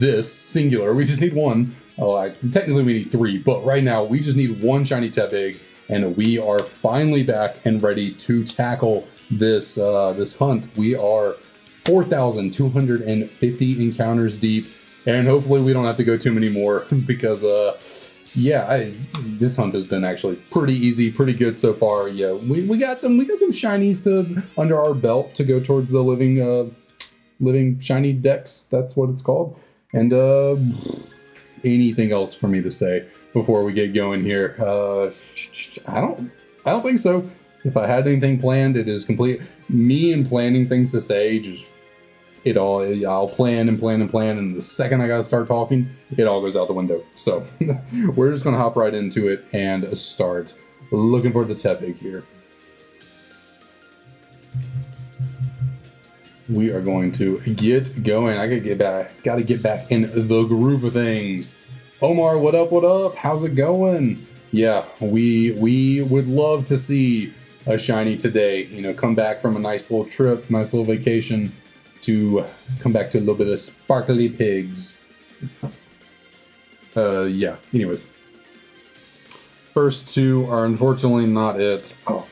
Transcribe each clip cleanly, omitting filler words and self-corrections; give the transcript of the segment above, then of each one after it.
this singular. We just need one. Technically we need 3, but right now we just need 1 shiny Tepig, and we are finally back and ready to tackle this this hunt. We are 4,250 encounters deep, and hopefully we don't have to go too many more because this hunt has been actually pretty easy, pretty good so far. Yeah, we got some shinies to under our belt to go towards the living shiny dex. That's what it's called. And anything else for me to say before we get going here? I don't think so. If I had anything planned, it is complete. Me and planning things to say, I'll plan, and the second I gotta start talking, it all goes out the window. So we're just gonna hop right into it and start looking for the Tepig here. We are going to get going. I gotta get back in the groove of things. Omar, what up? What up? How's it going? Yeah, we would love to see a shiny today. You know, come back from a nice little trip, nice little vacation, to come back to a little bit of sparkly pigs. Yeah. Anyways, first 2 are unfortunately not it. Oh,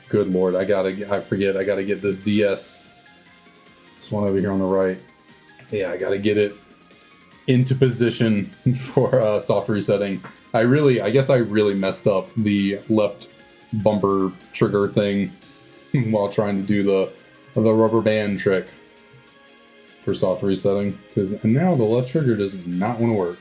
good lord! I gotta get this DS. This one over here on the right. Yeah, I gotta get it into position for soft resetting. I guess I really messed up the left bumper trigger thing while trying to do the rubber band trick for soft resetting, and now the left trigger does not want to work.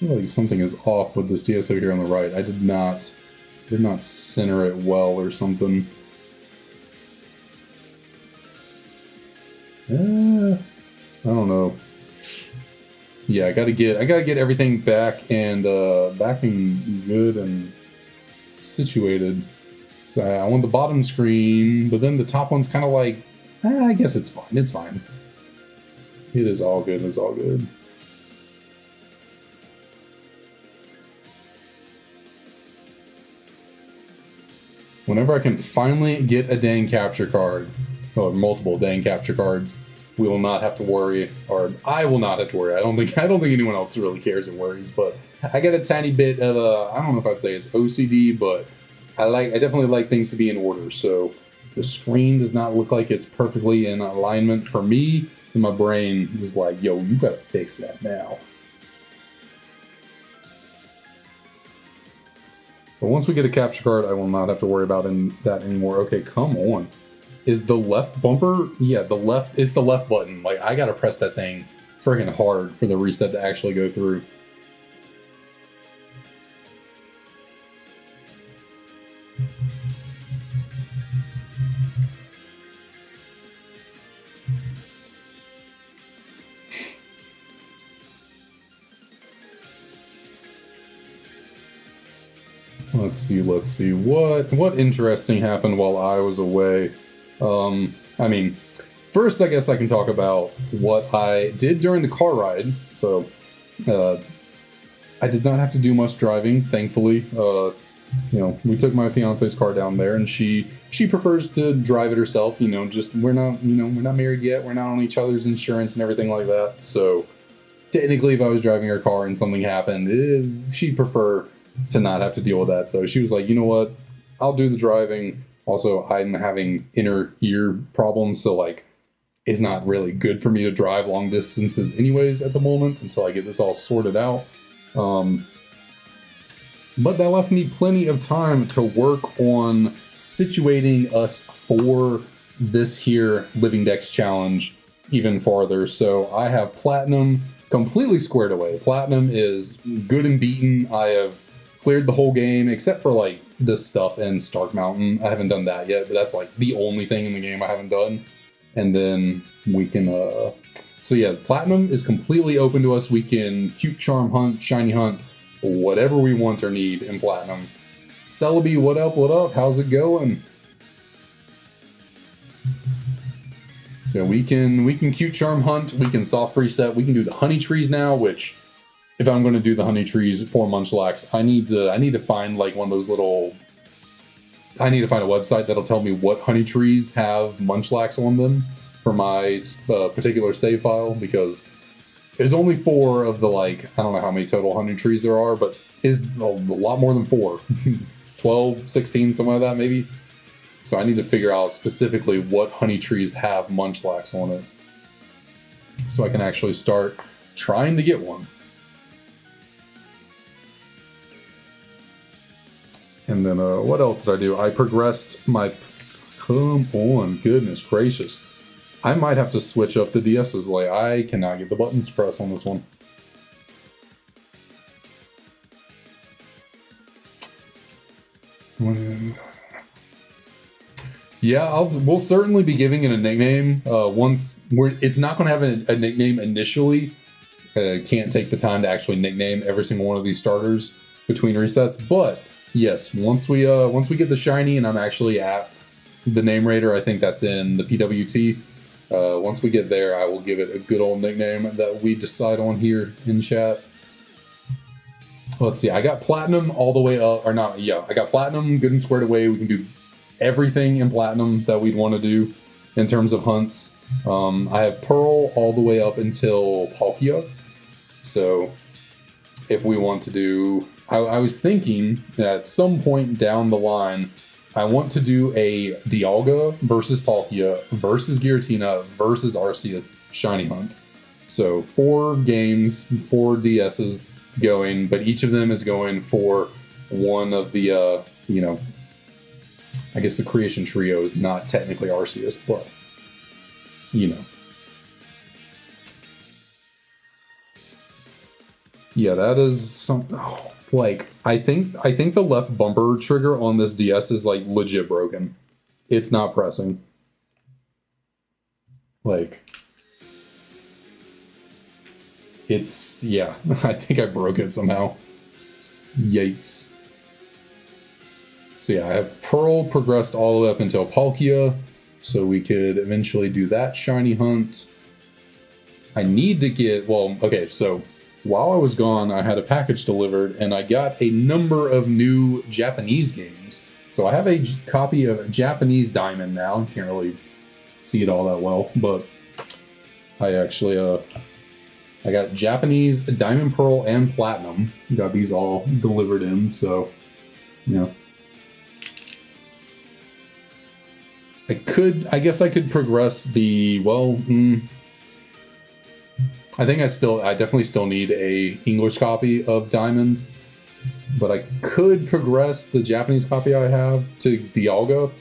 I feel like something is off with this DSO here on the right. I did not center it well or something. I don't know. Yeah, I gotta get everything back and good and situated. I want the bottom screen, but then the top one's kind of like, I guess it's fine. It's fine. It is all good. It's all good. Whenever I can finally get a dang capture card, or multiple dang capture cards, we will not have to worry, or I will not have to worry. I don't think anyone else really cares or worries, but I get a tiny bit of I don't know if I'd say it's OCD, but I definitely like things to be in order. So the screen does not look like it's perfectly in alignment for me, and my brain is like, yo, you gotta fix that now. But once we get a capture card, I will not have to worry about that anymore. Okay, come on. Is the left bumper? Yeah, it's the left button. Like, I gotta press that thing friggin' hard for the reset to actually go through. Let's see. What interesting happened while I was away? I mean, first I guess I can talk about what I did during the car ride. So, I did not have to do much driving, thankfully. We took my fiance's car down there, and she prefers to drive it herself. We're not married yet. We're not on each other's insurance and everything like that. So, technically, if I was driving her car and something happened, she'd prefer to not have to deal with that. So she was like, you know what, I'll do the driving. Also, I'm having inner ear problems, so like it's not really good for me to drive long distances anyways at the moment until I get this all sorted out. But that left me plenty of time to work on situating us for this here Living Dex challenge even farther. So I have Platinum completely squared away. Platinum is good and beaten. I have cleared the whole game except for like this stuff in Stark Mountain. I haven't done that yet, but that's like the only thing in the game I haven't done. And then we can so yeah, Platinum is completely open to us. We can cute charm hunt, shiny hunt, whatever we want or need in Platinum. Celebi, what up, what up? How's it going? So we can cute charm hunt, we can soft reset, we can do the honey trees now, which if I'm going to do the honey trees for Munchlax, I need to find like one of those little I need to find a website that'll tell me what honey trees have munchlax on them for my particular save file, because there's only 4 of the, like, I don't know how many total honey trees there are, but is a lot more than 4. 12, 16, something like that maybe. So I need to figure out specifically what honey trees have munchlax on it, so I can actually start trying to get one. And then what else did I do? I progressed my... Come on, goodness gracious. I might have to switch up the DS's. Like, I cannot get the buttons to press on this one. Yeah, we'll certainly be giving it a nickname once it's not going to have a nickname initially. Can't take the time to actually nickname every single one of these starters between resets. But yes, once we get the shiny and I'm actually at the name raider, I think that's in the PWT. Once we get there, I will give it a good old nickname that we decide on here in chat. Let's see, I got Platinum all the way up, or not, yeah, I got Platinum good and squared away. We can do everything in Platinum that we'd want to do in terms of hunts. I have Pearl all the way up until Palkia. So if we want to do, I was thinking that at some point down the line, I want to do a Dialga versus Palkia versus Giratina versus Arceus shiny hunt. So 4 games, 4 DSs going, but each of them is going for one of the, you know, I guess the creation trio is not technically Arceus, but, you know. Yeah, that is something. Oh, like, I think the left bumper trigger on this DS is like legit broken. It's not pressing. Like, it's, yeah, I think I broke it somehow. Yikes. So yeah, I have Pearl progressed all the way up until Palkia, so we could eventually do that shiny hunt. I need to get, well, okay, so while I was gone, I had a package delivered, and I got a number of new Japanese games. So I have a copy of Japanese Diamond now. You can't really see it all that well, but I actually, I got Japanese Diamond, Pearl, and Platinum. Got these all delivered in, so, you know. I guess I could progress the, well, I think I definitely still need a English copy of Diamond, but I could progress the Japanese copy I have to Dialga.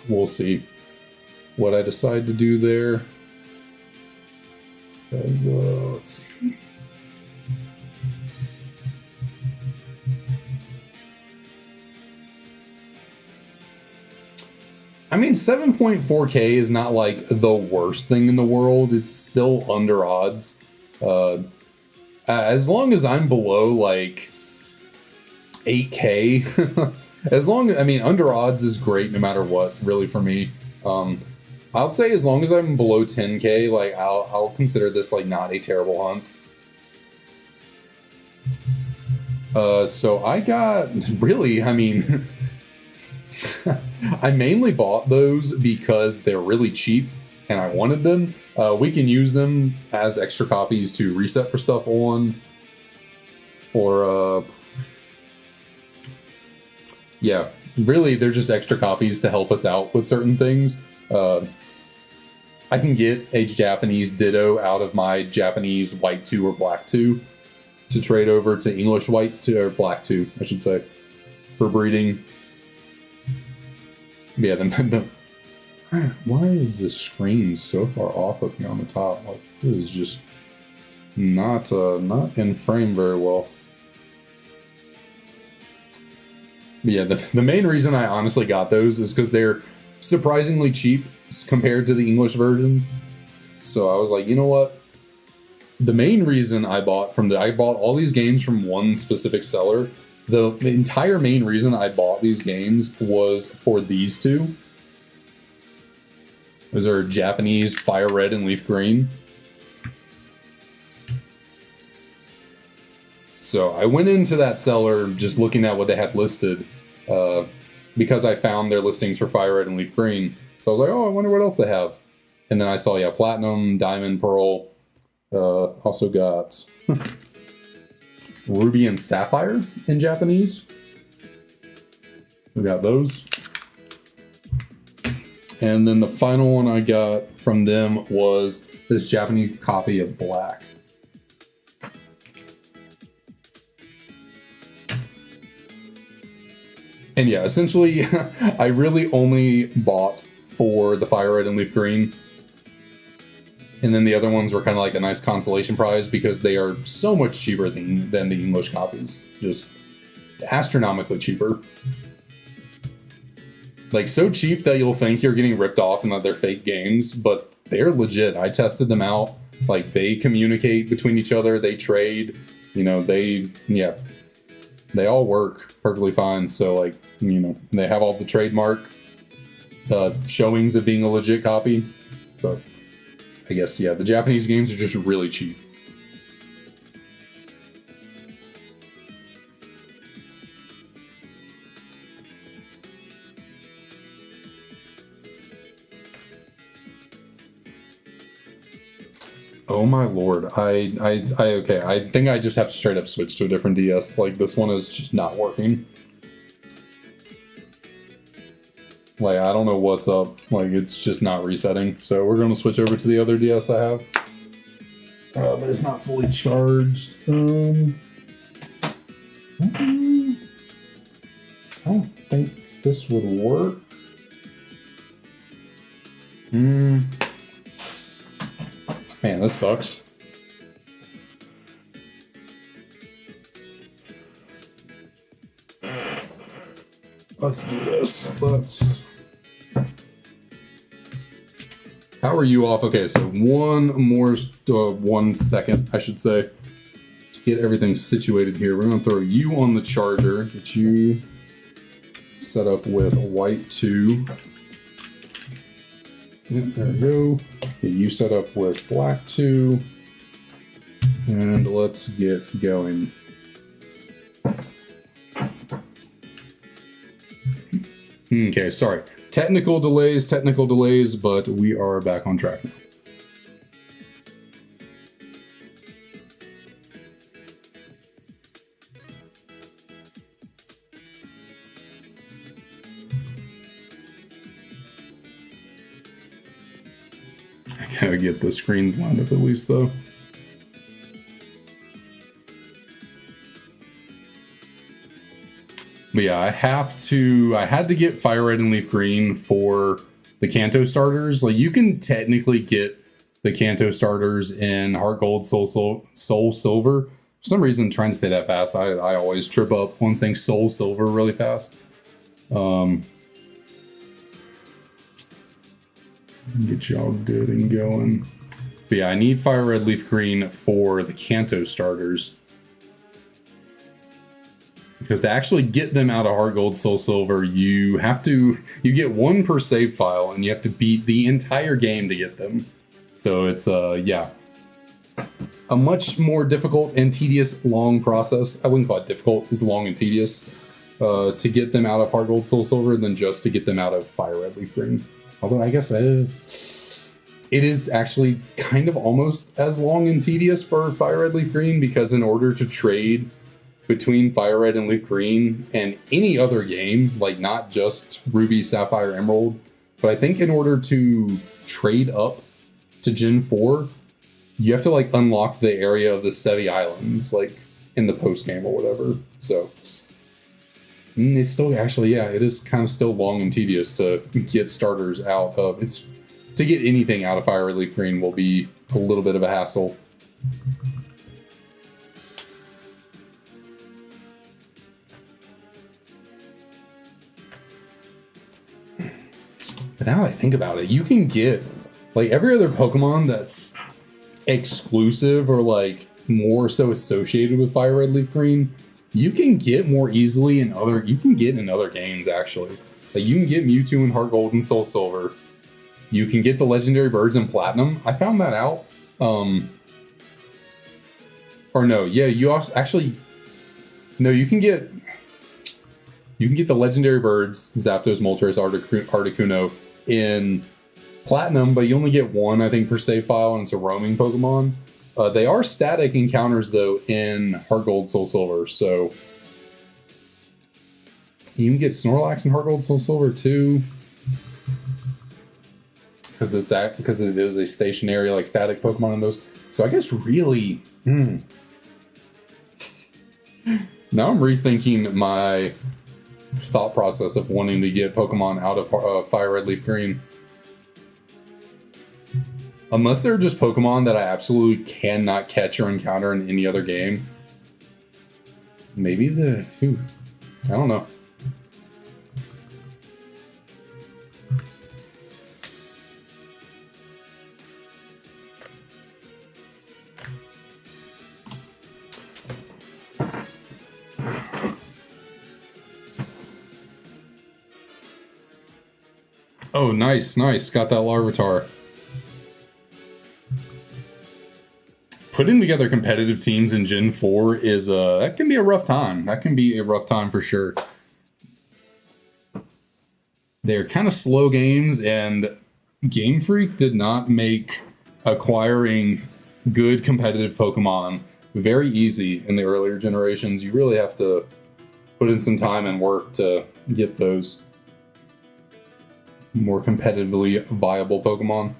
We'll see what I decide to do there. As, let's see. I mean, 7.4K is not like the worst thing in the world. It's still under odds. As long as I'm below like 8K, I mean, under odds is great no matter what, really, for me. I'll say as long as I'm below 10K, like I'll consider this like not a terrible hunt. So I got, really, I mean, I mainly bought those because they're really cheap and I wanted them. We can use them as extra copies to reset for stuff on, or yeah, really they're just extra copies to help us out with certain things. I can get a Japanese Ditto out of my Japanese White 2 or Black 2 to trade over to English White 2, or Black 2, I should say, for breeding. Yeah, why is the screen so far off up here on the top? Like, this is just not in frame very well. But yeah, the main reason I honestly got those is because they're surprisingly cheap compared to the English versions. So I was like, you know what? The main reason I bought all these games from one specific seller. The entire main reason I bought these games was for these two. Those are Japanese Fire Red and Leaf Green. So I went into that seller just looking at what they had listed. because I found their listings for Fire Red and Leaf Green. So I was like, oh, I wonder what else they have. And then I saw, yeah, Platinum, Diamond, Pearl. Also got Ruby and Sapphire in Japanese. We got those. And then the final one I got from them was this Japanese copy of Black. And yeah, essentially, I really only bought for the Fire Red and Leaf Green. And then the other ones were kind of like a nice consolation prize because they are so much cheaper than the English copies. Just astronomically cheaper. Like, so cheap that you'll think you're getting ripped off and that they're fake games, but they're legit. I tested them out. Like, they communicate between each other, they trade, you know, they all work perfectly fine. So, like, you know, they have all the trademark showings of being a legit copy. So, I guess, yeah, the Japanese games are just really cheap. Oh my lord, okay, I think I just have to straight up switch to a different DS. Like, this one is just not working. Like, I don't know what's up. Like, it's just not resetting. So we're going to switch over to the other DS I have. But it's not fully charged. I don't think this would work. Man, this sucks. Let's do this. How are you off? Okay, so one more, 1 second, I should say, to get everything situated here. We're gonna throw you on the charger, get you set up with white 2. Yep, there we go. Get you set up with black 2. And let's get going. Okay, sorry. Technical delays, but we are back on track now. I gotta get the screens lined up at least, though. But yeah, I had to get Fire Red and Leaf Green for the Kanto starters. Like, you can technically get the Kanto starters in Heart Gold, Soul Silver. For some reason, trying to say that fast, I always trip up on saying Soul Silver really fast. Get y'all good and going. But yeah, I need Fire Red Leaf Green for the Kanto starters. Because to actually get them out of Heart Gold, Soul Silver, you get 1 per save file, and you have to beat the entire game to get them. So it's, yeah, a much more difficult and tedious, long process. I wouldn't call it difficult, it's long and tedious to get them out of Heart Gold, Soul Silver than just to get them out of Fire Red Leaf Green. Although I guess it is actually kind of almost as long and tedious for Fire Red Leaf Green, because in order to trade between Fire Red and Leaf Green and any other game, like not just Ruby, Sapphire, Emerald, but I think in order to trade up to Gen 4, you have to like unlock the area of the Sevi Islands, like in the post game or whatever. So it's still actually, yeah, it is kind of still long and tedious to get starters out of. It's to get anything out of Fire Red Leaf Green will be a little bit of a hassle. But now I think about it, you can get, like, every other Pokemon that's exclusive or, like, more so associated with Fire Red Leaf Green, you can get more easily in other games, actually. Like, you can get Mewtwo in Heart Gold and Soul Silver. You can get the Legendary Birds in Platinum. I found that out. Or no, yeah, you also, actually, no, you can get, You can get the legendary birds, Zapdos, Moltres, Articuno, in Platinum, but you only get one, I think, per save file, and it's a roaming Pokemon. They are static encounters, though, in Heart Gold, Soul Silver, so you can get Snorlax in Heart Gold, Soul Silver, too. Because it is a stationary, like, static Pokemon in those. So I guess really... Now I'm rethinking my thought process of wanting to get Pokemon out of Fire Red, Leaf Green. Unless they're just Pokemon that I absolutely cannot catch or encounter in any other game. Maybe I don't know. Oh, nice. Got that Larvitar. Putting together competitive teams in Gen 4 is that can be a rough time. That can be a rough time for sure. They're kind of slow games, and Game Freak did not make acquiring good competitive Pokemon very easy in the earlier generations. You really have to put in some time and work to get those more competitively viable Pokemon.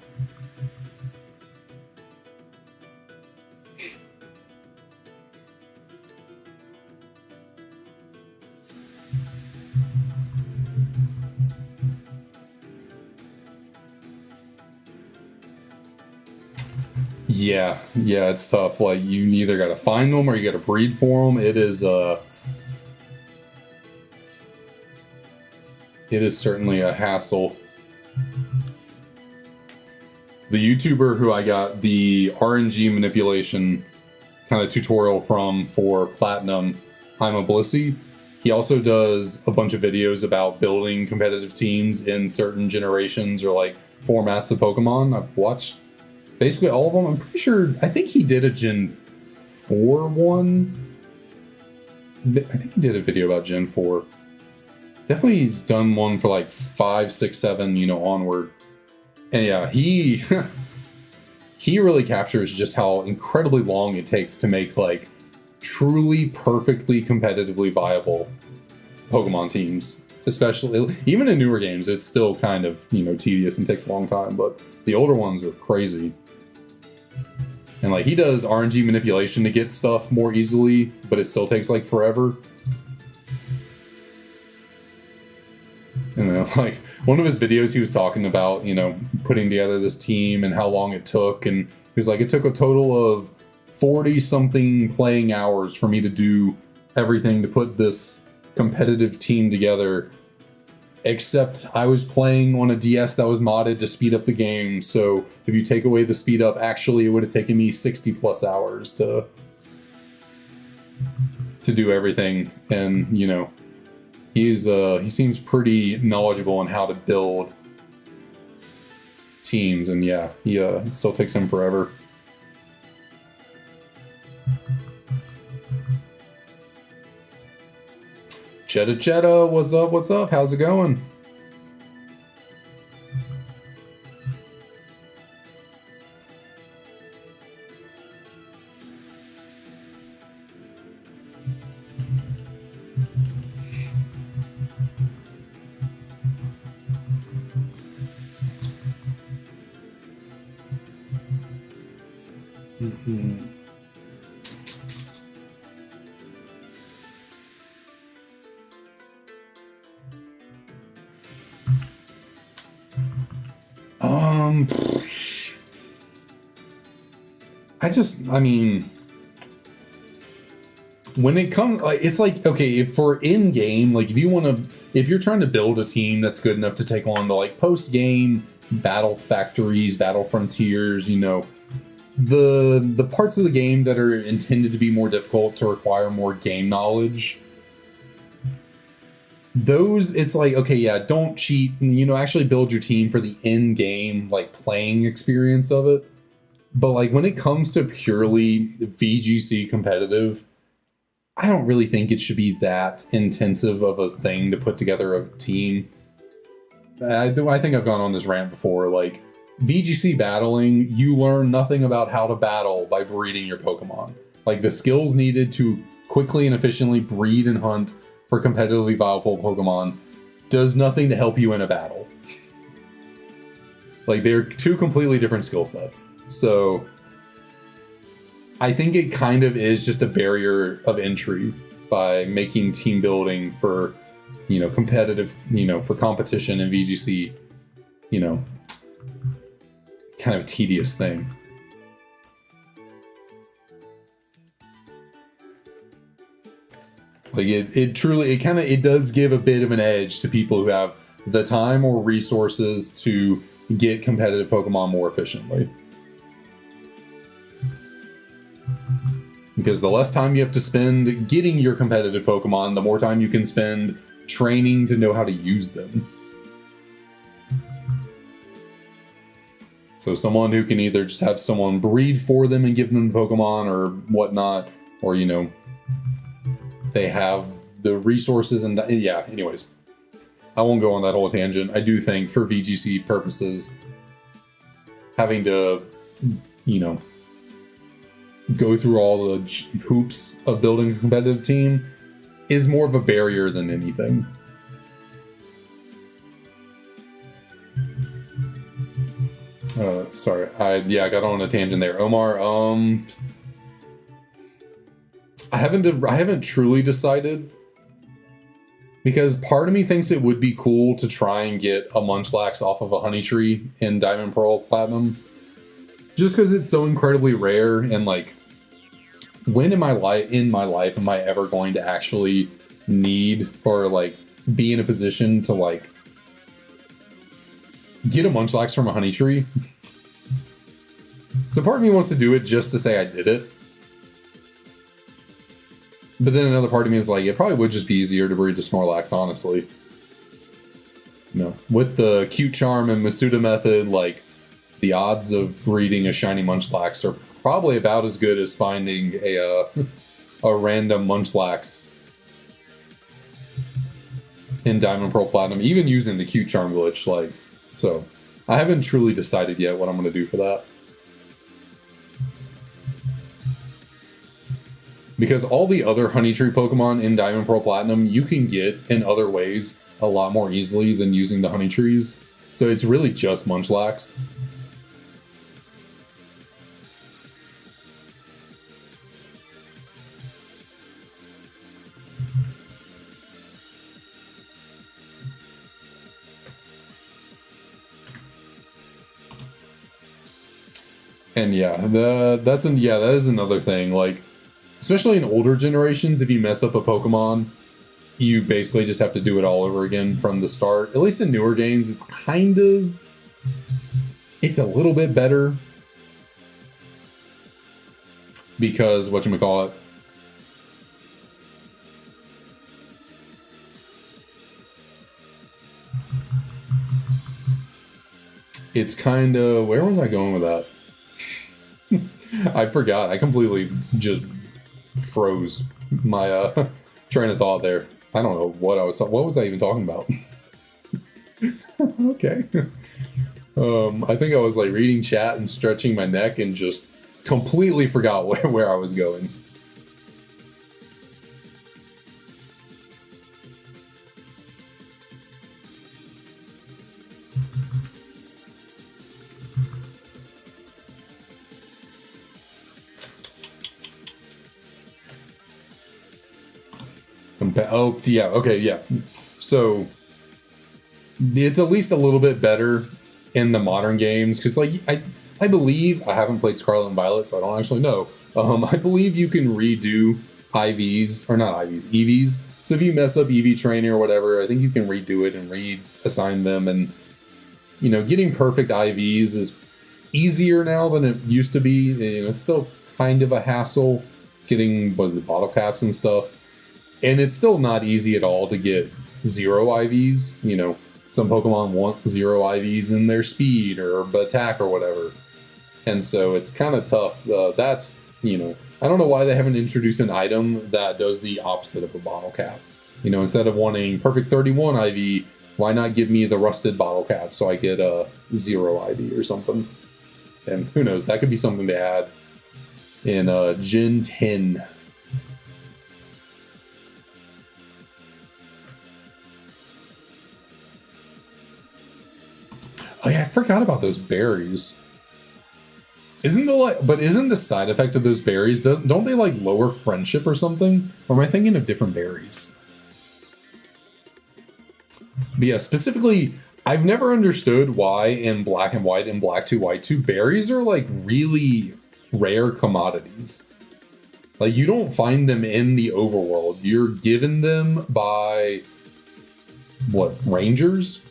Yeah, it's tough. Like, you either got to find them or you got to breed for them. It is certainly a hassle. The YouTuber who I got the RNG manipulation kind of tutorial from for Platinum, I'm a Blissey. He also does a bunch of videos about building competitive teams in certain generations or like formats of Pokemon. I've watched basically all of them. I'm pretty sure, I think he did a Gen 4 one. I think he did a video about Gen 4. Definitely he's done one for like 5, 6, 7, onward. And yeah, he really captures just how incredibly long it takes to make like truly perfectly competitively viable Pokemon teams. Especially, even in newer games, it's still kind of, tedious and takes a long time, but the older ones are crazy. And like, he does RNG manipulation to get stuff more easily, but it still takes like forever. And like, one of his videos, he was talking about, putting together this team and how long it took. And he was like, it took a total of 40-something playing hours for me to do everything to put this competitive team together. Except I was playing on a DS that was modded to speed up the game. So if you take away the speed up, actually, it would have taken me 60+ hours to do everything. And, he seems pretty knowledgeable on how to build teams, and yeah, it still takes him forever. Chetta, what's up? How's it going? When it comes, like, it's like, okay, if for in-game, like, if you're trying to build a team that's good enough to take on the, like, post-game battle factories, battle frontiers, the parts of the game that are intended to be more difficult, to require more game knowledge, those, it's like, okay, yeah, don't cheat, and, actually build your team for the in-game, like, playing experience of it. But, like, when it comes to purely VGC competitive, I don't really think it should be that intensive of a thing to put together a team. I think I've gone on this rant before. Like, VGC battling, you learn nothing about how to battle by breeding your Pokemon. Like, the skills needed to quickly and efficiently breed and hunt for competitively viable Pokemon does nothing to help you in a battle. Like, they're two completely different skill sets. So I think it kind of is just a barrier of entry by making team building for, competitive, for competition in VGC, kind of a tedious thing. Like, it does give a bit of an edge to people who have the time or resources to get competitive Pokemon more efficiently. Because the less time you have to spend getting your competitive Pokemon, the more time you can spend training to know how to use them. So someone who can either just have someone breed for them and give them the Pokemon or whatnot, or, they have the resources and anyways. I won't go on that whole tangent. I do think for VGC purposes, having to, go through all the hoops of building a competitive team is more of a barrier than anything. Sorry, I got on a tangent there. Omar, I haven't truly decided, because part of me thinks it would be cool to try and get a Munchlax off of a Honey Tree in Diamond Pearl Platinum, just because it's so incredibly rare. And like, when in my life am I ever going to actually need or like be in a position to like get a Munchlax from a Honey Tree? So part of me wants to do it just to say I did it. But then another part of me is like, it probably would just be easier to breed the Snorlax, honestly. With the Cute Charm and Masuda method, like, the odds of breeding a shiny Munchlax are probably about as good as finding a random Munchlax in Diamond Pearl Platinum, even using the Cute Charm glitch. Like, so I haven't truly decided yet what I'm going to do for that. Because all the other Honey Tree Pokemon in Diamond Pearl Platinum, you can get in other ways a lot more easily than using the Honey Trees. So it's really just Munchlax. And that is another thing. Like, especially in older generations, if you mess up a Pokemon, you basically just have to do it all over again from the start. At least in newer games, it's a little bit better. Because, whatchamacallit, it's kind of, where was I going with that? I forgot. I completely just froze my train of thought there. I don't know what was I even talking about? Okay. I think I was like reading chat and stretching my neck and just completely forgot where I was going. Oh, yeah, okay, yeah. So, it's at least a little bit better in the modern games, because, like, I believe, I haven't played Scarlet and Violet, so I don't actually know. I believe you can redo IVs, or not IVs, EVs. So if you mess up EV training or whatever, I think you can redo it and reassign them, and, getting perfect IVs is easier now than it used to be. It's still kind of a hassle getting, bottle caps and stuff. And it's still not easy at all to get 0 IVs. Some Pokemon want 0 IVs in their speed or attack or whatever. And so it's kind of tough. That's, I don't know why they haven't introduced an item that does the opposite of a bottle cap. You know, instead of wanting perfect 31 IV, why not give me the rusted bottle cap so I get a 0 IV or something? And who knows, that could be something to add in Gen 10. Oh yeah, I forgot about those berries. Isn't the side effect of those berries, don't they like lower friendship or something? Or am I thinking of different berries? But yeah, specifically, I've never understood why in Black and White and Black 2 White 2 berries are like really rare commodities. Like you don't find them in the overworld. You're given them by what, rangers?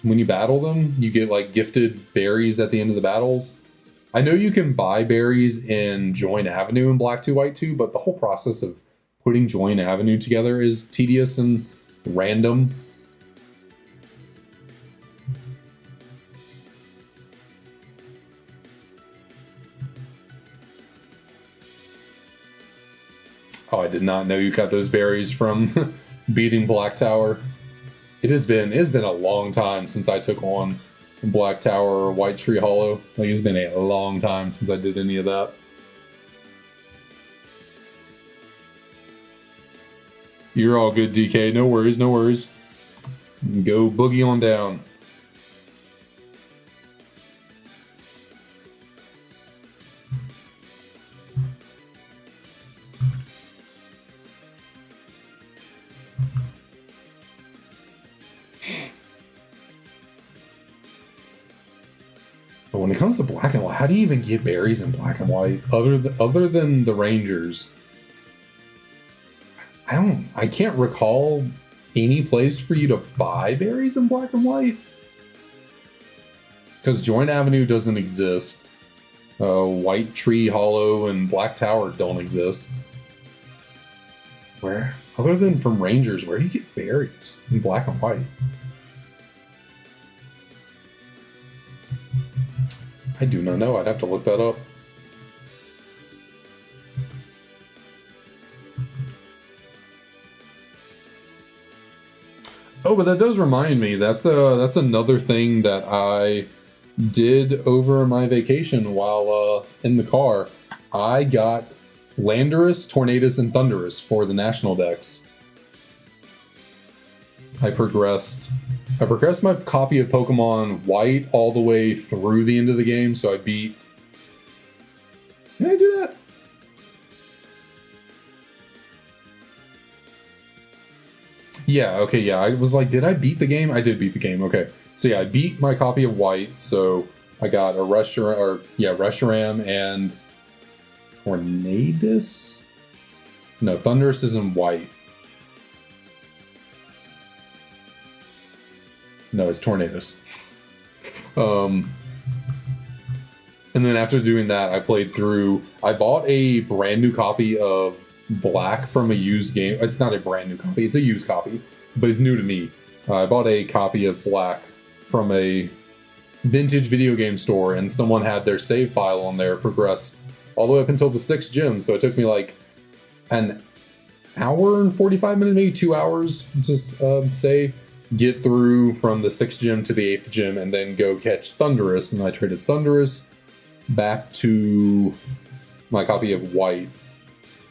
When you battle them, you get like gifted berries at the end of the battles. I know you can buy berries in Join Avenue in Black 2 White 2, but the whole process of putting Join Avenue together is tedious and random. Oh, I did not know you got those berries from beating Black Tower. It's been a long time since I took on Black Tower or White Tree Hollow. Like, it's been a long time since I did any of that. You're all good, DK. No worries, no worries. Go boogie on down. But when it comes to Black and White, how do you even get berries in Black and White other than the Rangers? I can't recall any place for you to buy berries in Black and White. Because Join Avenue doesn't exist. White Tree Hollow and Black Tower don't exist. Where, other than from Rangers, where do you get berries in Black and White? I do not know. I'd have to look that up. Oh, but that does remind me. That's another thing that I did over my vacation while in the car. I got Landorus, Tornadus, and Thundurus for the national decks. I progressed my copy of Pokemon White all the way through the end of the game, so I beat... Did I do that? Yeah, okay, yeah. I was like, did I beat the game? I did beat the game, okay. So yeah, I beat my copy of White, so I got a Reshiram and Tornadus? No, Thundurus is in White. No, it's Tornadus. And then after doing that, I played through... I bought a brand new copy of Black from a used game. It's not a brand new copy, it's a used copy, but it's new to me. I bought a copy of Black from a vintage video game store, and someone had their save file on there, progressed all the way up until the 6th gym, so it took me like an hour and 45 minutes, maybe 2 hours, just say, get through from the 6th gym to the 8th gym, and then go catch Thundurus, and I traded Thundurus back to my copy of White.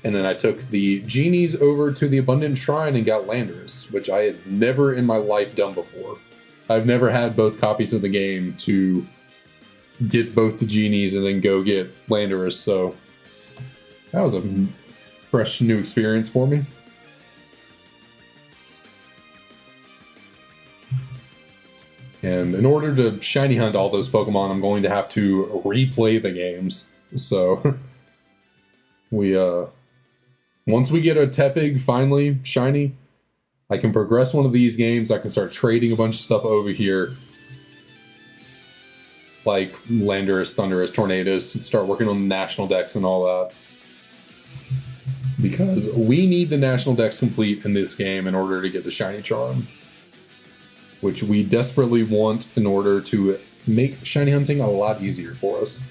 And then I took the genies over to the Abundant Shrine and got Landorus, which I had never in my life done before. I've never had both copies of the game to get both the genies and then go get Landorus, so that was a fresh new experience for me. And in order to shiny hunt all those Pokemon, I'm going to have to replay the games. So once we get a Tepig finally shiny, I can progress one of these games. I can start trading a bunch of stuff over here, like Landorus, Thundurus, Tornadus, and start working on the national decks and all that. Because we need the national decks complete in this game in order to get the shiny charm, which we desperately want in order to make shiny hunting a lot easier for us.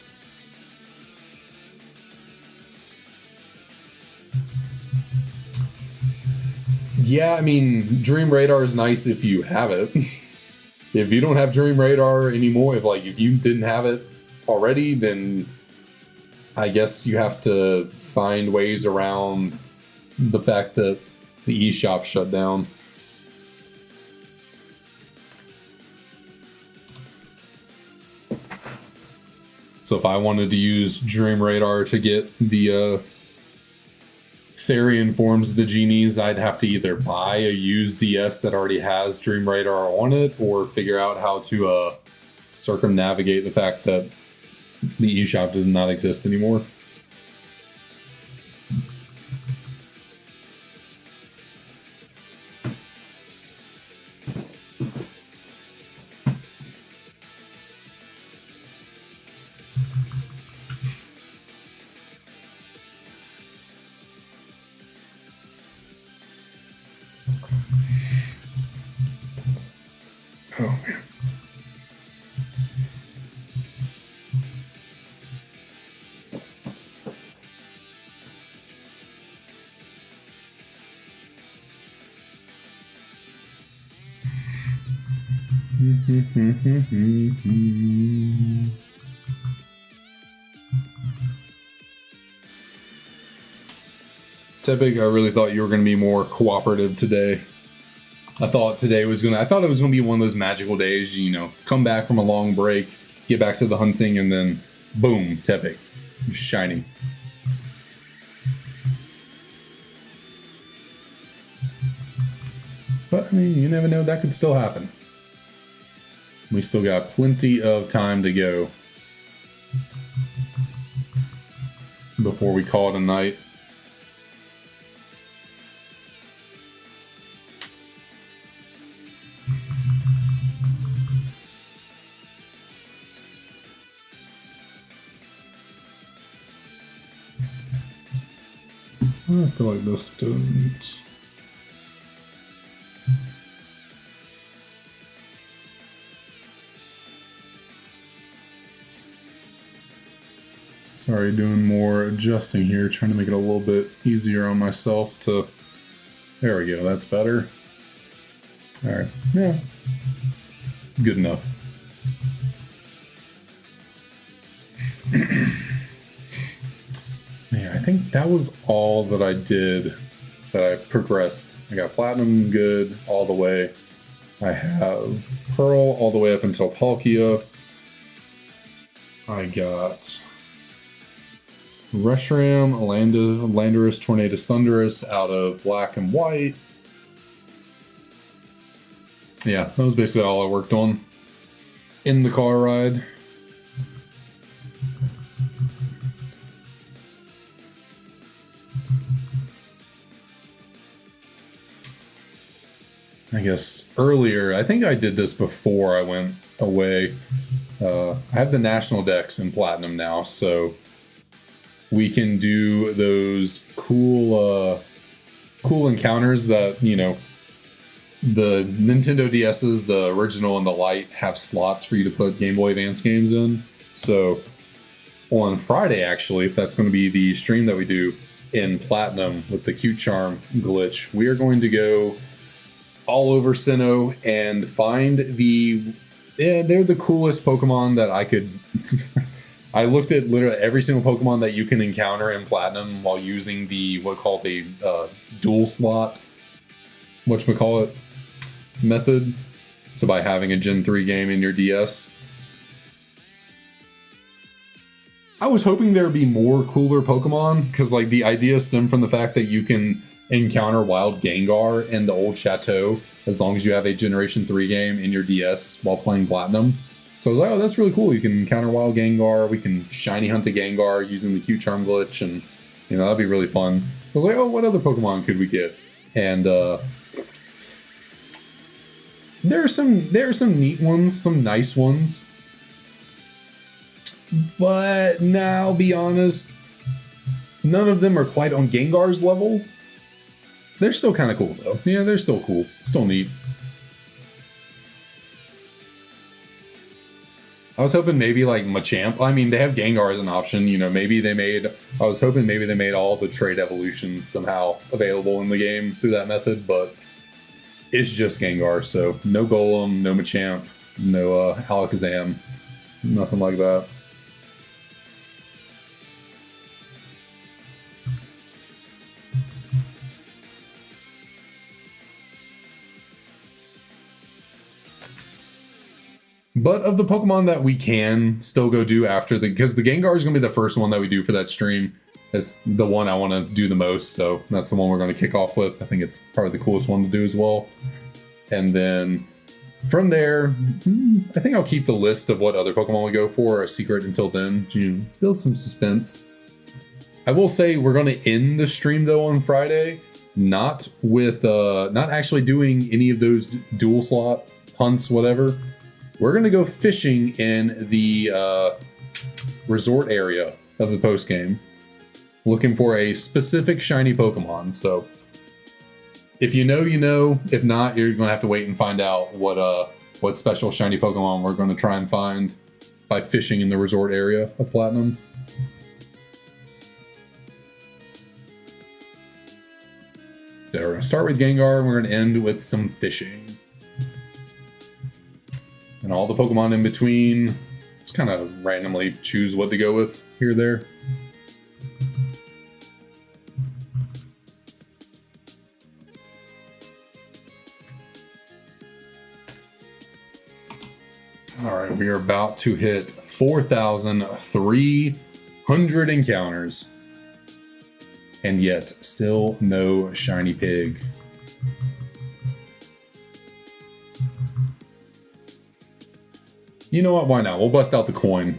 Yeah, I mean, Dream Radar is nice if you have it. If you don't have Dream Radar anymore, if you didn't have it already, then I guess you have to find ways around the fact that the eShop shut down. So if I wanted to use Dream Radar to get the Therian forms of the genies, I'd have to either buy a used DS that already has Dream Radar on it, or figure out how to circumnavigate the fact that the eShop does not exist anymore. Oh, man. Tepig, I really thought you were going to be more cooperative today. I thought it was gonna be one of those magical days, you know, come back from a long break, get back to the hunting, and then boom, Tepig, shining. But I mean, you never know, that could still happen. We still got plenty of time to go before we call it a night. I feel like this didn't. Sorry, doing more adjusting here, trying to make it a little bit easier on myself to... There we go, that's better. Alright, yeah. Good enough. Man, I think that was all that I did, that I progressed. I got Platinum good all the way. I have Pearl all the way up until Palkia. I got Reshiram, Landorus, Tornadus, Thundurus out of Black and White. Yeah, that was basically all I worked on in the car ride. I guess earlier, I think I did this before I went away. I have the national decks in Platinum now, so we can do those cool encounters that, you know, the Nintendo DS's, the original and the Lite, have slots for you to put Game Boy Advance games in. So on Friday, actually, that's going to be the stream that we do in Platinum with the Cute Charm glitch. We are going to go all over Sinnoh and find they're the coolest Pokemon that I could... I looked at literally every single Pokemon that you can encounter in Platinum while using the, dual slot, whatchamacallit, method. So by having a Gen 3 game in your DS. I was hoping there would be more cooler Pokemon, because like the idea stemmed from the fact that you can encounter wild Gengar in the old Chateau as long as you have a Generation 3 game in your DS while playing Platinum. So I was like, oh, that's really cool. You can encounter wild Gengar. We can shiny hunt the Gengar using the Cute Charm glitch, and you know, that'd be really fun. So I was like, oh, what other Pokemon could we get? And there are some neat ones, some nice ones. But now, I'll be honest, none of them are quite on Gengar's level. They're still kind of cool, though. Yeah, they're still cool. Still neat. I was hoping maybe like Machamp. I mean, they have Gengar as an option. You know, I was hoping maybe they made all the trait evolutions somehow available in the game through that method, but it's just Gengar, so no Golem, no Machamp, no Alakazam, nothing like that. But of the Pokemon that we can still go do after because the Gengar is going to be the first one that we do for that stream. It's the one I want to do the most, so that's the one we're going to kick off with. I think it's probably the coolest one to do as well. And then from there, I think I'll keep the list of what other Pokemon we go for a secret until then. Build some suspense. I will say we're going to end the stream though on Friday, not with not actually doing any of those dual slot hunts, whatever. We're going to go fishing in the resort area of the post game, looking for a specific shiny Pokemon. So if you know, you know. If not, you're going to have to wait and find out what special shiny Pokemon we're going to try and find by fishing in the resort area of Platinum. So we're going to start with Gengar, and we're going to end with some fishing. And all the Pokemon in between, just kind of randomly choose what to go with here or there. All right, we are about to hit 4,300 encounters. And yet, still no shiny pig. You know what? Why not? We'll bust out the coin.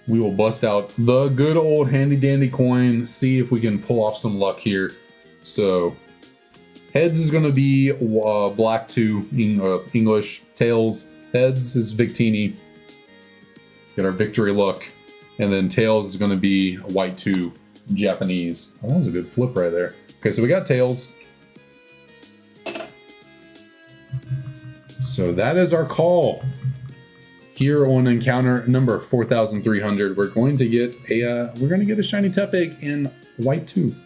We will bust out the good old handy dandy coin. See if we can pull off some luck here. So, heads is going to be black 2 English. Tails, heads is Victini. Get our victory look. And then tails is going to be white 2 Japanese. Oh, that was a good flip right there. Okay, so we got tails. So that is our call. Here on encounter number 4,300, we're going to get a shiny Tepig in white 2.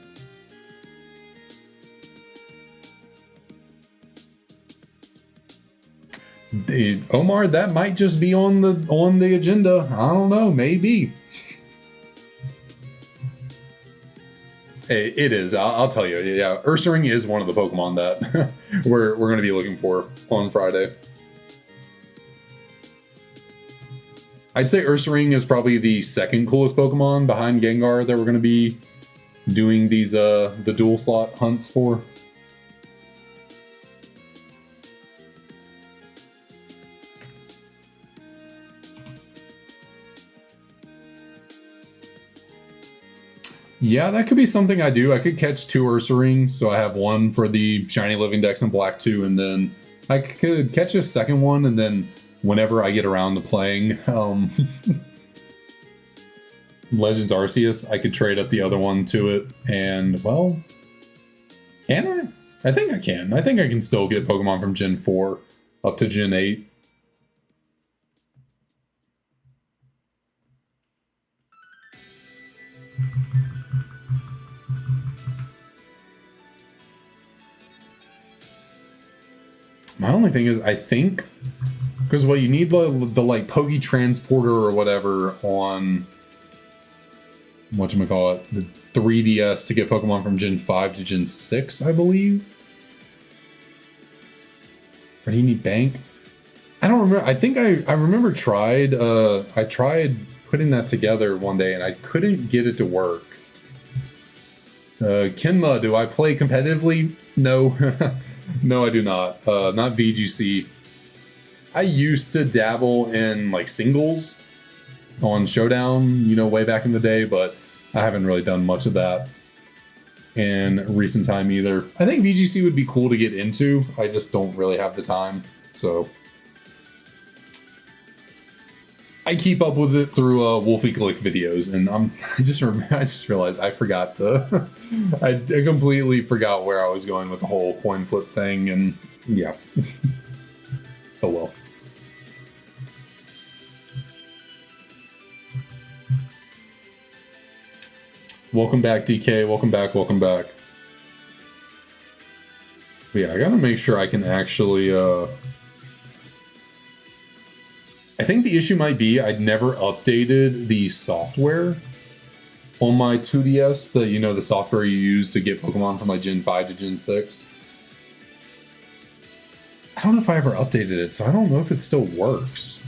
Omar, that might just be on the agenda. I don't know, maybe. It is. I'll tell you. Yeah, Ursaring is one of the Pokemon that we're going to be looking for on Friday. I'd say Ursaring is probably the second coolest Pokemon behind Gengar that we're going to be doing these the dual slot hunts for. Yeah, that could be something I do. I could catch 2 Ursaring, so I have one for the shiny Living Dex and black 2, and then I could catch a second one, and then whenever I get around to playing Legends Arceus, I could trade up the other one to it, and, well, can I? I think I can. I think I can still get Pokemon from Gen 4 up to Gen 8. My only thing is, I think, because you need the like Poke Transporter or whatever on whatchamacallit, the 3DS to get Pokemon from Gen 5 to Gen 6, I believe. Or do you need Bank? I don't remember. I think I remember I tried putting that together one day and I couldn't get it to work. Kenma, do I play competitively? No. No, I do not. Not VGC. I used to dabble in like singles on Showdown, way back in the day, but I haven't really done much of that in recent time either. I think VGC would be cool to get into. I just don't really have the time, so I keep up with it through Wolfie Glick videos, and I just realized I forgot to. I completely forgot where I was going with the whole coin flip thing, and yeah. Oh well. Welcome back, DK. Welcome back. Welcome back. But yeah, I gotta make sure I can actually, I think the issue might be I'd never updated the software on my 2DS, the software you use to get Pokemon from like Gen 5 to Gen 6. I don't know if I ever updated it, so I don't know if it still works.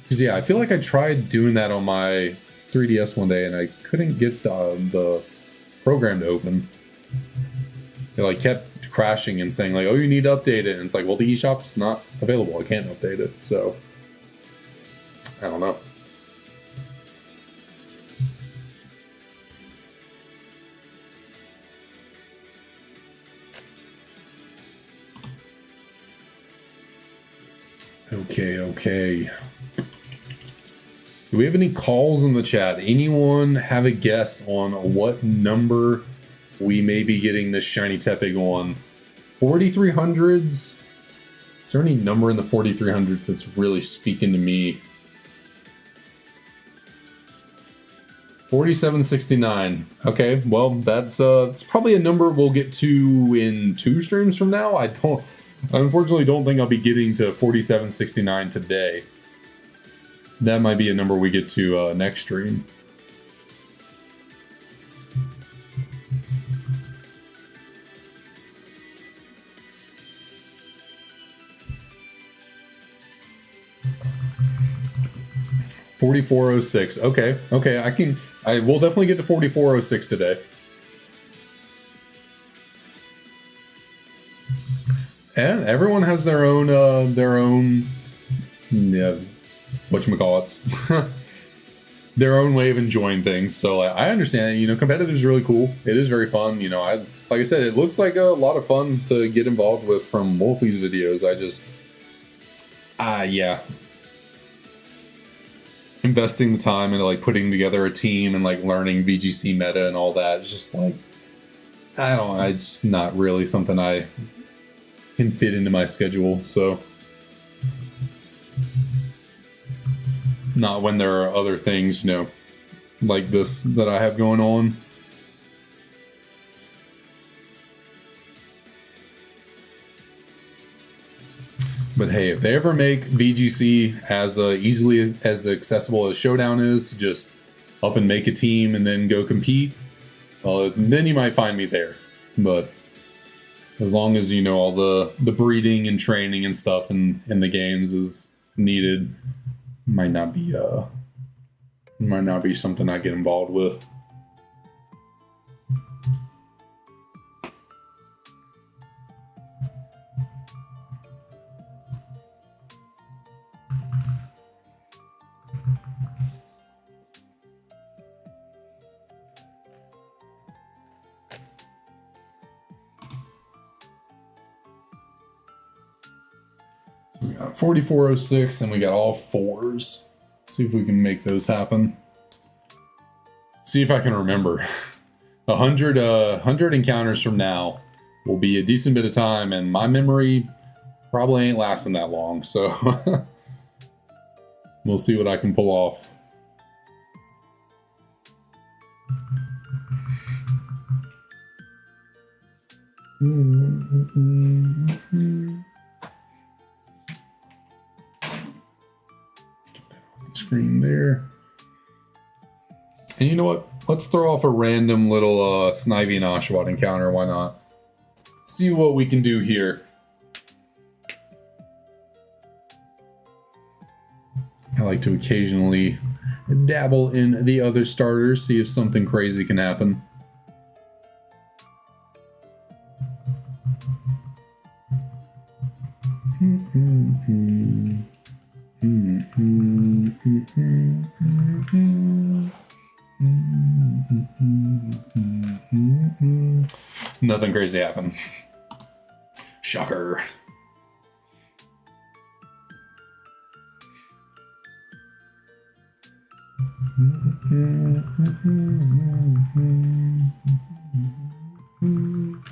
Because yeah, I feel like I tried doing that on my 3DS one day and I couldn't get the program to open. It like kept crashing and saying like, oh, you need to update it. And it's like, well, the eShop's not available. I can't update it. So I don't know. Okay. Do we have any calls in the chat? Anyone have a guess on what number we may be getting this shiny Tepig on? 4300s? Is there any number in the 4300s that's really speaking to me? 4769. Okay, well, that's probably a number we'll get to in 2 streams from now. I unfortunately don't think I'll be getting to 4769 today. That might be a number we get to next stream. $44.06. Okay. I will definitely get to $44.06 today. And everyone has their own whatchamacallits. Their own way of enjoying things. So I understand it. Competitive is really cool. It is very fun. Like I said, it looks like a lot of fun to get involved with from Wolfie's videos. Yeah. Investing the time into like putting together a team and like learning VGC meta and all that. It's just like, it's not really something I can fit into my schedule. So not when there are other things, like this that I have going on. But hey, if they ever make VGC as easily as accessible as Showdown is, to just up and make a team and then go compete, then you might find me there. But as long as all the breeding and training and stuff in the games is needed, might not be something I get involved with. We got 4406 and we got all 4s. See if we can make those happen. See if I can remember. 100 encounters from now will be a decent bit of time, and my memory probably ain't lasting that long, so we'll see what I can pull off. Screen there. And you know what? Let's throw off a random little Snivy and Oshawott encounter. Why not? See what we can do here. I like to occasionally dabble in the other starters, see if something crazy can happen. Nothing crazy happened. Shocker. Oh,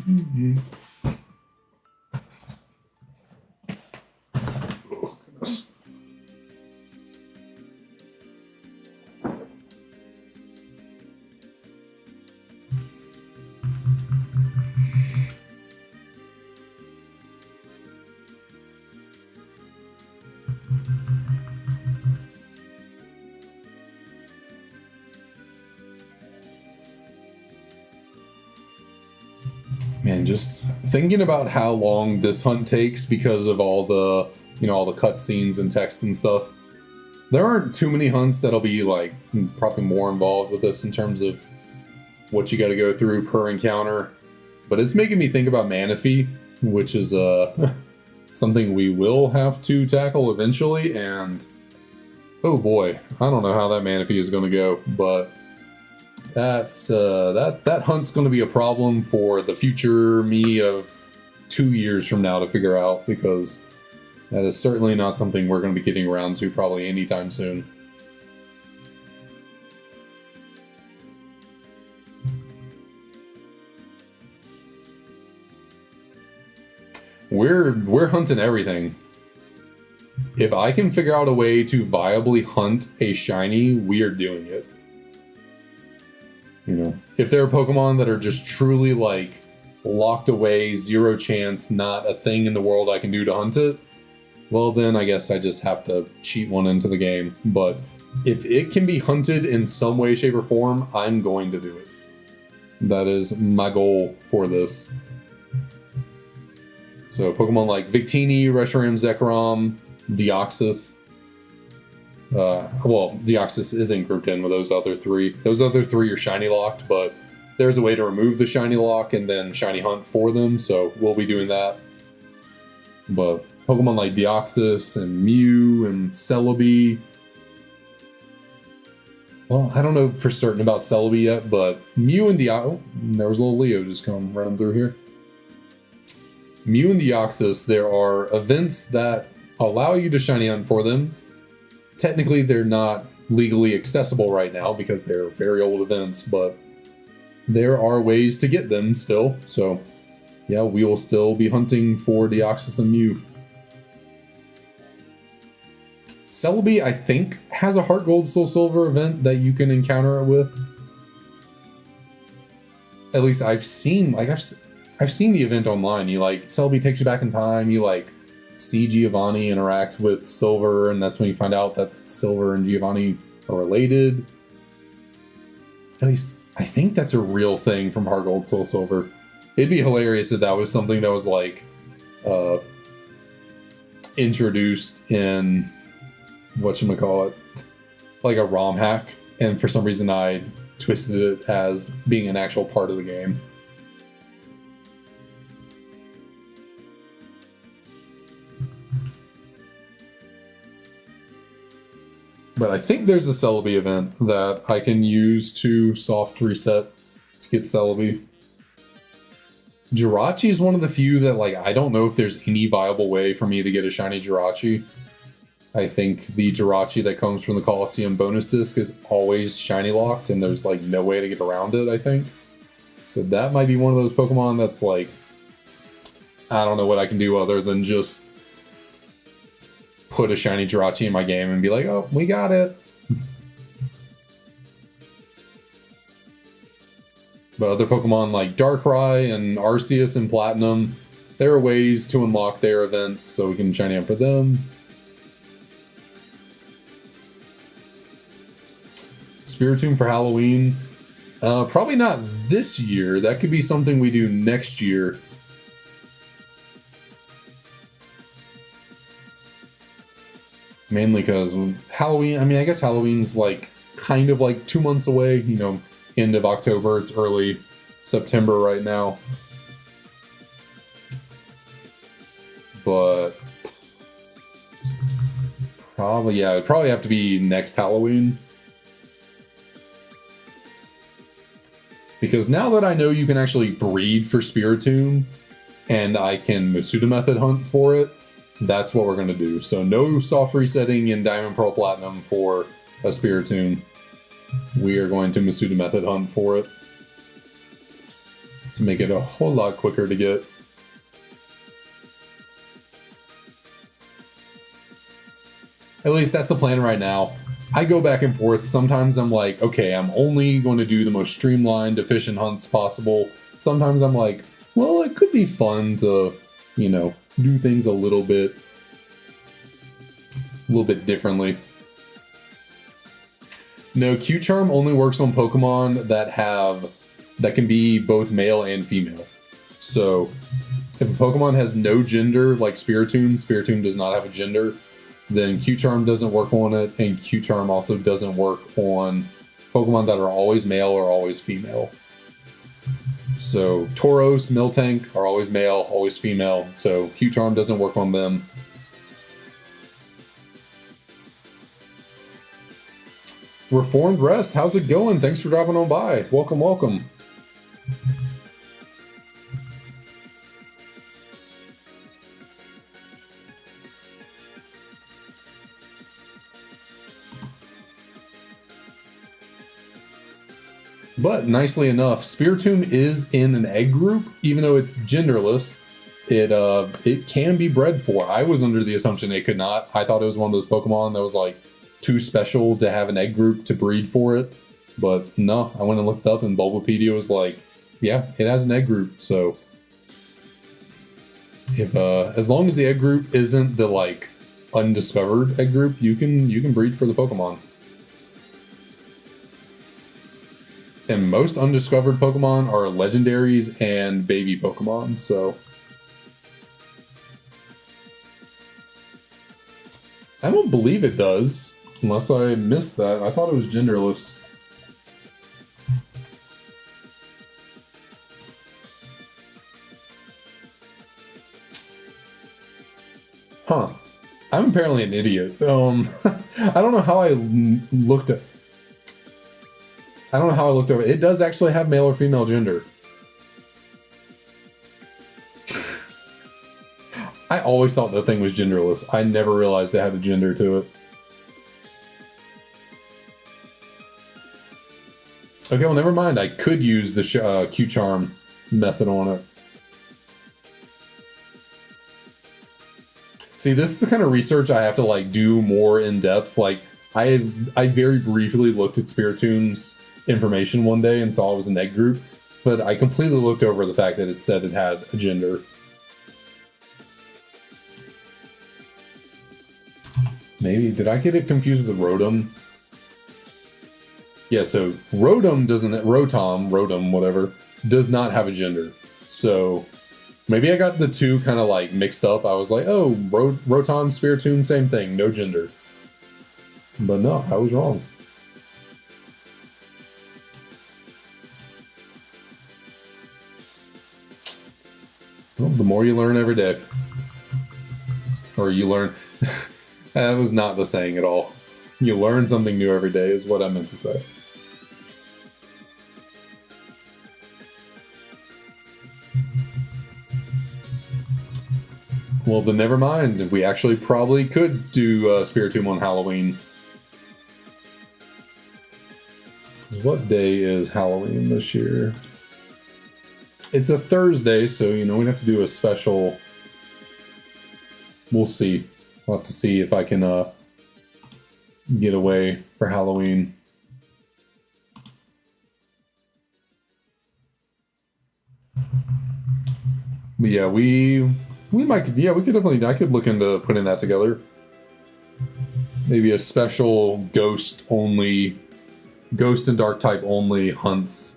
goodness. Man, just thinking about how long this hunt takes because of all the, all the cutscenes and text and stuff. There aren't too many hunts that'll be like probably more involved with this in terms of what you got to go through per encounter. But it's making me think about Manaphy, which is something we will have to tackle eventually. And oh boy, I don't know how that Manaphy is going to go, but that's that hunt's going to be a problem for the future me of 2 years from now to figure out, because that is certainly not something we're going to be getting around to probably anytime soon. We're hunting everything. If I can figure out a way to viably hunt a shiny, we are doing it. If there are Pokemon that are just truly like locked away, zero chance, not a thing in the world I can do to hunt it, well then I guess I just have to cheat one into the game. But if it can be hunted in some way, shape, or form, I'm going to do it. That is my goal for this. So Pokemon like Victini, Reshiram, Zekrom, Deoxys. Well, Deoxys isn't grouped in with those other three. Those other three are shiny locked, but there's a way to remove the shiny lock and then shiny hunt for them, so we'll be doing that. But Pokemon like Deoxys and Mew and Celebi. Well, I don't know for certain about Celebi yet, but Mew and Deoxys... Oh, there was a little Leo just come running through here. Mew and Deoxys, there are events that allow you to shiny hunt for them. Technically, they're not legally accessible right now because they're very old events, but there are ways to get them still. So, yeah, we will still be hunting for Deoxys and Mew. Celebi, I think, has a Heart Gold Soul Silver event that you can encounter it with. At least I've seen, I've seen the event online. Celebi takes you back in time, you see Giovanni interact with Silver, and that's when you find out that Silver and Giovanni are related. At least, I think that's a real thing from Heart Gold Soul Silver. It'd be hilarious if that was something that was introduced in whatchamacallit, like a ROM hack, and for some reason I twisted it as being an actual part of the game. But I think there's a Celebi event that I can use to soft reset to get Celebi. Jirachi is one of the few that, I don't know if there's any viable way for me to get a shiny Jirachi. I think the Jirachi that comes from the Coliseum bonus disc is always shiny locked, and there's, no way to get around it, I think. So that might be one of those Pokemon that's, I don't know what I can do other than just put a shiny Jirachi in my game and be like, oh, we got it. But other Pokemon like Darkrai and Arceus and Platinum, there are ways to unlock their events so we can shiny up for them. Spiritomb for Halloween. Probably not this year. That could be something we do next year. Mainly because Halloween, I guess Halloween's kind of 2 months away, end of October, it's early September right now. But it'd probably have to be next Halloween. Because now that I know you can actually breed for Spiritomb, and I can Masuda Method hunt for it, that's what we're going to do. So no soft resetting in Diamond Pearl Platinum for a Spiritomb. We are going to Masuda Method hunt for it to make it a whole lot quicker to get. At least that's the plan right now. I go back and forth. Sometimes I'm like, okay, I'm only going to do the most streamlined, efficient hunts possible. Sometimes I'm like, well, it could be fun to, do things a little bit differently. No, Q-Charm only works on Pokemon that can be both male and female. So if a Pokemon has no gender, like Spiritomb does not have a gender, then Q-Charm doesn't work on it, and Q-Charm also doesn't work on Pokemon that are always male or always female. So Tauros, Miltank are always male, always female, so Q-Charm doesn't work on them. Reformed Rest, how's it going? Thanks for dropping on by. Welcome, welcome. But nicely enough, Spiritomb is in an egg group, even though it's genderless. It can be bred for. I was under the assumption it could not. I thought it was one of those Pokemon that was like too special to have an egg group to breed for it. But no, I went and looked up and Bulbapedia was like, yeah, it has an egg group. So if as long as the egg group isn't the like undiscovered egg group, you can breed for the Pokemon. And most undiscovered Pokemon are legendaries and baby Pokemon, so I don't believe it does, unless I missed that. I thought it was genderless. Huh. I'm apparently an idiot. I don't know how I looked at... I don't know how I looked over it. It does actually have male or female gender. I always thought that thing was genderless. I never realized it had a gender to it. Okay, well, never mind. I could use the Q-Charm method on it. See, this is the kind of research I have to like do more in depth. Like, I very briefly looked at Spiritomb's information one day and saw it was an egg group, but I completely looked over the fact that it said it had a gender. Maybe, did I get it confused with the Rotom? Yeah, so Rotom, whatever, does not have a gender. So maybe I got the two kind of like mixed up. I was like, oh, Rotom, Spiritomb, same thing, no gender. But no, I was wrong. Well, the more you learn every day. Or you learn... That was not the saying at all. You learn something new every day is what I meant to say. Well, then never mind. We actually probably could do Spiritomb on Halloween. What day is Halloween this year? It's a Thursday, so, you know, we'd have to do a special... We'll see. I'll have to see if I can get away for Halloween. But yeah, we might, yeah, we could definitely, I could look into putting that together. Maybe a special ghost and dark type only hunts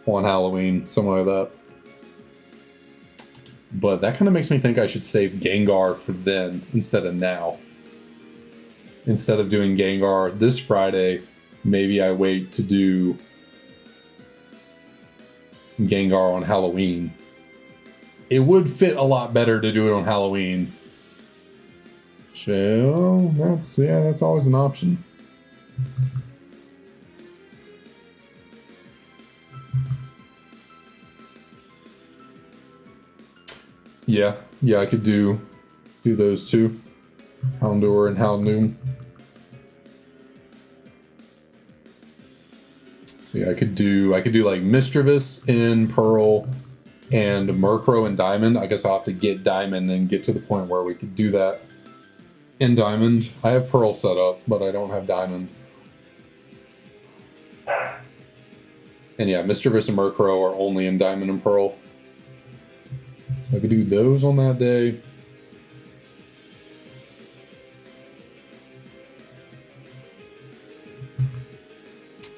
on Halloween, something like that. But that kind of makes me think I should save Gengar for then instead of now. Instead of doing Gengar this Friday, maybe I wait to do Gengar on Halloween. It would fit a lot better to do it on Halloween. So, that's always an option. Yeah, I could do those two. Houndour and Houndoom. Let's see, I could do like Mischievous in Pearl and Murkrow in Diamond. I guess I'll have to get Diamond and get to the point where we could do that in Diamond. I have Pearl set up, but I don't have Diamond. And yeah, Mischievous and Murkrow are only in Diamond and Pearl. So I could do those on that day.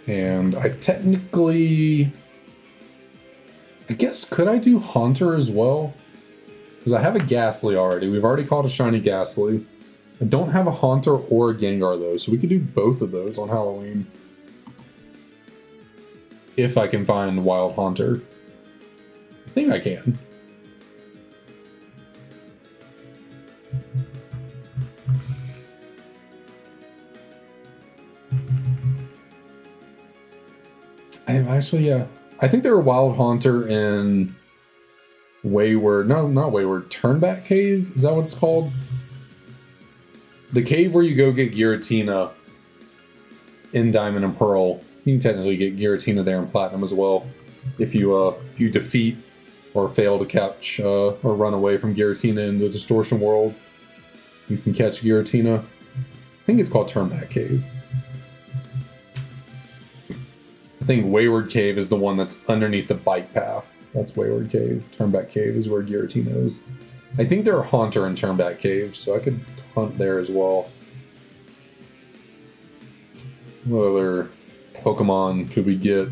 And I technically... I guess, could I do Haunter as well? Because I have a Ghastly already. We've already caught a shiny Ghastly. I don't have a Haunter or a Gengar though, so we could do both of those on Halloween. If I can find Wild Haunter. I think I can. Actually, yeah. I think there are Wild Haunter in Wayward. No, not Wayward. Turnback Cave? Is that what it's called? The cave where you go get Giratina in Diamond and Pearl. You can technically get Giratina there in Platinum as well. If you defeat or fail to catch or run away from Giratina in the Distortion World, you can catch Giratina. I think it's called Turnback Cave. I think Wayward Cave is the one that's underneath the bike path. That's Wayward Cave. Turnback Cave is where Giratina is. I think there are Haunter and Turnback Cave, so I could hunt there as well. What other Pokemon could we get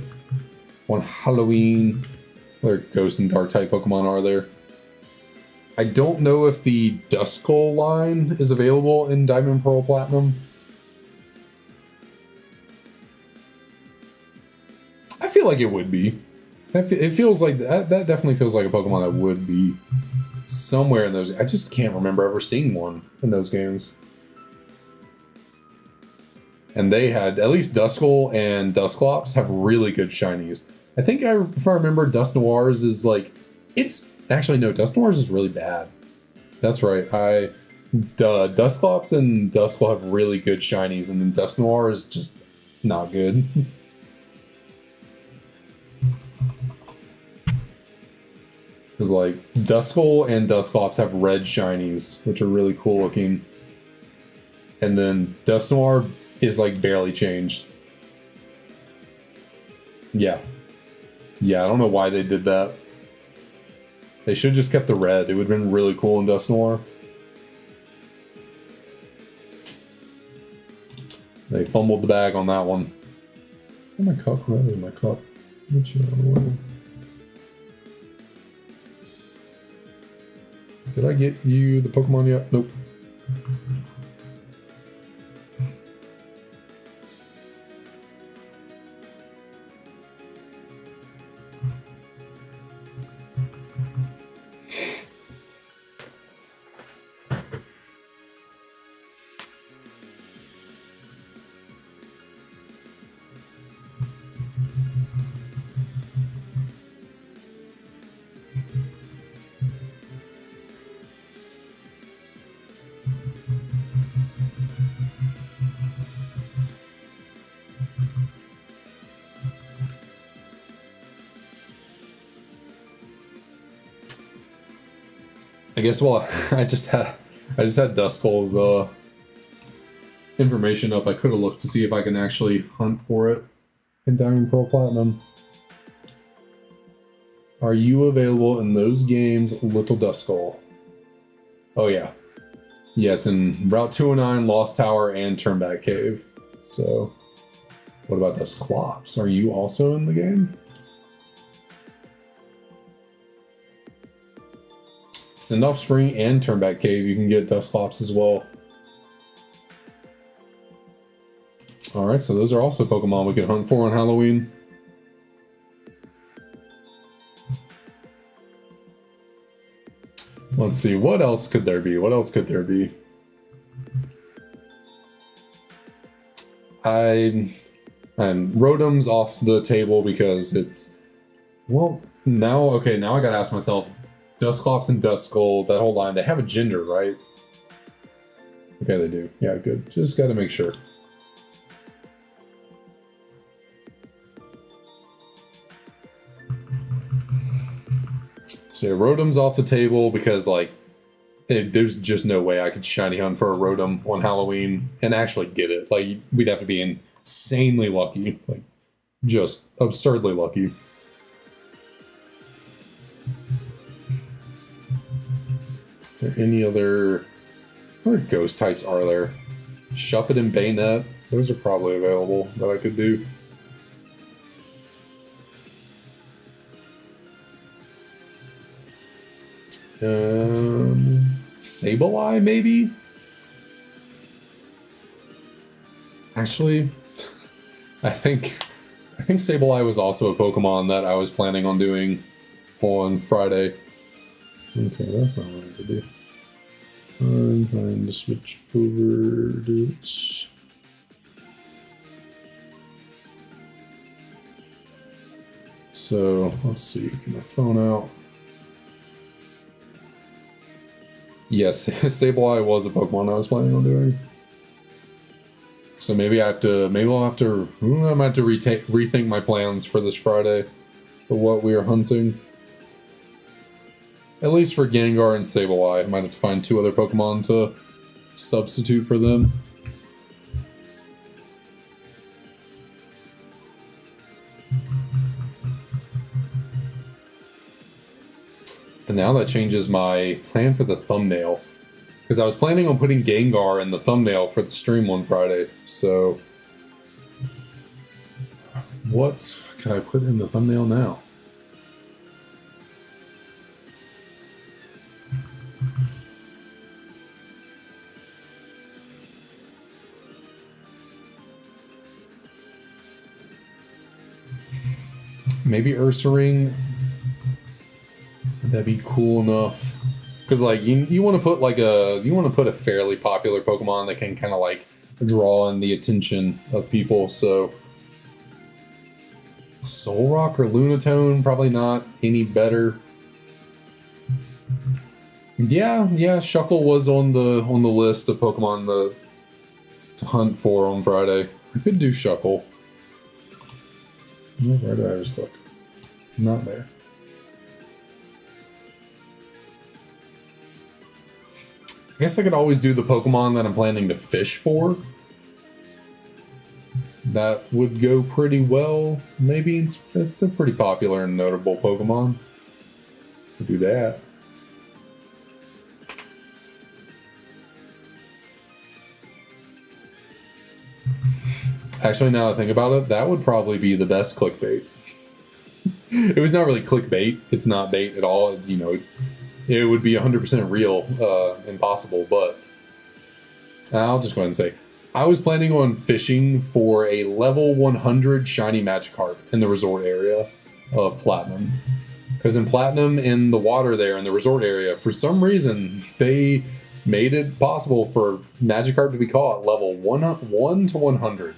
on Halloween? What other Ghost and Dark type Pokemon are there? I don't know if the Duskull line is available in Diamond Pearl Platinum. I feel like it would be. It feels like that definitely feels like a Pokemon that would be somewhere in those. I just can't remember ever seeing one in those games. And they had, at least Duskull and Dusclops have really good shinies. I think if I remember, Dusknoir's is like, it's actually no, Dusknoir's is really bad. That's right. Dusclops and Duskull have really good shinies, and then Dusknoir is just not good. Because like Duskull and Dusclops have red shinies, which are really cool looking. And then Dusknoir is like barely changed. Yeah. Yeah, I don't know why they did that. They should have just kept the red. It would have been really cool in Dusknoir. They fumbled the bag on that one. Oh, my cup? Where is my cup? Did I get you the Pokemon yet? Nope. I guess I just had Duskull's information up. I could have looked to see if I can actually hunt for it in Diamond Pearl Platinum. Are you available in those games, Little Duskull? Oh yeah. Yeah, it's in Route 209, Lost Tower, and Turnback Cave. So, what about Dusclops? Are you also in the game? Sendoff Spring and Turnback Cave, you can get Dusclops as well. Alright, so those are also Pokemon we can hunt for on Halloween. Let's see, what else could there be? What else could there be? And Rotom's off the table because it's... Well, now I gotta ask myself, Dusclops and Duskull, that whole line, they have a gender, right? Okay, they do. Yeah, good. Just gotta make sure. So yeah, Rotom's off the table because, like, there's just no way I could shiny hunt for a Rotom on Halloween and actually get it. Like, we'd have to be insanely lucky. Like, just absurdly lucky. Are there any other... What ghost types are there? Shuppet and Bayonet. Those are probably available that I could do. Sableye, maybe? Actually, I think Sableye was also a Pokemon that I was planning on doing on Friday. Okay, that's not what I have to do. I'm trying to switch over to it. So let's see, get my phone out. Yes, Sableye was a Pokemon I was planning on doing. So maybe I'll have to rethink my plans for this Friday for what we are hunting. At least for Gengar and Sableye, I might have to find 2 other Pokemon to substitute for them. And now that changes my plan for the thumbnail. Because I was planning on putting Gengar in the thumbnail for the stream on Friday, so... what can I put in the thumbnail now? Maybe Ursaring. That'd be cool enough. Because like you want to put a fairly popular Pokemon that can kind of like draw in the attention of people. So Solrock or Lunatone, probably not any better. Yeah, Shuckle was on the list of Pokemon to hunt for on Friday. I could do Shuckle. Oh, where did I just click? Not there. I guess I could always do the Pokemon that I'm planning to fish for. That would go pretty well. Maybe it's a pretty popular and notable Pokemon. We'll do that. Actually, now that I think about it, that would probably be the best clickbait. It was not really clickbait. It's not bait at all. You know, it would be 100% real, impossible, but I'll just go ahead and say, I was planning on fishing for a level 100 shiny Magikarp in the resort area of Platinum. Because in Platinum, in the water there, in the resort area, for some reason, they made it possible for Magikarp to be caught level 1 to 100.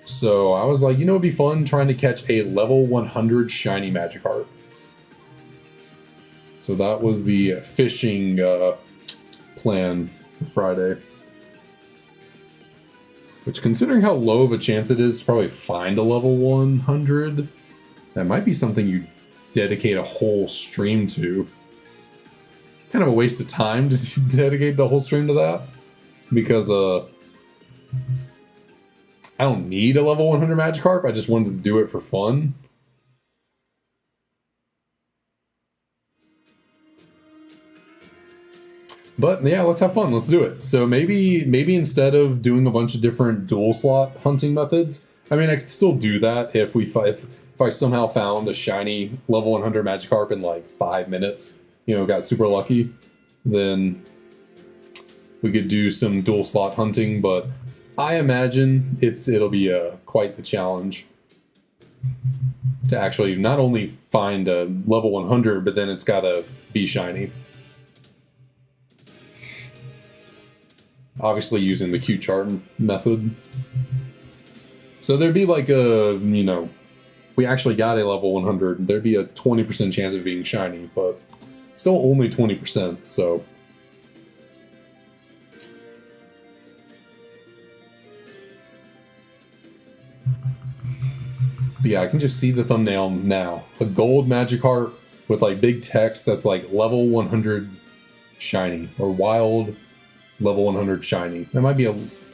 So I was like, you know, it'd be fun trying to catch a level 100 shiny Magikarp. So that was the fishing plan for Friday. Which, considering how low of a chance it is to probably find a level 100, that might be something you dedicate a whole stream to. Kind of a waste of time to dedicate the whole stream to that. Because I don't need a level 100 Magikarp, I just wanted to do it for fun. But yeah, let's have fun. Let's do it. So maybe instead of doing a bunch of different dual slot hunting methods, I mean, I could still do that if I somehow found a shiny level 100 Magikarp in like 5 minutes, you know, got super lucky, then we could do some dual slot hunting. But I imagine it'll be quite the challenge to actually not only find a level 100, but then it's got to be shiny. Obviously using the Q chart method. So there'd be like you know, we actually got a level 100, there'd be a 20% chance of being shiny, but still only 20%, so. But yeah, I can just see the thumbnail now. A gold Magikarp with like big text that's like level 100 shiny, or wild level 100 shiny. That might be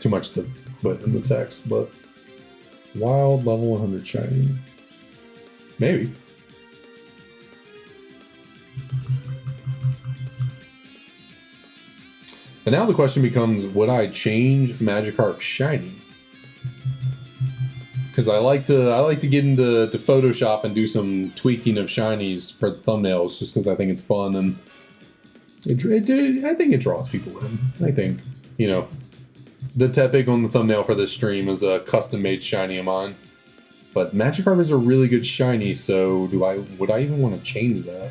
too much to put in the text, but wild level 100 shiny. Maybe. But now the question becomes, would I change Magikarp shiny? Because I like to get into Photoshop and do some tweaking of shinies for the thumbnails, just because I think it's fun, and I think it draws people in. I think, you know, the Tepig on the thumbnail for this stream is a custom-made shiny of mine. But Magikarp is a really good shiny, so would I even want to change that?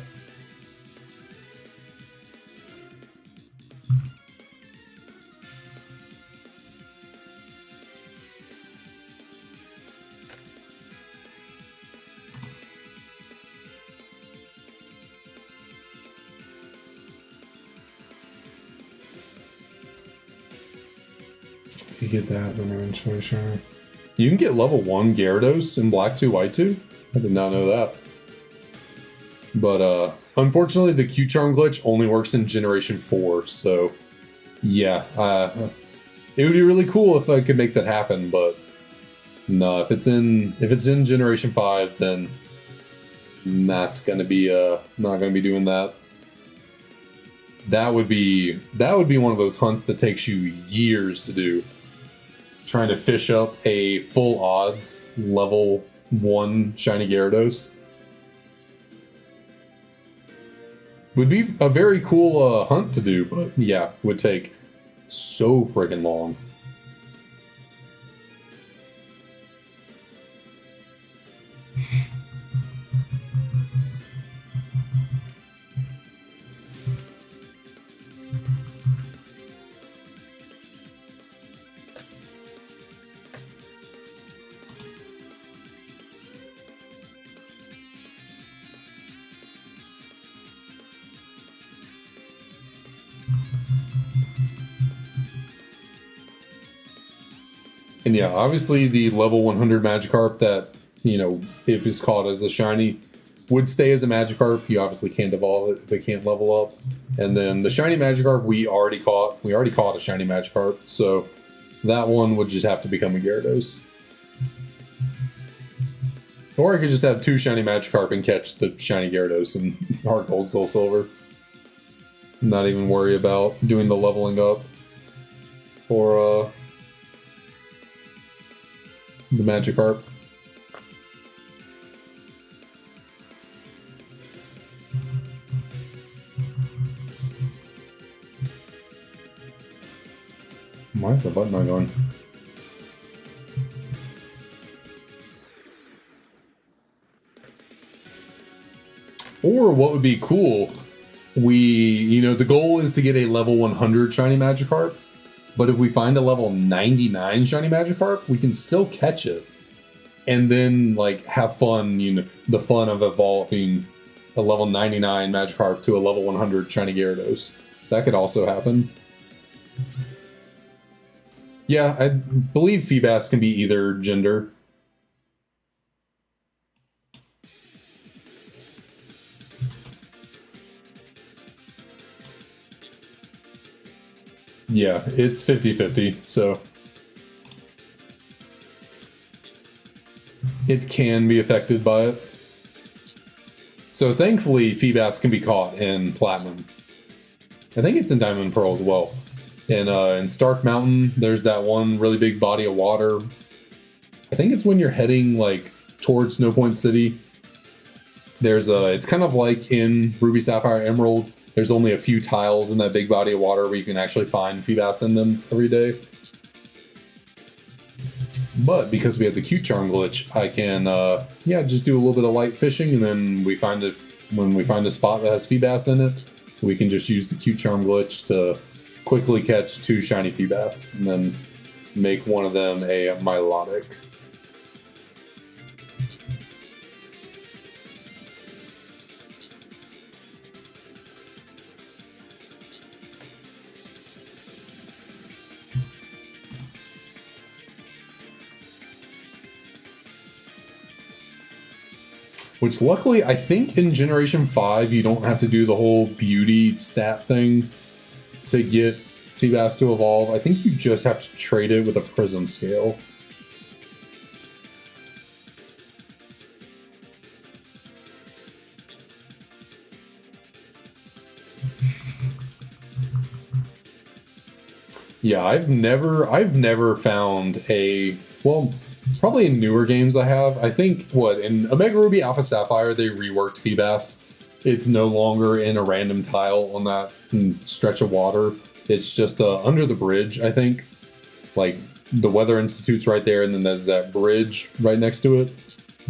You get that when eventually shiny. You can get level 1 Gyarados in Black 2, White 2? I did not know that. But unfortunately the Q-Charm glitch only works in Generation 4, so yeah. It would be really cool if I could make that happen, but no, if it's in Generation 5, then not gonna be doing that. That would be one of those hunts that takes you years to do. Trying to fish up a full odds level 1 shiny Gyarados would be a very cool hunt to do, but yeah, would take so friggin' long. And yeah, obviously the level 100 Magikarp that, you know, if it's caught as a shiny, would stay as a Magikarp. You obviously can't evolve it if it can't level up. And then the shiny Magikarp we already caught a shiny Magikarp, so that one would just have to become a Gyarados. Or I could just have 2 shiny Magikarp and catch the shiny Gyarados in Heart Gold, Soul Silver. Not even worry about doing the leveling up for the Magikarp. Why is the button not going? Or what would be cool, the goal is to get a level 100 shiny Magikarp, but if we find a level 99 shiny Magikarp, we can still catch it. And then, like, have fun, the fun of evolving a level 99 Magikarp to a level 100 shiny Gyarados. That could also happen. Yeah, I believe Feebas can be either gender. Yeah, it's 50-50, so it can be affected by it. So thankfully, Feebas can be caught in Platinum. I think it's in Diamond and Pearl as well. And in Stark Mountain, there's that one really big body of water. I think it's when you're heading like towards Snowpoint City. There's it's kind of like in Ruby, Sapphire, Emerald. There's only a few tiles in that big body of water where you can actually find Feebas in them every day. But because we have the Q-Charm glitch, I can just do a little bit of light fishing, and then when we find a spot that has Feebas in it, we can just use the Q-Charm glitch to quickly catch 2 shiny Feebas, and then make one of them a Milotic. Which luckily, I think in Generation 5, you don't have to do the whole beauty stat thing to get Feebas to evolve. I think you just have to trade it with a Prism Scale. Yeah, I've never found a, well, probably in newer games I have. I think, in Omega Ruby Alpha Sapphire, they reworked Feebas. it's no longer in a random tile on that stretch of water. It's just under the bridge, I think. Like, the Weather Institute's right there, and then there's that bridge right next to it.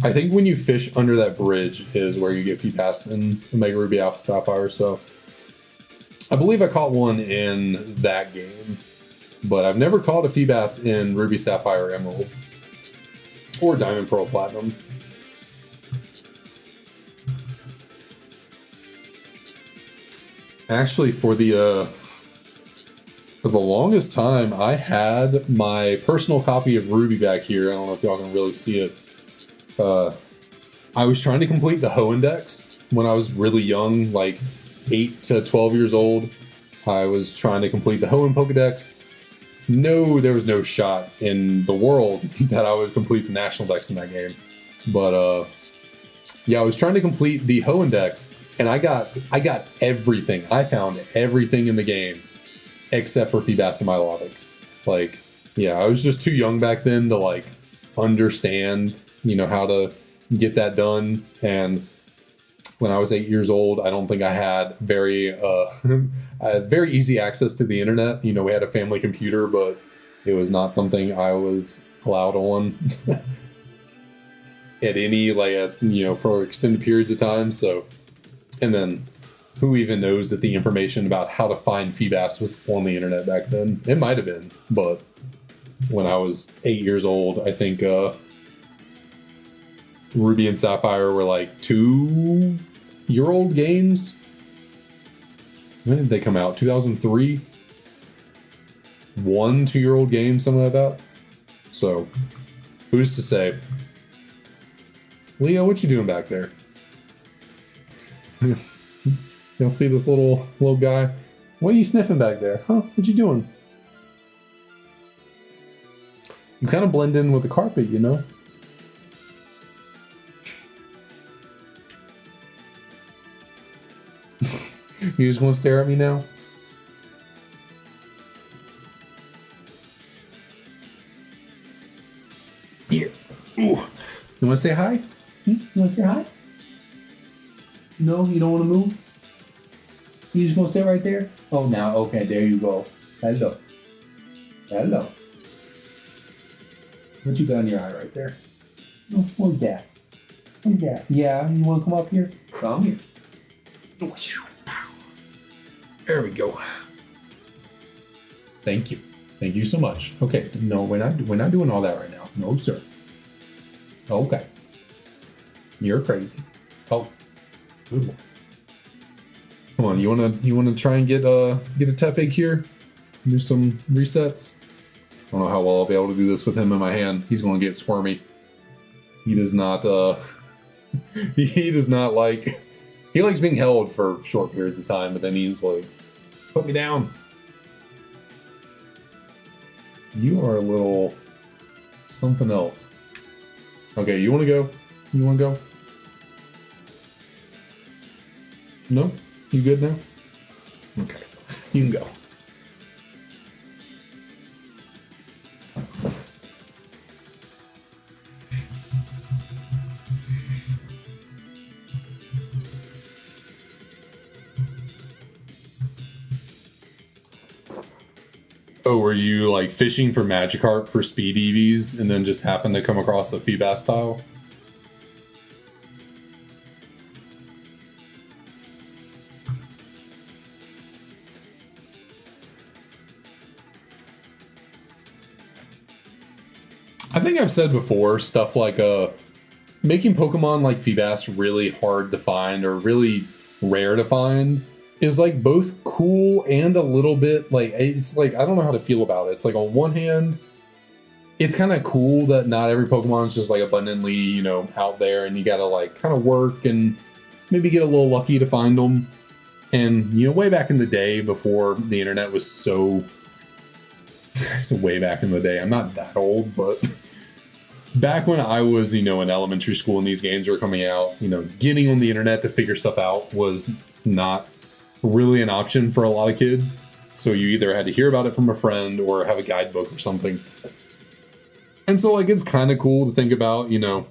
I think when you fish under that bridge is where you get Feebas in Omega Ruby Alpha Sapphire, so... I believe I caught one in that game, but I've never caught a Feebas in Ruby Sapphire Emerald. Or Diamond Pearl Platinum. Actually, for the longest time, I had my personal copy of Ruby back here. I don't know if y'all can really see it. I was trying to complete the Ho Index when I was really young, like 8 to 12 years old. I was trying to complete the Hoenn Pokedex. No, there was no shot in the world that I would complete the National Dex in that game. But yeah, I was trying to complete the Hoenn Dex, and I got everything. I found everything in the game except for Feebas and Milotic. Like, yeah, I was just too young back then to like understand, you know, how to get that done. And when I was 8 years old, I don't think I had very I had very easy access to the internet. You know, we had a family computer, but it was not something I was allowed on at any, like, you know, for extended periods of time. So, and then who even knows that the information about how to find Feebas was on the internet back then? It might have been, but when I was 8 years old, I think Ruby and Sapphire were like 2-year-old games. When did they come out? 2003? 2-year-old game, something like that. So, who's to say? Leo, what you doing back there? You'll see this little guy. What are you sniffing back there? Huh? What you doing? You kind of blend in with the carpet, you know? You just want to stare at me now? Here. Ooh. You want to say hi? You want to say hi? No, you don't want to move? You just going to sit right there? Oh, now, okay, there you go. Hello. Hello. What you got in your eye right there? Oh, what's that? What's that? Yeah, you want to come up here? Come here. There we go. Thank you. Thank you so much. Okay, no, we're not doing all that right now. No, sir. Okay. You're crazy. Oh, good boy. Come on, you wanna try and get a Tepig here? Do some resets. I don't know how well I'll be able to do this with him in my hand. He's gonna get squirmy. He does not he does not like. He likes being held for short periods of time, but then he's like, put me down. You are a little something else. Okay, you want to go? You want to go? No? You good now? Okay, you can go. Oh, were you like fishing for Magikarp for speed EVs and then just happened to come across a Feebas tile? I think I've said before, stuff like making Pokemon like Feebas really hard to find or really rare to find is like both cool and a little bit like, it's like, I don't know how to feel about it. It's like on one hand, it's kind of cool that not every Pokemon is just like abundantly, you know, out there and you gotta like kind of work and maybe get a little lucky to find them. And, you know, way back in the day before the internet was so way back in the day, I'm not that old, but back when I was, you know, in elementary school and these games were coming out, you know, getting on the internet to figure stuff out was not really an option for a lot of kids. So you either had to hear about it from a friend or have a guidebook or something. And so like it's kind of cool to think about, you know,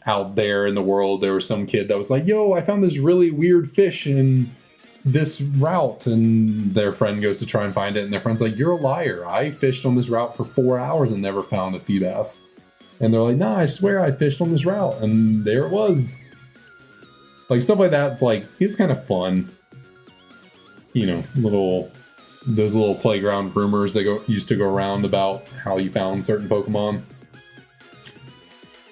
out there in the world, there was some kid that was like, yo, I found this really weird fish in this route, and their friend goes to try and find it, and their friend's like, you're a liar. I fished on this route for 4 hours and never found a sea bass. And they're like, nah, I swear I fished on this route, and there it was. Like, stuff like that, it's like, it's kind of fun. You know, those little playground rumors that used to go around about how you found certain Pokemon.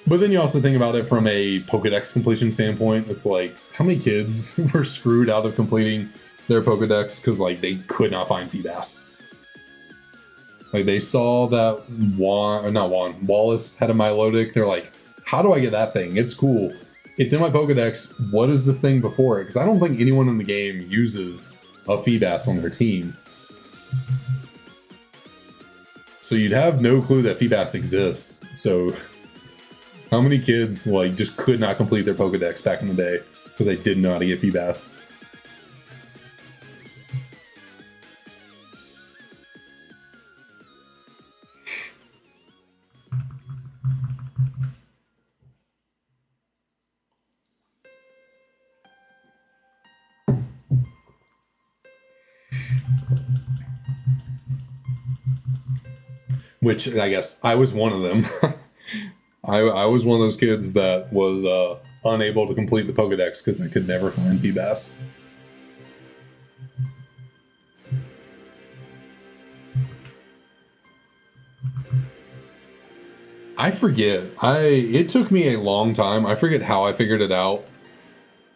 But then you also think about it from a Pokedex completion standpoint. It's like, how many kids were screwed out of completing their Pokedex because, like, they could not find Feebas? Like, they saw that Wallace had a Milotic. They're like, how do I get that thing? It's cool. It's in my Pokedex. What is this thing before it? Because I don't think anyone in the game uses a Feebas on their team. So you'd have no clue that Feebas exists. So how many kids, like, just could not complete their Pokedex back in the day because they didn't know how to get Feebas? Which, I guess, I was one of them. I was one of those kids that was unable to complete the Pokedex because I could never find Feebas. I forget. It took me a long time. I forget how I figured it out.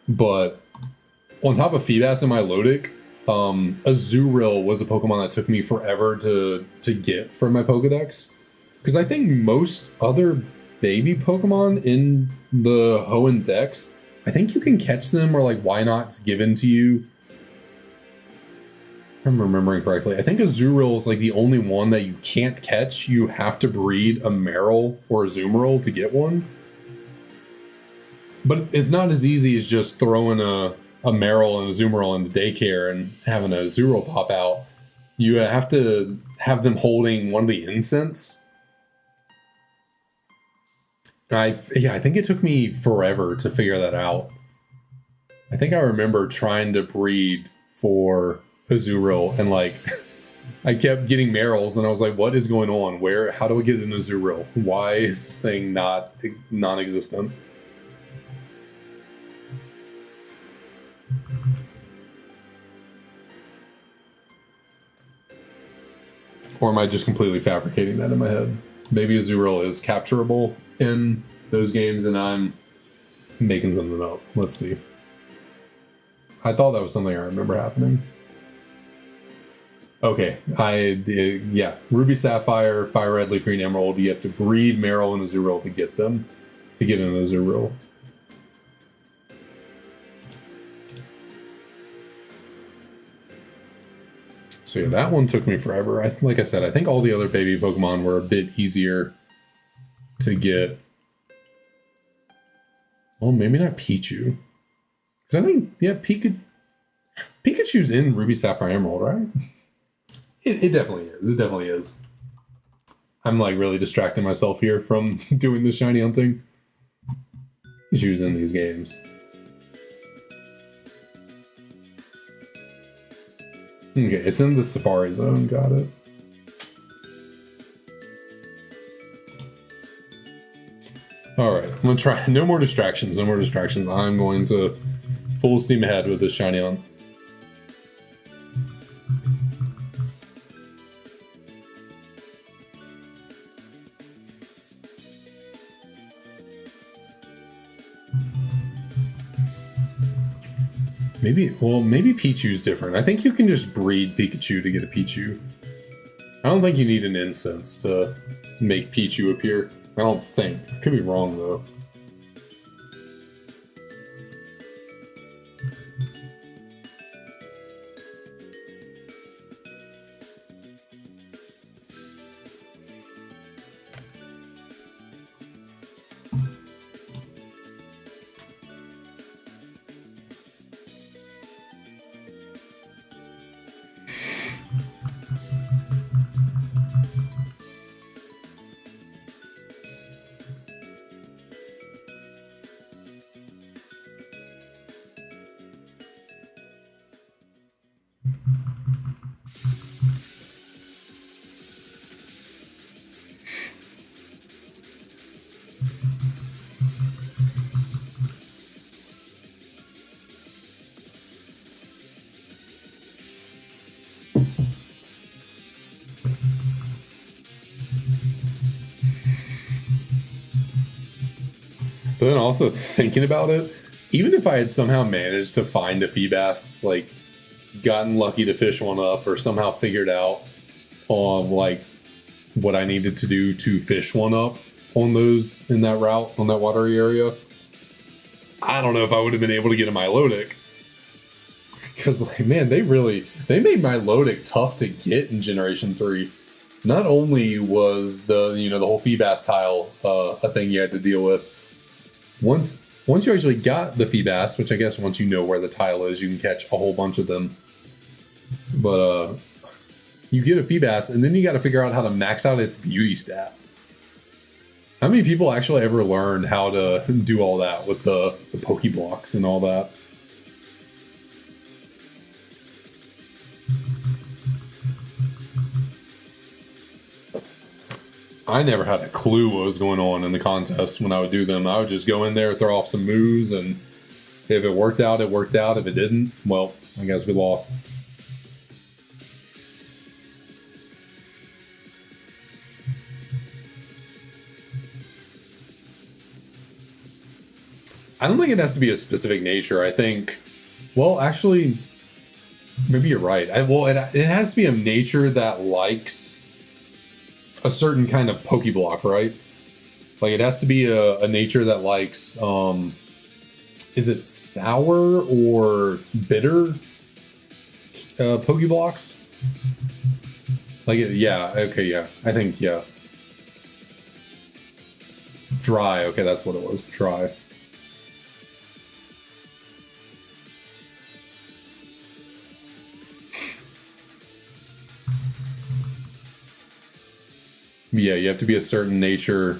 But on top of Feebas and my Milotic, Azurill was a Pokemon that took me forever to get from my Pokedex. Because I think most other baby Pokemon in the Hoenn Dex, I think you can catch them, or like why not's given to you. If I'm remembering correctly, I think Azurill is like the only one that you can't catch. You have to breed a Marill or a Azumarill to get one. But it's not as easy as just throwing a Marill and a Azumarill in the daycare and having a Azurill pop out. You have to have them holding one of the incense. I think it took me forever to figure that out. I think I remember trying to breed for Azurill, and like I kept getting Marills, and I was like, what is going on? How do I get an Azurill? Why is this thing not non-existent? Or am I just completely fabricating that in my head? Maybe Azurill is capturable in those games and I'm making something up. Let's see. I thought that was something I remember happening. Okay, yeah. Ruby Sapphire, Fire Red, Leaf Green, Emerald, you have to breed Marill and Azurill to get them. To get an Azurill. So yeah, that one took me forever. Like I said, I think all the other baby Pokemon were a bit easier to get. Well, maybe not Pichu. Because I think, yeah, Pikachu's in Ruby Sapphire Emerald, right? It definitely is. It definitely is. I'm like really distracting myself here from doing the shiny hunting. Pikachu's in these games. Okay, it's in the Safari Zone. Got it. Alright, I'm gonna try. No more distractions. No more distractions. I'm going to full steam ahead with this shiny hunt. Maybe Pichu's different. I think you can just breed Pikachu to get a Pichu. I don't think you need an incense to make Pichu appear. I don't think. I could be wrong, though. But then also thinking about it, even if I had somehow managed to find a Feebas, like gotten lucky to fish one up or somehow figured out on like what I needed to do to fish one up on those in that route, on that watery area, I don't know if I would have been able to get a Milotic. Because like, man, they made Milotic tough to get in Generation 3. Not only was the whole Feebas tile a thing you had to deal with, once you actually got the Feebas, which I guess once you know where the tile is, you can catch a whole bunch of them. But you get a Feebas, and then you got to figure out how to max out its beauty stat. How many people actually ever learned how to do all that with the Pokeblocks and all that? I never had a clue what was going on in the contest when I would do them. I would just go in there, throw off some moves, and if it worked out, it worked out. If it didn't, well, I guess we lost. I don't think it has to be a specific nature. I think, well, actually, maybe you're right. It has to be a nature that likes a certain kind of Pokeblock, right? Like it has to be a nature that likes, is it sour or bitter Pokeblocks? Like, yeah, okay, yeah. I think, yeah. Dry, okay, that's what it was, dry. Yeah, you have to be a certain nature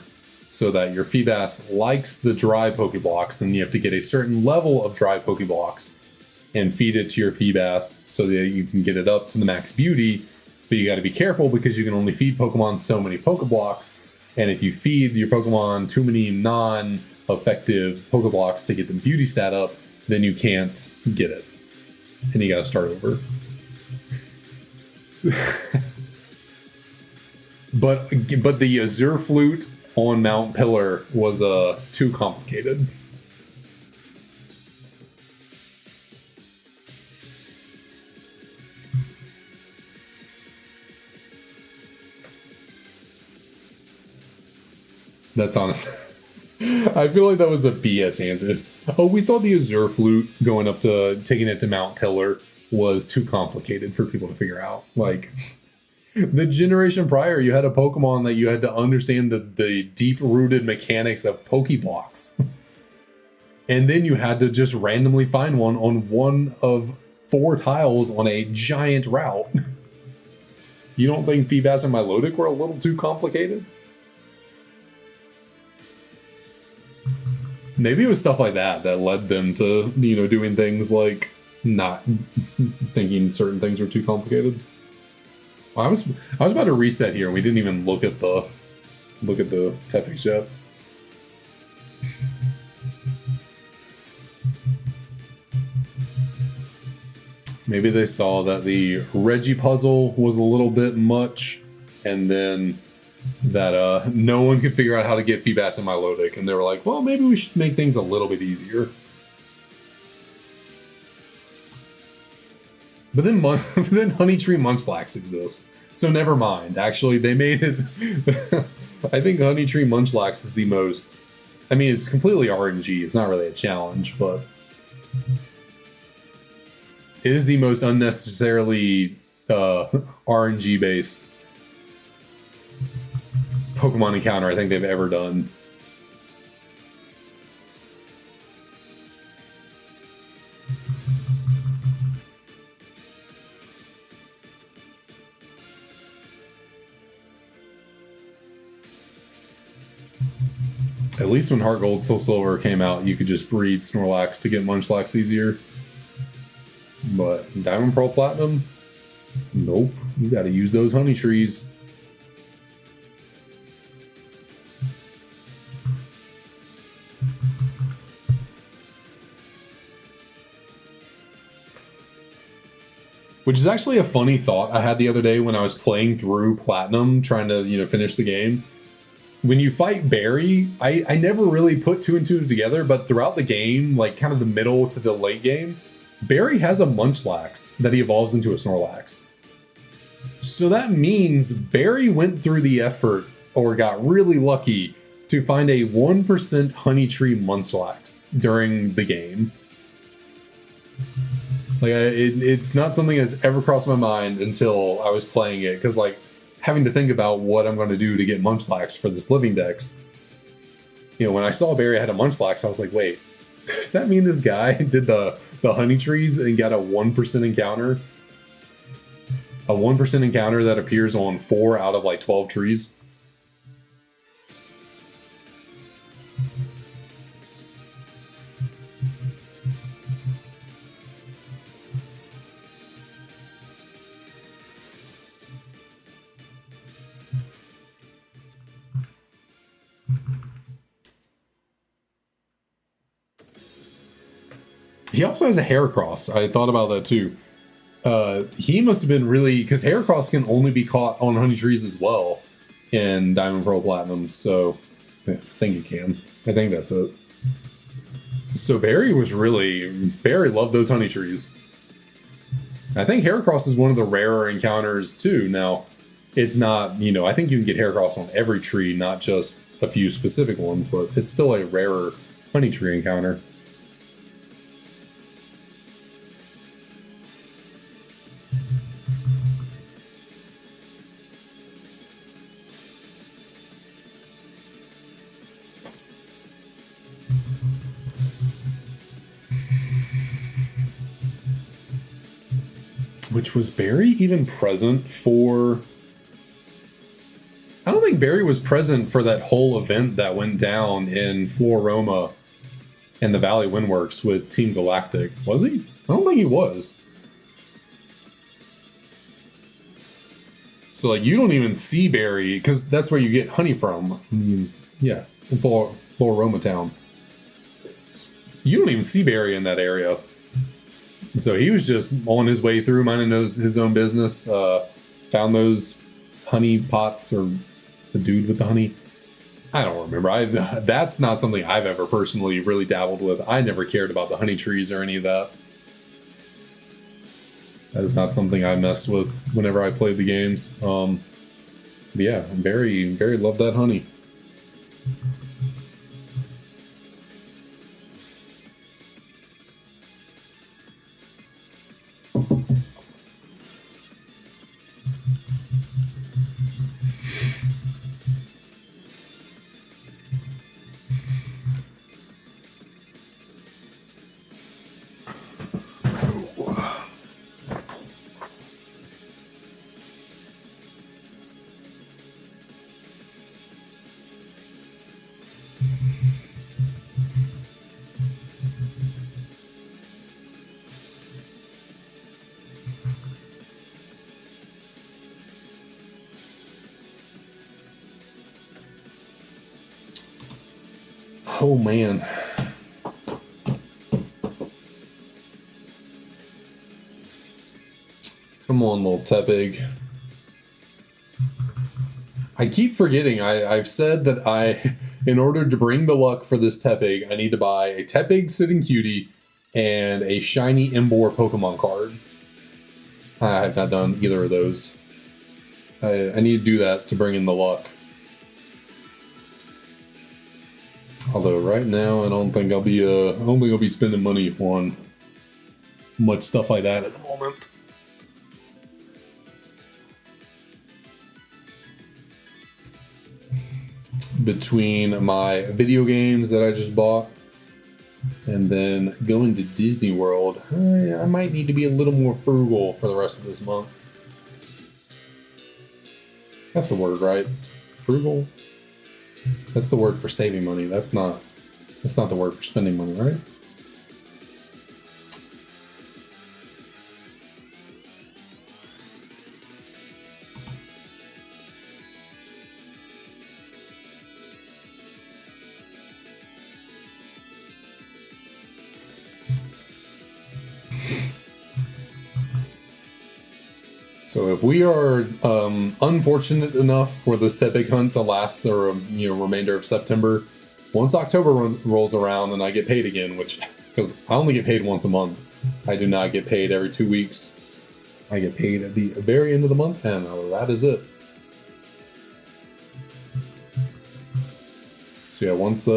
so that your Feebas likes the dry Pokeblocks. Then you have to get a certain level of dry Pokeblocks and feed it to your Feebas so that you can get it up to the max beauty. But you got to be careful because you can only feed Pokemon so many Pokeblocks. And if you feed your Pokemon too many non-effective Pokeblocks to get the beauty stat up, then you can't get it. And you got to start over. But the Azure Flute on Mount Pillar was too complicated. That's honest. I feel like that was a BS answer. Oh, we thought the Azure Flute going up to taking it to Mount Pillar was too complicated for people to figure out. Like, the generation prior, you had a Pokemon that you had to understand the deep-rooted mechanics of Pokeblocks. And then you had to just randomly find one on one of 4 tiles on a giant route. You don't think Feebas and Milotic were a little too complicated? Maybe it was stuff like that that led them to, doing things like not thinking certain things were too complicated. I was about to reset here, and we didn't even look at the Tepig yet. Maybe they saw that the Reggie puzzle was a little bit much, and then that no one could figure out how to get Feebas and Milotic, and they were like, well, maybe we should make things a little bit easier. But then Honeytree Munchlax exists, so never mind. Actually, they made it... I think Honeytree Munchlax is the most... I mean, it's completely RNG. It's not really a challenge, but... it is the most unnecessarily RNG-based Pokemon encounter I think they've ever done. At least when Heart Gold, Soul Silver came out, you could just breed Snorlax to get Munchlax easier. But Diamond, Pearl, Platinum, Nope. You got to use those honey trees. Which is actually a funny thought I had the other day when I was playing through Platinum, trying to, finish the game. When you fight Barry, I never really put two and two together, but throughout the game, like kind of the middle to the late game, Barry has a Munchlax that he evolves into a Snorlax. So that means Barry went through the effort, or got really lucky, to find a 1% Honey Tree Munchlax during the game. Like, it's not something that's ever crossed my mind until I was playing it, because, like, having to think about what I'm going to do to get Munchlax for this Living Dex. When I saw Barry had a Munchlax, I was like, wait, does that mean this guy did the Honey Trees and got a 1% encounter? A 1% encounter that appears on 4 out of, like, 12 trees? He also has a Heracross. I thought about that too. He must have been really, because Heracross can only be caught on honey trees as well in Diamond Pearl Platinum. So I think it can. I think that's it. So Barry loved those honey trees. I think Heracross is one of the rarer encounters too. Now, it's not, I think you can get Heracross on every tree, not just a few specific ones, but it's still a rarer honey tree encounter. Which was Barry even present for... I don't think Barry was present for that whole event that went down in Floroma and the Valley Windworks with Team Galactic. Was he? I don't think he was. So, like, you don't even see Barry, because that's where you get honey from. Yeah, in Floroma Town. You don't even see Barry in that area. So he was just on his way through, minding his own business. Found those honey pots, or the dude with the honey. I don't remember. That's not something I've ever personally really dabbled with. I never cared about the honey trees or any of that. That is not something I messed with whenever I played the games. Yeah, Barry loved that honey. Oh, man. Come on, little Tepig. I keep forgetting. I've said that in order to bring the luck for this Tepig, I need to buy a Tepig Sitting Cutie and a shiny Embor Pokemon card. I have not done either of those. I need to do that to bring in the luck. Although right now, I don't think I'll be spending money on much stuff like that at the moment. Between my video games that I just bought and then going to Disney World, I might need to be a little more frugal for the rest of this month. That's the word, right? Frugal? That's the word for saving money. That's not the word for spending money, right? So if we are unfortunate enough for this Tepig hunt to last the remainder of September, once October rolls around and I get paid again, which because I only get paid once a month, I do not get paid every 2 weeks. I get paid at the very end of the month, and that is it. So yeah, once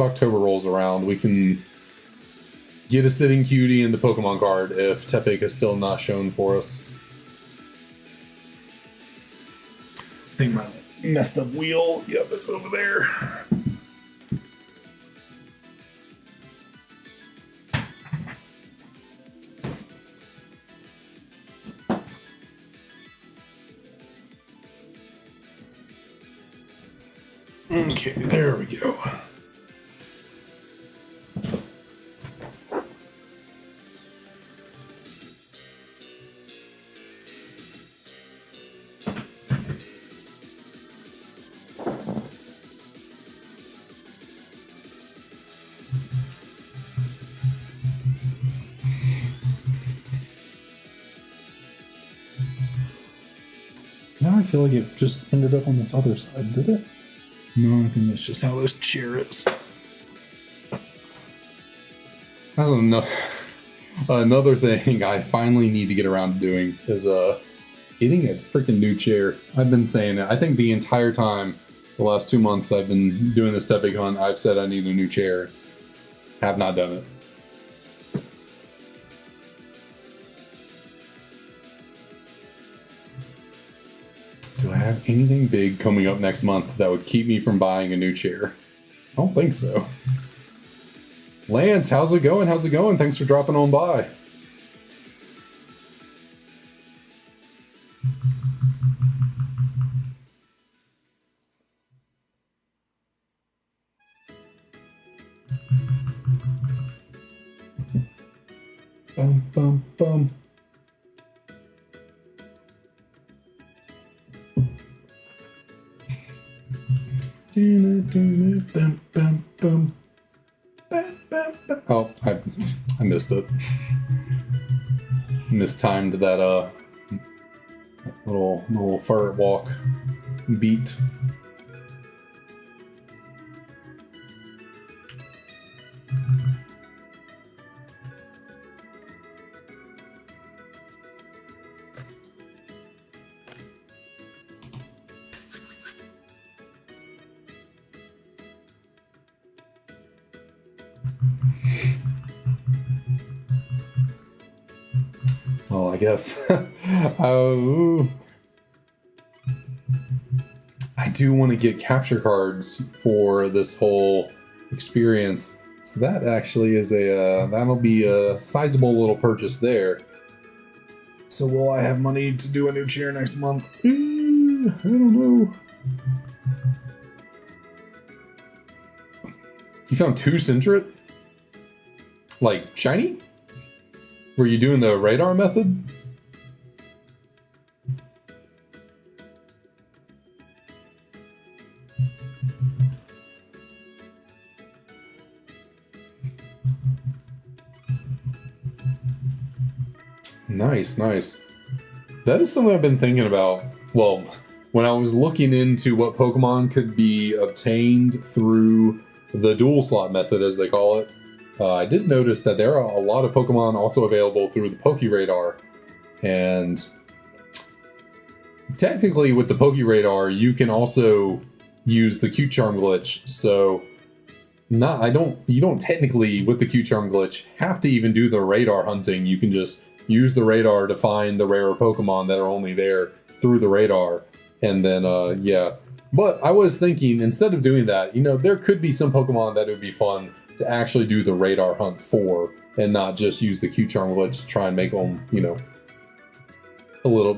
October rolls around, we can get a sitting cutie in the Pokemon card if Tepig is still not shown for us. I think my messed up wheel, yep, it's over there. Okay, there we go. Now I feel like it just ended up on this other side, did it? No, I think that's just how this chair is. That's another thing I finally need to get around to doing is getting a freaking new chair. I've been saying it. I think the entire time, the last 2 months I've been doing this Tepig hunt, I've said I need a new chair. Have not done it. Do I have anything big coming up next month that would keep me from buying a new chair? I don't think so. Lance, how's it going? How's it going? Thanks for dropping on by. Bum, bum, bum. Oh, I missed it. Mistimed that little fart walk beat. Well, I guess I do want to get capture cards for this whole experience. So that actually is that'll be a sizable little purchase there. So will I have money to do a new chair next month? I don't know. You found 2 Centret? Like shiny? Were you doing the radar method? Nice, nice. That is something I've been thinking about. Well, when I was looking into what Pokemon could be obtained through the dual slot method, as they call it, I did notice that there are a lot of Pokemon also available through the Pokeradar. And technically with the Pokeradar, you can also use the Q-Charm glitch. So you don't technically, with the Q-Charm glitch, have to even do the radar hunting. You can just use the radar to find the rarer Pokemon that are only there through the radar. And then, yeah. But I was thinking, instead of doing that, there could be some Pokemon that would be fun to actually do the radar hunt for, and not just use the Q-Charm glitch to try and make them, a little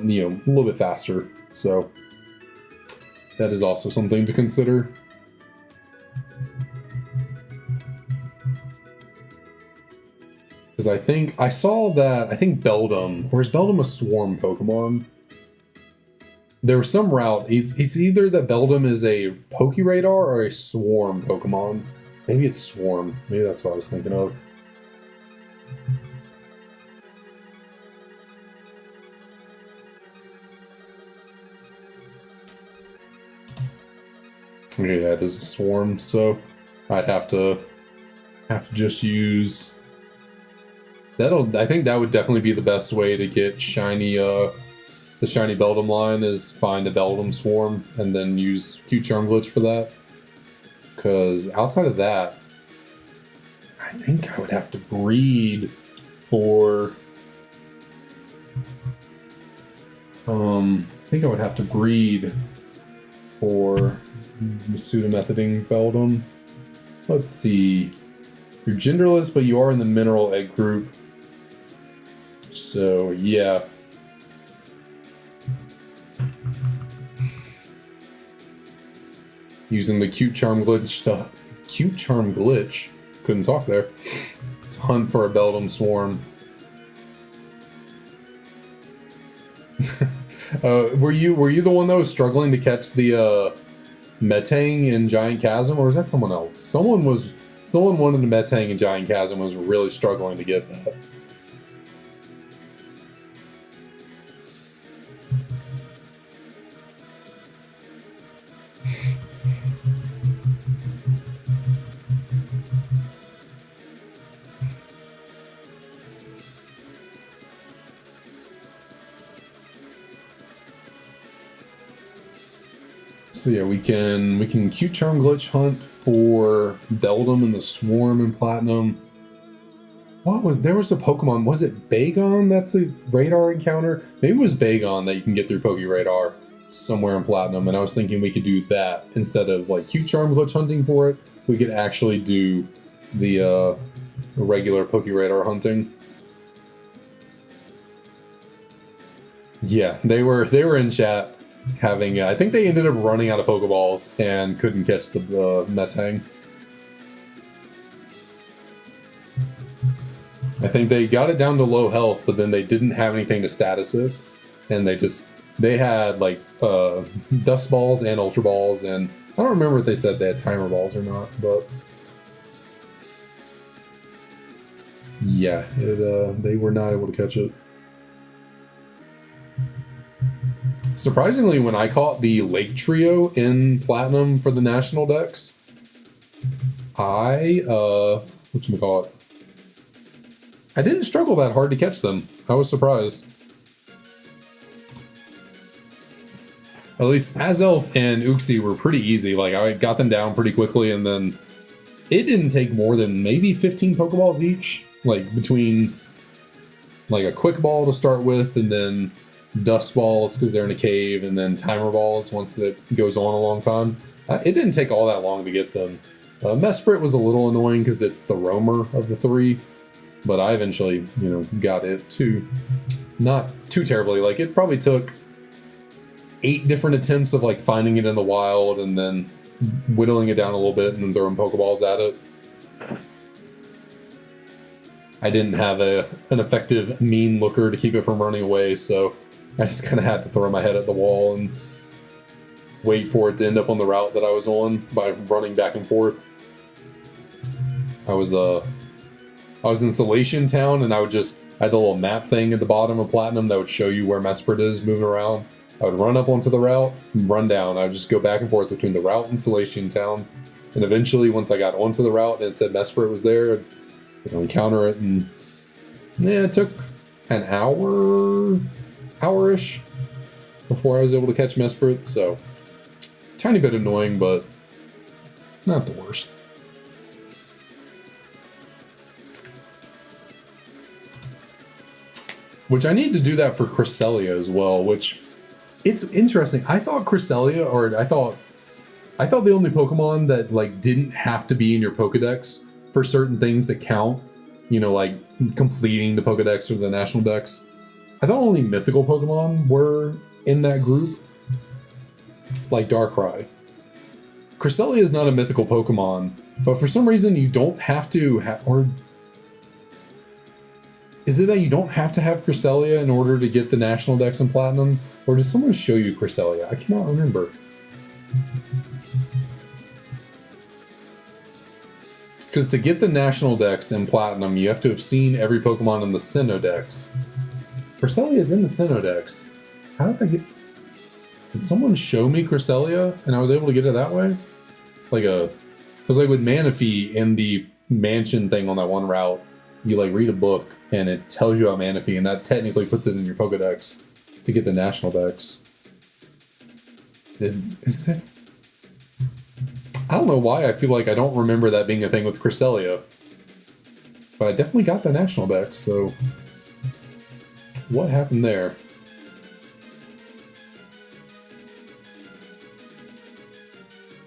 bit faster. So that is also something to consider. Because I think Beldum, or is Beldum a swarm Pokemon? There was some route. It's either that Beldum is a Pokeradar or a swarm Pokemon. Maybe it's swarm. Maybe that's what I was thinking of. Okay, that is a swarm, so I'd have to just use that'll. I think that would definitely be the best way to get shiny the shiny Beldum line is find a Beldum swarm and then use Cute Charm Glitch for that. Because outside of that, I think I would have to breed for I think I would have to breed for the pseudomethadine Beldum. Let's see. You're genderless, but you are in the mineral egg group. So, yeah. Using the Cute Charm Glitch to... Cute Charm Glitch? Couldn't talk there. To hunt for a Beldum Swarm. Were you the one that was struggling to catch the Metang in Giant Chasm, or was that someone else? Someone wanted a Metang in Giant Chasm and was really struggling to get that. So yeah, we can Cute Charm Glitch hunt for Beldum in the Swarm and Platinum. There was a Pokemon, was it Bagon that's a radar encounter? Maybe it was Bagon that you can get through Poke Radar somewhere in Platinum, and I was thinking we could do that instead of like Cute Charm Glitch hunting for it. We could actually do the regular Poke Radar hunting. Yeah, they were in chat having, I think they ended up running out of Pokeballs and couldn't catch the Metang. I think they got it down to low health, but then they didn't have anything to status it, and they had like Dust Balls and Ultra Balls, and I don't remember if they said they had Timer Balls or not, but yeah, they were not able to catch it. Surprisingly, when I caught the Lake Trio in Platinum for the National Dex, I didn't struggle that hard to catch them. I was surprised. At least Azelf and Uxie were pretty easy. Like, I got them down pretty quickly, and then it didn't take more than maybe 15 Pokeballs each. Like, between like a Quick Ball to start with, and then Dust Balls because they're in a cave, and then Timer Balls once it goes on a long time. It didn't take all that long to get them. Mesprit was a little annoying because it's the roamer of the three, but I eventually, got it too. Not too terribly. Like, it probably took 8 different attempts of like finding it in the wild and then whittling it down a little bit and then throwing Pokeballs at it. I didn't have an effective mean looker to keep it from running away, so I just kind of had to throw my head at the wall and wait for it to end up on the route that I was on by running back and forth. I was in Salation Town, and I had the little map thing at the bottom of Platinum that would show you where Mesprit is moving around. I would run up onto the route, run down. I would just go back and forth between the route and Salation Town. And eventually, once I got onto the route and it said Mesprit was there, I'd encounter it, and yeah, it took an hour-ish before I was able to catch Mesprit, so tiny bit annoying, but not the worst. Which I need to do that for Cresselia as well, which it's interesting. I thought Cresselia, or I thought the only Pokemon that like didn't have to be in your Pokedex for certain things to count, like completing the Pokedex or the National Dex. I thought only mythical Pokemon were in that group, like Darkrai. Cresselia is not a mythical Pokemon, but for some reason you don't have to or is it that you don't have to have Cresselia in order to get the National Dex in Platinum? Or did someone show you Cresselia? I cannot remember. Because to get the National Dex in Platinum, you have to have seen every Pokemon in the Sinnoh Dex. Cresselia is in the Sinnoh Dex. How did I get... Did someone show me Cresselia and I was able to get it that way? like a, because like with Manaphy in the mansion thing on that one route, you like read a book and it tells you about Manaphy, and that technically puts it in your Pokedex to get the national dex. Is that? I don't know why I feel like I don't remember that being a thing with Cresselia, but I definitely got the national dex. So what happened there?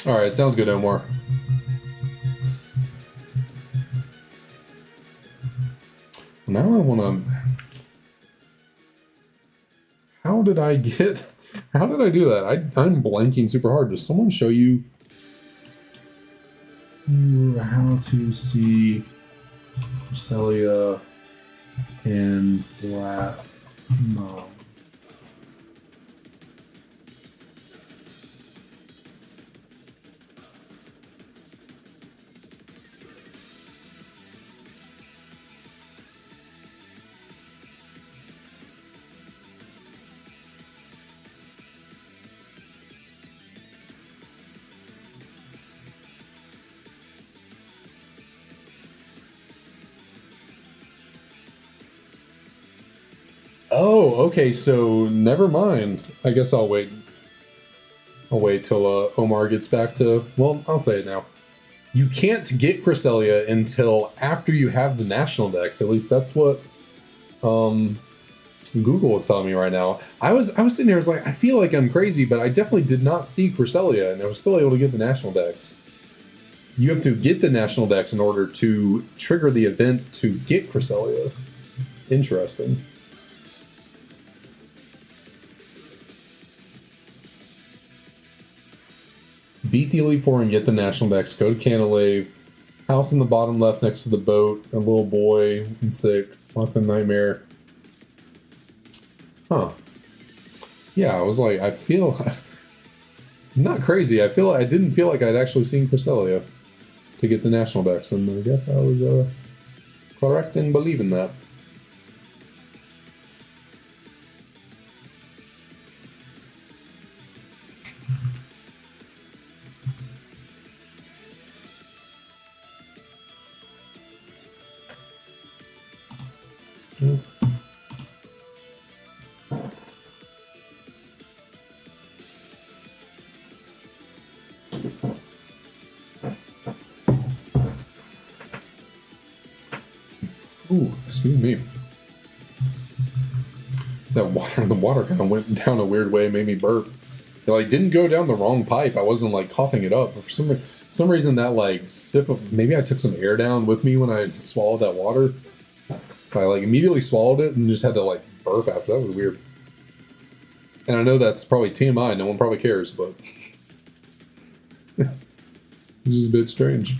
All right, sounds good, Omar. Now I want to. How did I get? How did I do that? I'm blanking super hard. Does someone show you how to see Cresselia in Platinum? Oh, okay. So never mind. I guess I'll wait. I'll wait till Omar gets back to. Well, I'll say it now. You can't get Cresselia until after you have the national dex. At least that's what Google is telling me right now. I was sitting there, I was like, I feel like I'm crazy, but I definitely did not see Cresselia, and I was still able to get the national dex. You have to get the national dex in order to trigger the event to get Cresselia. Interesting. Beat the Elite Four and get the national dex. Go to Canalave. House in the bottom left next to the boat. A little boy and sick. Locked in Nightmare. Huh. Yeah, I was like, I feel... not crazy. I didn't feel like I'd actually seen Cresselia to get the national dex, and I guess I was correct in believing that. Ooh, excuse me. The water kind of went down a weird way, made me burp. It like didn't go down the wrong pipe. I wasn't like coughing it up, but for some reason that like sip of, maybe I took some air down with me when I swallowed that water. I like immediately swallowed it and just had to like burp after. That was weird. And I know that's probably TMI. No one probably cares, but it's just a bit strange.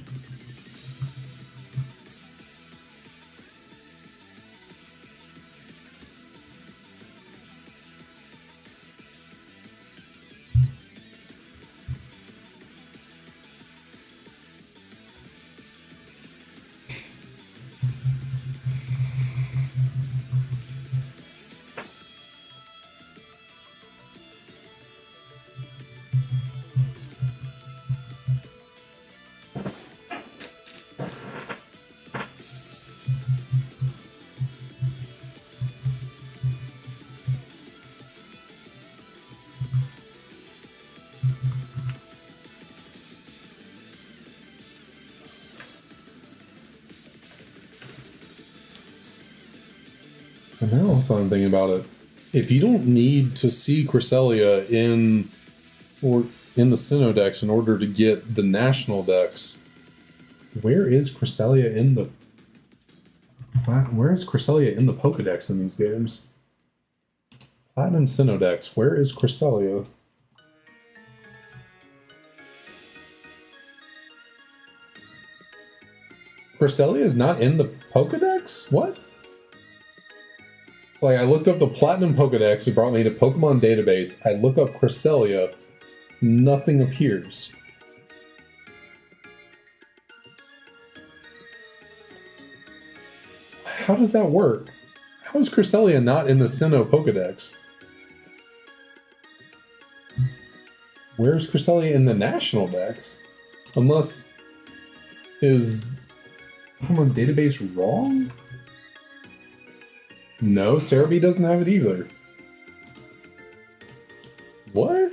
And now also I'm thinking about it. If you don't need to see Cresselia in the Sinnoh-Dex in order to get the national Dex, where is Cresselia in the Pokedex in these games? Platinum Sinnoh-Dex, where is Cresselia? Cresselia is not in the Pokedex? What? Like, I looked up the Platinum Pokedex, it brought me to Pokemon Database. I look up Cresselia, nothing appears. How does that work? How is Cresselia not in the Sinnoh Pokedex? Where's Cresselia in the National Dex? Unless, is Pokemon database wrong? No, Cerebi doesn't have it either. What?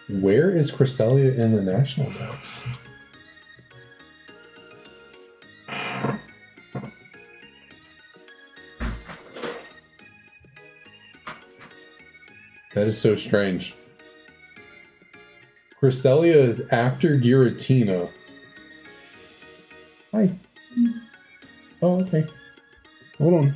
Where is Cresselia in the national dex? That is so strange. Cresselia is after Giratina. Hi. Oh, okay. Hold on.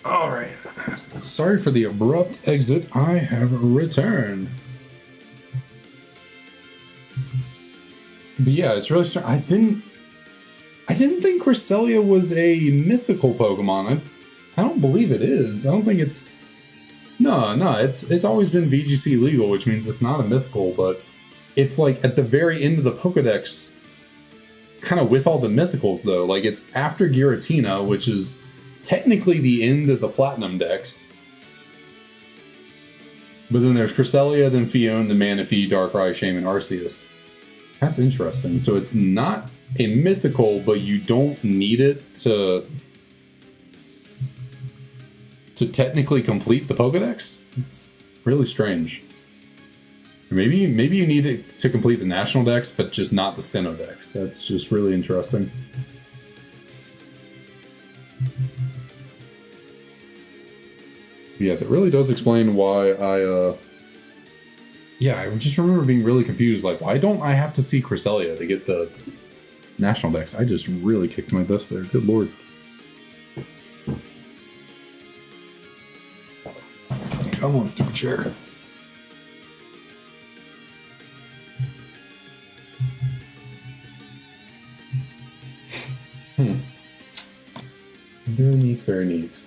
All right. Sorry for the abrupt exit. I have returned. But yeah, it's really strange. I didn't think Cresselia was a mythical Pokemon. I don't believe it is. I don't think it's. No, it's always been VGC legal, which means it's not a mythical, but it's like at the very end of the Pokedex, kind of with all the mythicals though. Like it's after Giratina, which is technically the end of the Platinum Dex. But then there's Cresselia, then Fione, then Manaphy, Darkrai, Shaman, Arceus. That's interesting. So it's not a mythical, but you don't need it to technically complete the Pokedex? It's really strange. Maybe you need it to complete the National Dex, but just not the Sinnoh Dex. That's just really interesting. Yeah, that really does explain why I just remember being really confused. Like, why don't I have to see Cresselia to get the National Dex? I just really kicked my dust there. Good lord. Come on, stupid chair. Very neat, very neat.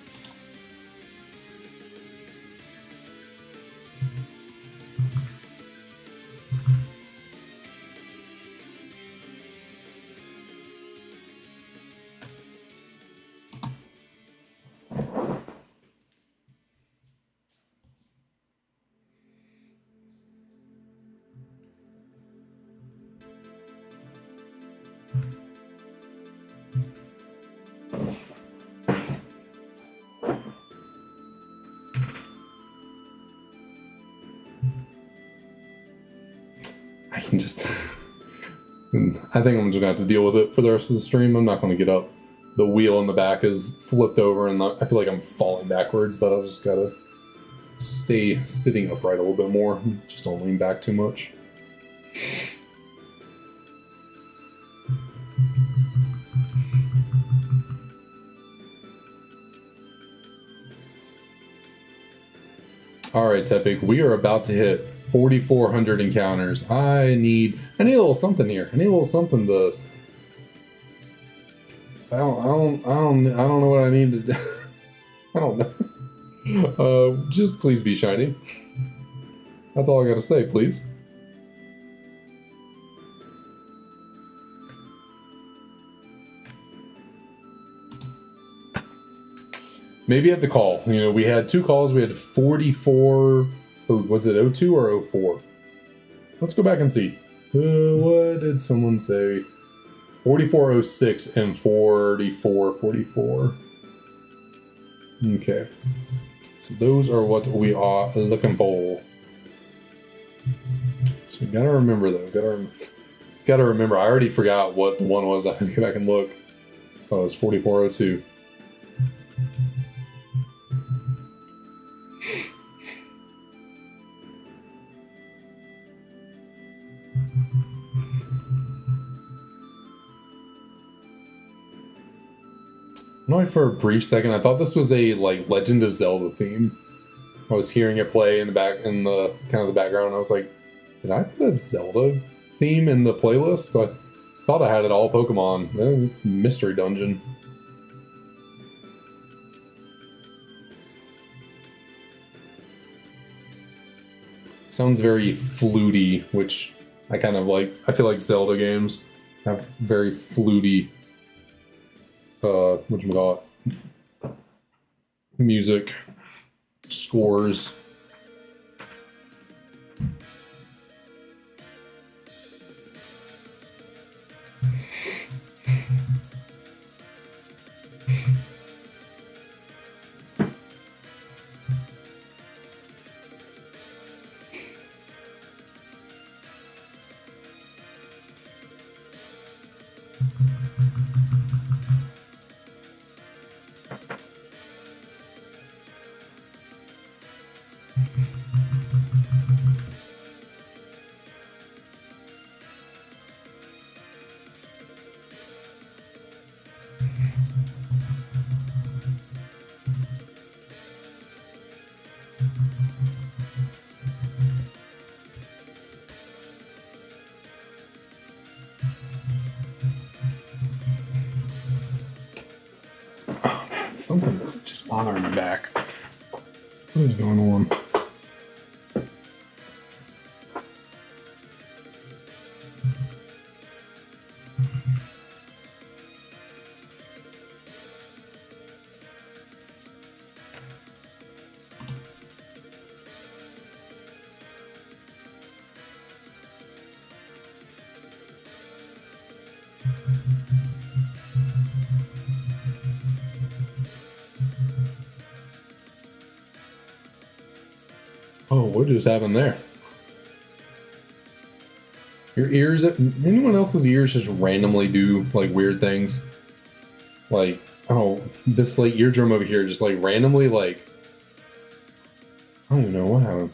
I can just... I think I'm just gonna have to deal with it for the rest of the stream. I'm not gonna get up. The wheel in the back is flipped over and I feel like I'm falling backwards, but I'll just gotta stay sitting upright a little bit more. Just don't lean back too much. Alright, Tepig, we are about to hit 4,400 encounters. I need a little something here. I need a little something to... I don't know what I need to do. I don't know. Just please be shiny. That's all I gotta say, please. Maybe at the call. You know, we had 2 calls. We had 44... Oh, was it 02 or 04? Let's go back and see. What did someone say? 4406 and 4444. Okay. So those are what we are looking for. So you gotta remember though. Gotta remember. I already forgot what the one was. I have to go back and look. Oh, it was 4402. Only for a brief second, I thought this was a like Legend of Zelda theme. I was hearing it play in the kind of the background. I was like, did I put a Zelda theme in the playlist? I thought I had it all Pokemon. It's Mystery Dungeon. Sounds very fluty, which I kind of like. I feel like Zelda games have very fluty whatchamacallit, music, scores. Something is just bothering me back. What is going on? Oh, what just happened there? Your ears, anyone else's ears just randomly do like weird things? Like, oh, this like eardrum over here just like randomly like, I don't even know what happened.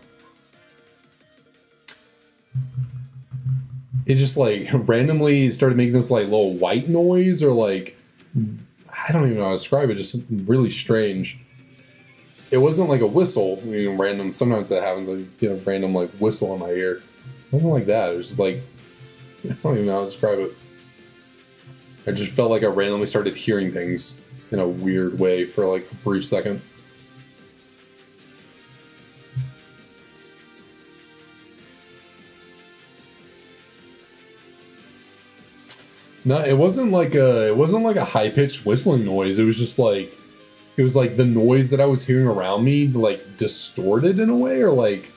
It just like randomly started making this like little white noise or like, I don't even know how to describe it, just really strange. It wasn't like a whistle, you know, random. Sometimes that happens. I get a random like whistle in my ear. It wasn't like that. It was just like, I don't even know how to describe it. I just felt like I randomly started hearing things in a weird way for like a brief second. No, it wasn't like a high pitched whistling noise. It was just like it was like the noise that I was hearing around me like distorted in a way, or like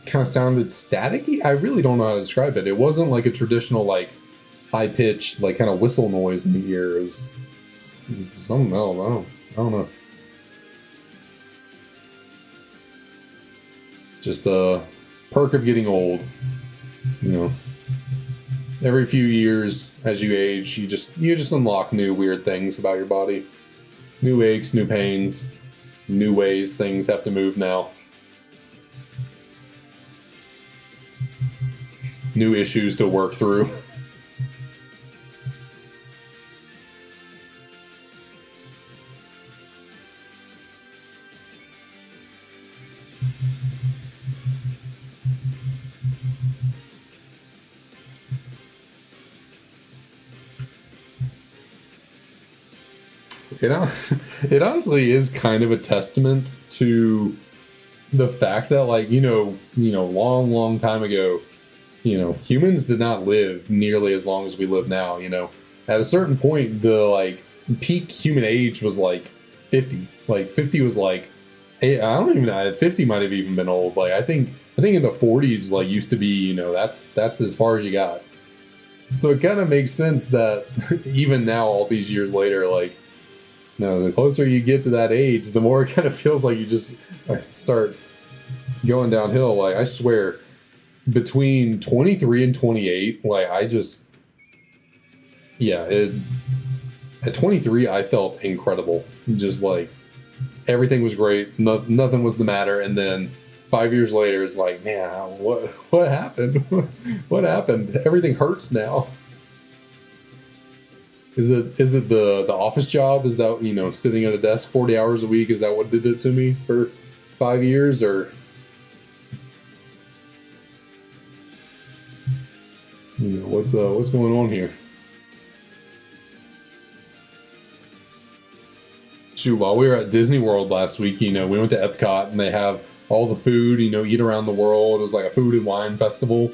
kind of sounded staticky. I really don't know how to describe it. It wasn't like a traditional like high pitched like kind of whistle noise in the ear. It was something else. I don't know. Just a perk of getting old, you know. Every few years, as you age, you just unlock new weird things about your body, new aches, new pains, new ways things have to move now, new issues to work through. It honestly is kind of a testament to the fact that, like, long time ago, humans did not live nearly as long as we live now. At a certain point, the like peak human age was like 50. Like 50 was like, I don't even know. 50 might have even been old. Like I think in the 40s, like used to be, that's as far as you got. So it kind of makes sense that even now, all these years later, like. No, the closer you get to that age, the more it kind of feels like you just start going downhill. Like, I swear, between 23 and 28, like, at 23, I felt incredible. Just like, everything was great, nothing was the matter, and then 5 years later, it's like, man, what happened? What happened? Everything hurts now. Is it the office job? Is that, sitting at a desk 40 hours a week? Is that what did it to me for 5 years? Or what's going on here? Shoot, while we were at Disney World last week, we went to Epcot and they have all the food, eat around the world. It was like a food and wine festival.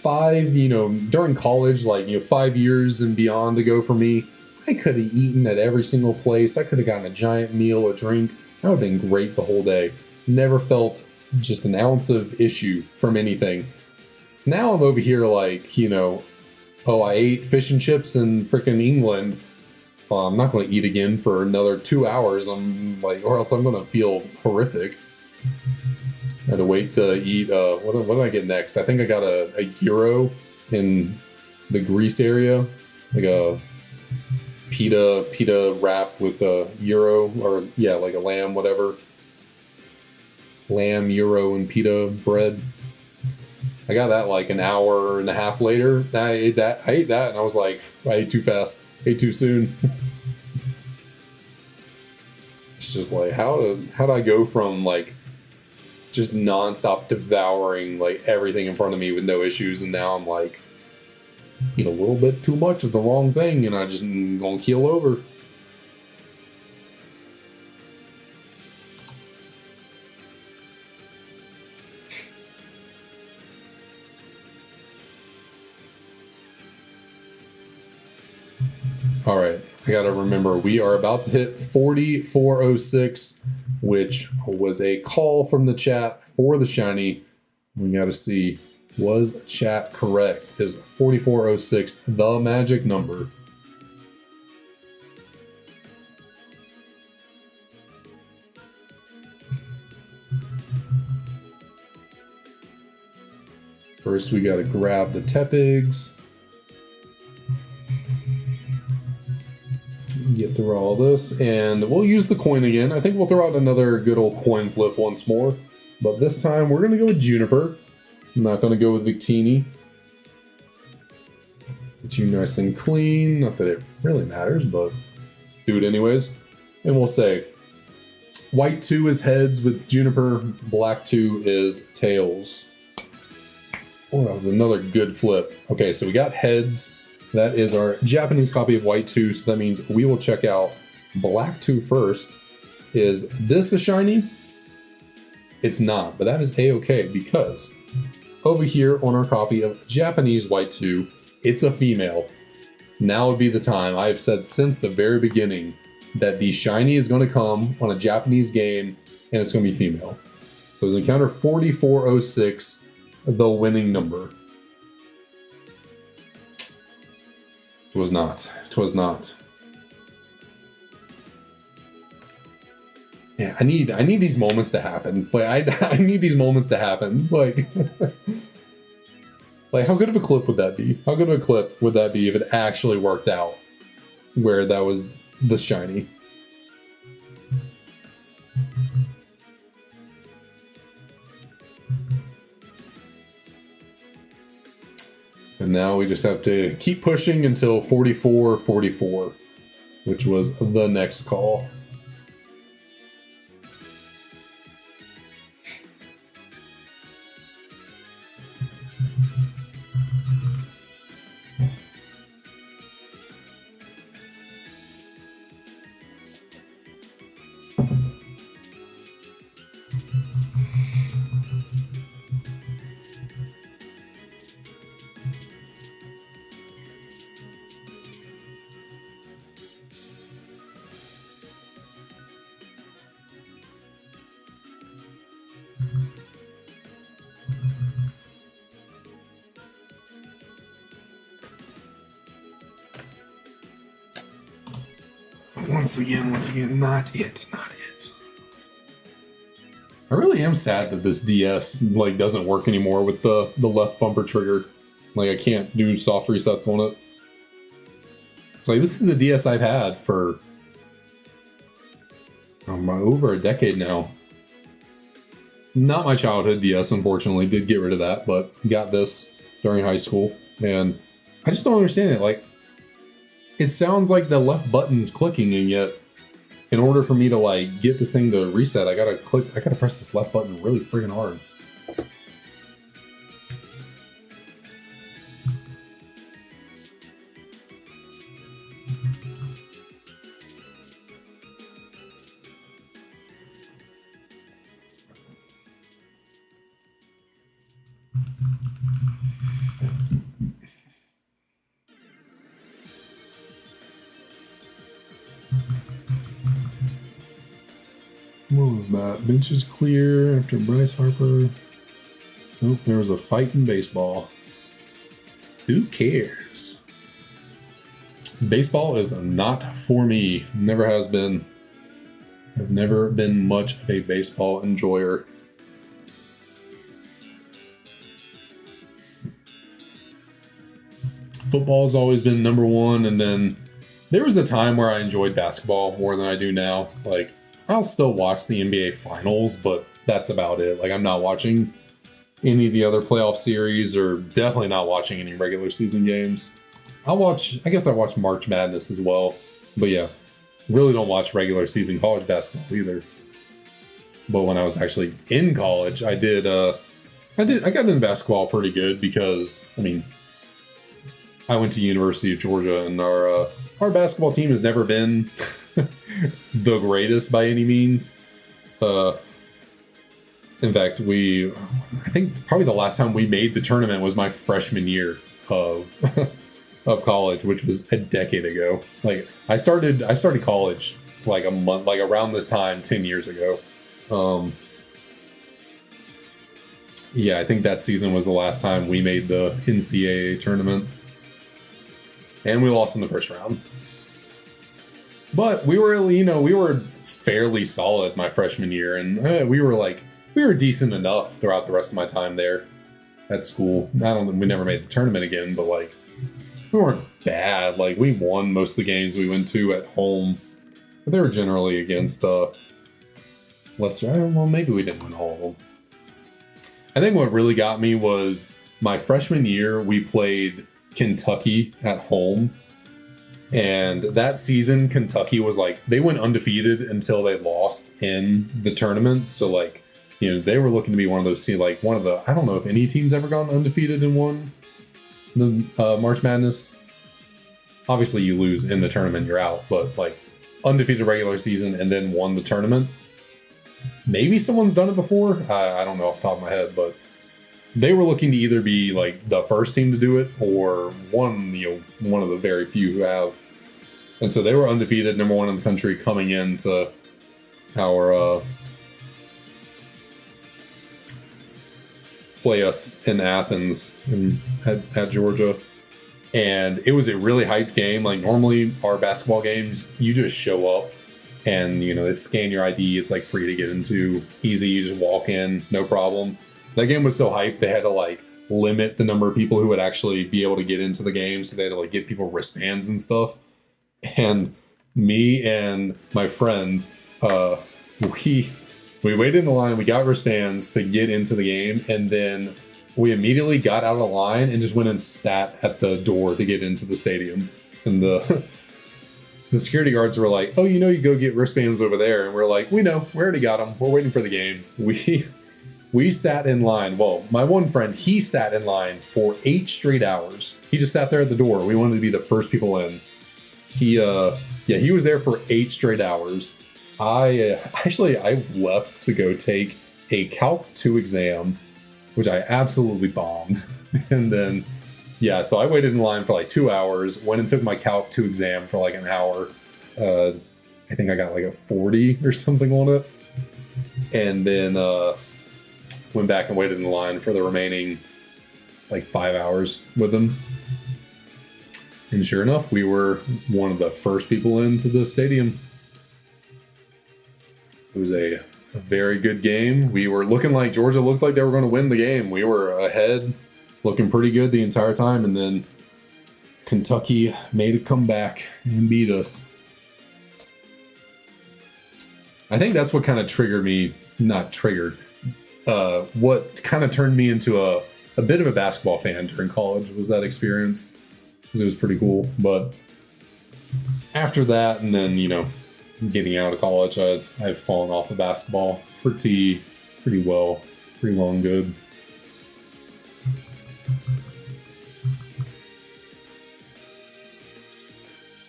During college, 5 years and beyond ago for me, I could have eaten at every single place. I could have gotten a giant meal, a drink. That would have been great the whole day. Never felt just an ounce of issue from anything. Now I'm over here like, I ate fish and chips in frickin' England. I'm not going to eat again for another 2 hours. Or else I'm going to feel horrific. I had to wait to eat. What did I get next? I think I got a gyro in the Greece area, like a pita wrap with a gyro, or like a lamb, whatever. Lamb, gyro, and pita bread. I got that like an hour and a half later. I ate that, and I was like, I ate too fast, ate too soon. It's just like, how do I go from like just nonstop devouring like everything in front of me with no issues, and now I'm like eat a little bit too much of the wrong thing and I just gonna keel over. All right, I gotta remember we are about to hit 4406, which was a call from the chat for the shiny. We gotta see, was chat correct? Is 4406 the magic number? First, we gotta grab the Tepigs. Get through all this, and we'll use the coin again. I think we'll throw out another good old coin flip once more, but this time we're going to go with Juniper. I'm not going to go with Victini. Get you nice and clean. Not that it really matters, but do it anyways. And we'll say white 2 is heads with Juniper, black 2 is tails. Oh, that was another good flip. Okay, so we got heads. That is our Japanese copy of White 2, so that means we will check out Black 2 first. Is this a shiny? It's not, but that is a-okay because over here on our copy of Japanese White 2, it's a female. Now would be the time. I have said since the very beginning that the shiny is going to come on a Japanese game and it's going to be female. So it's encounter 4406, the winning number. It was not. It was not. Yeah, I need these moments to happen. Like I need these moments to happen. Like, like how good of a clip would that be? How good of a clip would that be if it actually worked out? Where that was the shiny. And now we just have to keep pushing until 44-44, which was the next call. Once again, not it. I really am sad that this DS like doesn't work anymore with the left bumper trigger. Like I can't do soft resets on it. It's like this is the DS I've had for over a decade now. Not my childhood DS, unfortunately. Did get rid of that, but got this during high school, and I just don't understand it. Like, it sounds like the left button's clicking, and yet, in order for me to like get this thing to reset, I gotta press this left button really friggin' hard. What was that? Bench is clear after Bryce Harper. Nope, there was a fight in baseball. Who cares? Baseball is not for me. Never has been. I've never been much of a baseball enjoyer. Football's always been number one, and then there was a time where I enjoyed basketball more than I do now. Like, I'll still watch the NBA Finals, but that's about it. Like, I'm not watching any of the other playoff series, or definitely not watching any regular season games. I guess I watch March Madness as well, but yeah, really don't watch regular season college basketball either. But when I was actually in college, I got into basketball pretty good because, I mean, I went to University of Georgia, and our basketball team has never been the greatest by any means. In fact, I think probably the last time we made the tournament was my freshman year of of college, which was a decade ago. Like I started college like a month, like around this time 10 years ago. Yeah, I think that season was the last time we made the NCAA tournament. And we lost in the first round. But we were fairly solid my freshman year, and we were decent enough throughout the rest of my time there at school. We never made the tournament again, but like we weren't bad. Like we won most of the games we went to at home. But they were generally against lesser. Well, maybe we didn't win all of them. I think what really got me was my freshman year we played Kentucky at home, and that season Kentucky was like they went undefeated until they lost in the tournament. So like, they were looking to be one of those teams, like one of the, I don't know if any team's ever gone undefeated and won the March Madness. obviously you lose in the tournament, you're out, but like undefeated regular season and then won the tournament. Maybe someone's done it before. I don't know off the top of my head, but they were looking to either be like the first team to do it or one of the very few who have. And so they were undefeated, number one in the country, coming into our play us in Athens at Georgia. And it was a really hyped game. Like normally our basketball games, you just show up and, they scan your ID. It's like free to get into, easy. You just walk in, no problem. That game was so hyped, they had to like limit the number of people who would actually be able to get into the game. So they had to like get people wristbands and stuff. And me and my friend, we waited in the line, we got wristbands to get into the game, and then we immediately got out of the line and just went and sat at the door to get into the stadium. And the security guards were like, "Oh, you go get wristbands over there." And we're like, "We know, we already got them. We're waiting for the game." We sat in line. Well, my one friend, he sat in line for 8 straight hours. He just sat there at the door. We wanted to be the first people in. He was there for 8 straight hours. I left to go take a Calc 2 exam, which I absolutely bombed. And then, so I waited in line for like 2 hours, went and took my Calc 2 exam for like an hour. I think I got like a 40 or something on it. And then went back and waited in line for the remaining like 5 hours with them. And sure enough, we were one of the first people into the stadium. It was a very good game. We were looking like Georgia looked like they were going to win the game. We were ahead, looking pretty good the entire time. And then Kentucky made a comeback and beat us. I think that's what kind of triggered me, not triggered, what kind of turned me into a bit of a basketball fan during college was that experience. Because it was pretty cool. But after that, and then, getting out of college, I've fallen off of basketball pretty well and good.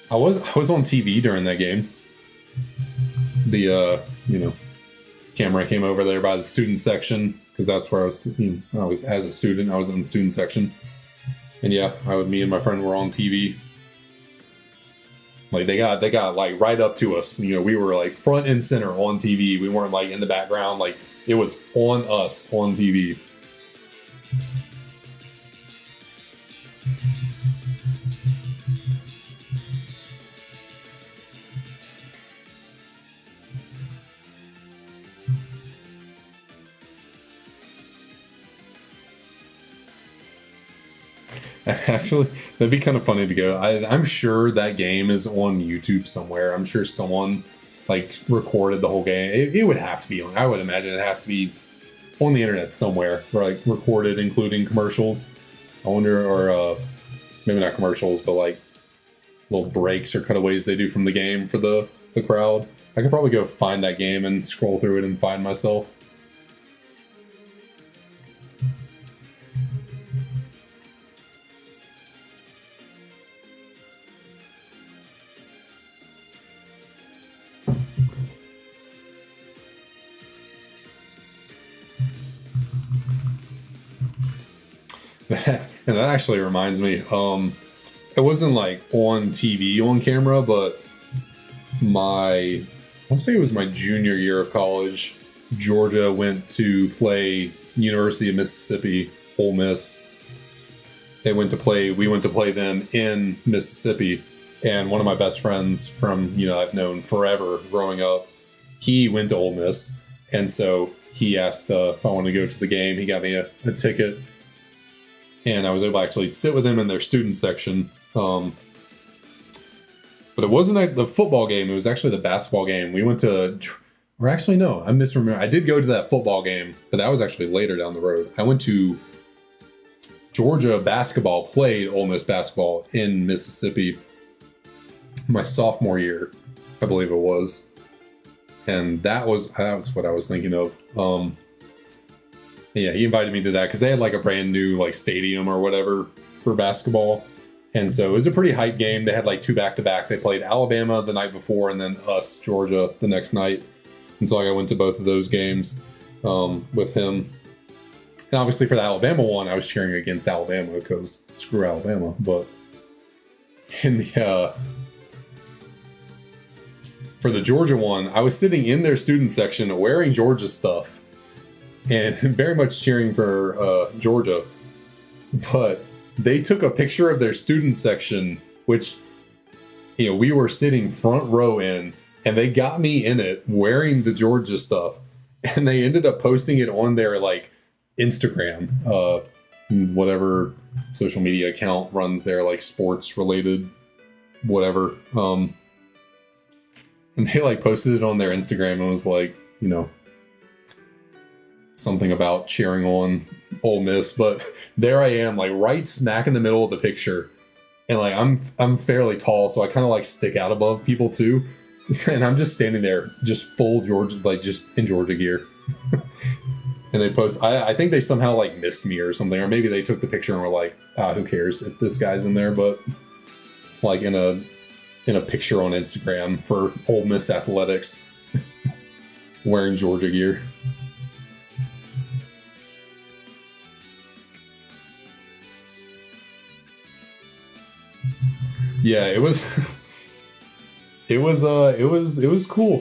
I was on TV during that game. The camera came over there by the student section because that's where I was as a student. I was in the student section. And me and my friend were on TV. Like they got like right up to us. We were like front and center on TV. We weren't like in the background. Like it was on us on TV. Actually, that'd be kind of funny to go. I'm sure that game is on YouTube somewhere. I'm sure someone like recorded the whole game. It would have to be on. I would imagine it has to be on the internet somewhere, or like recorded, including commercials. I wonder, or maybe not commercials, but like little breaks or cutaways they do from the game for the crowd. I could probably go find that game and scroll through it and find myself. And that actually reminds me, it wasn't like on TV on camera, but I'll say it was my junior year of college. Georgia went to play University of Mississippi, Ole Miss. We went to play them in Mississippi. And one of my best friends from, I've known forever growing up, he went to Ole Miss. And so he asked if I wanted to go to the game. He got me a ticket. And I was able to actually sit with him in their student section. But it wasn't like the football game. It was actually the basketball game. We went to, or actually, no, I misremember. I did go to that football game, but that was actually later down the road. I went to Georgia basketball, played Ole Miss basketball in Mississippi my sophomore year, I believe it was. And that was what I was thinking of. He invited me to that because they had like a brand new like stadium or whatever for basketball. And so it was a pretty hype game. They had like 2 back-to-back. They played Alabama the night before and then us, Georgia, the next night. And so like, I went to both of those games with him. And obviously for the Alabama one, I was cheering against Alabama because screw Alabama. But in the for the Georgia one, I was sitting in their student section wearing Georgia stuff and very much cheering for Georgia. But they took a picture of their student section, which, you know, we were sitting front row in, and they got me in it wearing the Georgia stuff. And they ended up posting it on their like Instagram, whatever social media account runs their like sports related whatever. And they like posted it on their Instagram and was like, you know, something about cheering on Ole Miss, but there I am, like right smack in the middle of the picture, and like I'm fairly tall, so I kind of like stick out above people too, and I'm just standing there, just full Georgia, like just in Georgia gear. And they post, I think they somehow like missed me or something, or maybe they took the picture and were like, who cares if this guy's in there, but like in a picture on Instagram for Ole Miss athletics, wearing Georgia gear. Yeah, it was cool.